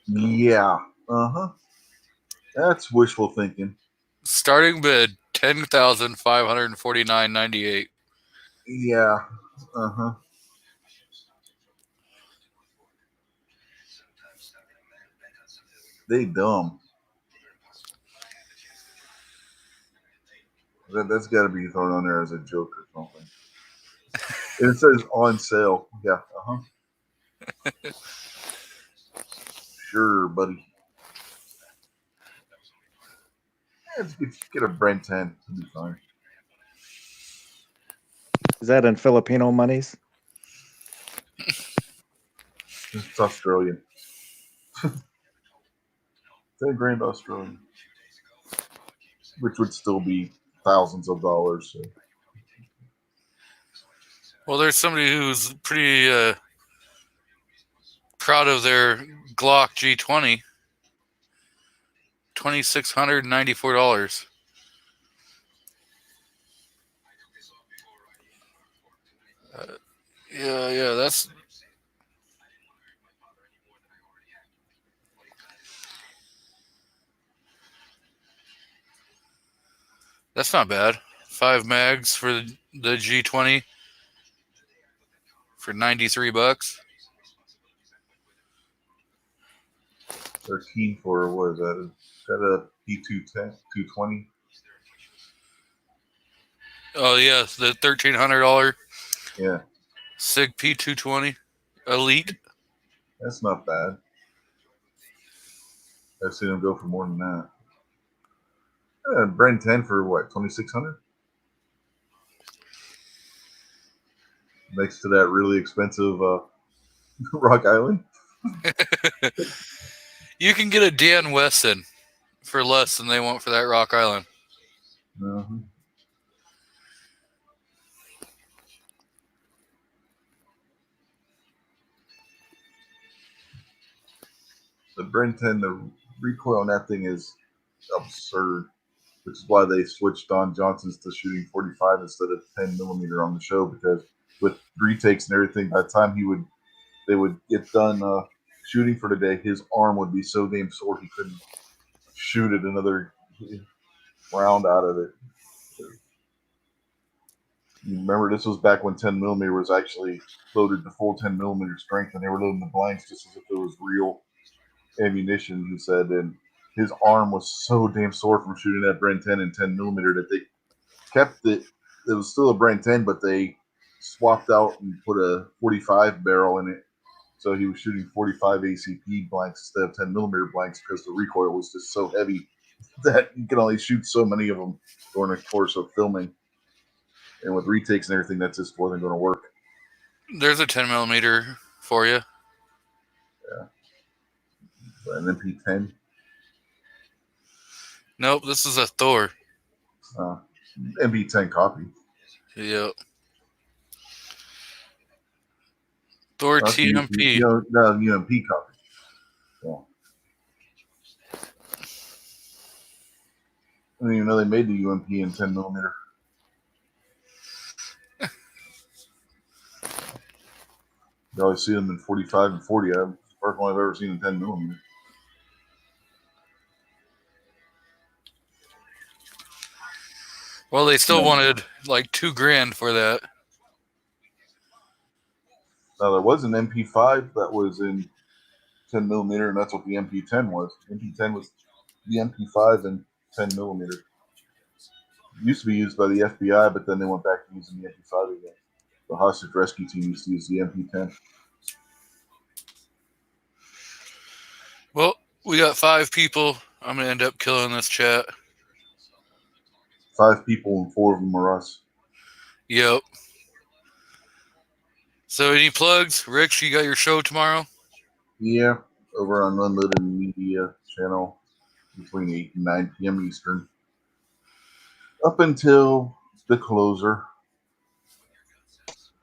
Yeah. Uh-huh. That's wishful thinking. Starting bid $10,549.98. Yeah. Uh-huh. They dumb. That's got to be thrown on there as a joke or something. It says on sale. Yeah. Uh-huh. Sure, buddy. Yeah, let's get a Brent 10. It'll be fine. Is that in Filipino monies? It's Australian. 10 grand Australian. Which would still be thousands of dollars. So. Well, there's somebody who's pretty proud of their Glock G20. $2,694. Yeah, that's not bad. 5 mags for the G20 for $93. 13 for, what is that? Is that a P210, 220? Oh yes, the $1,300 Yeah, SIG P220 Elite. that's not bad. I've seen them go for more than that. Brent 10 for what, 2,600? Next to that really expensive Rock Island. You can get a Dan Wesson for less than they want for that Rock Island. Uh-huh. The Brent 10, the recoil on that thing is absurd, which is why they switched Don Johnson's to shooting 45 instead of 10 millimeter on the show, because with retakes and everything, by the time they would get done shooting for the day, his arm would be so damn sore he couldn't shoot it another round out of it. You remember, this was back when 10 millimeter was actually loaded to full 10 millimeter strength, and they were loading the blanks just as if it was real ammunition, he said, and his arm was so damn sore from shooting that Brent 10 and 10 millimeter that they kept it. It was still a Brent 10, but they swapped out and put a 45 barrel in it So he was shooting 45 ACP blanks instead of 10 millimeter blanks because the recoil was just so heavy that you can only shoot so many of them during the course of filming. And with retakes and everything, that just wasn't going to work. There's a 10 millimeter for you. An MP10. Nope, this is a Thor. MP10 copy. Yep. Thor That's the TMP. UMP copy. Yeah. I didn't even know they made the UMP in 10 millimeter. You always see them in 45 and 40. That's the first one I've ever seen in 10 millimeter. Well, they still wanted like $2,000 for that. Now, there was an MP5 that was in 10 millimeter, and that's what the MP10 was. MP10 was the MP5 in 10 millimeter. It used to be used by the FBI, but then they went back to using the MP5 again. The hostage rescue team used to use the MP10. Well, we got 5 people. I'm going to end up killing this chat. 5 people, and 4 of them are us. Yep. So any plugs? Rich, you got your show tomorrow? Yeah, over on Unlimited Media channel between 8 and 9 p.m. Eastern. Up until the closer.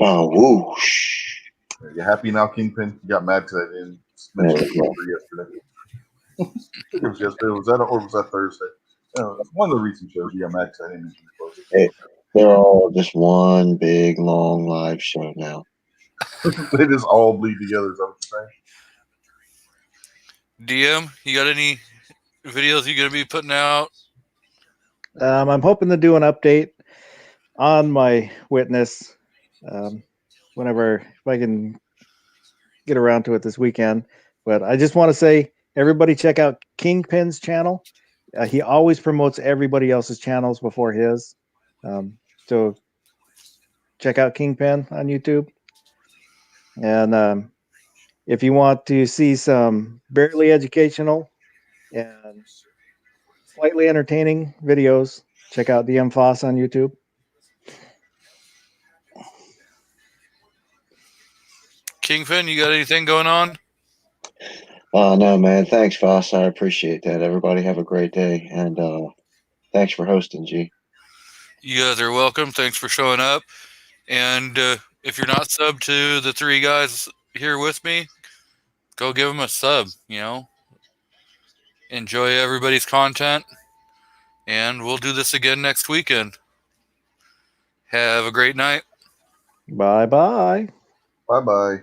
Oh, whoosh. Are you happy now, Kingpin? You got mad because I didn't mention it yesterday. It was yesterday. Was that or was that Thursday? It's one of the recent shows. You got mad because I didn't mention the closer. Hey, they're all just one big, long live show now. They just all bleed together. Is that what you're saying? DM, you got any videos you're going to be putting out? I'm hoping to do an update on my witness whenever, if I can get around to it this weekend. But I just want to say, everybody check out Kingpin's channel. He always promotes everybody else's channels before his. So check out Kingpin on YouTube. And if you want to see some barely educational and slightly entertaining videos, check out DM Foss on YouTube. Kingpin, you got anything going on? No, man. Thanks, Foss. I appreciate that. Everybody have a great day. And thanks for hosting, G. You guys are welcome. Thanks for showing up. And if you're not subbed to the 3 guys here with me, go give them a sub, you know. Enjoy everybody's content. And we'll do this again next weekend. Have a great night. Bye-bye. Bye-bye.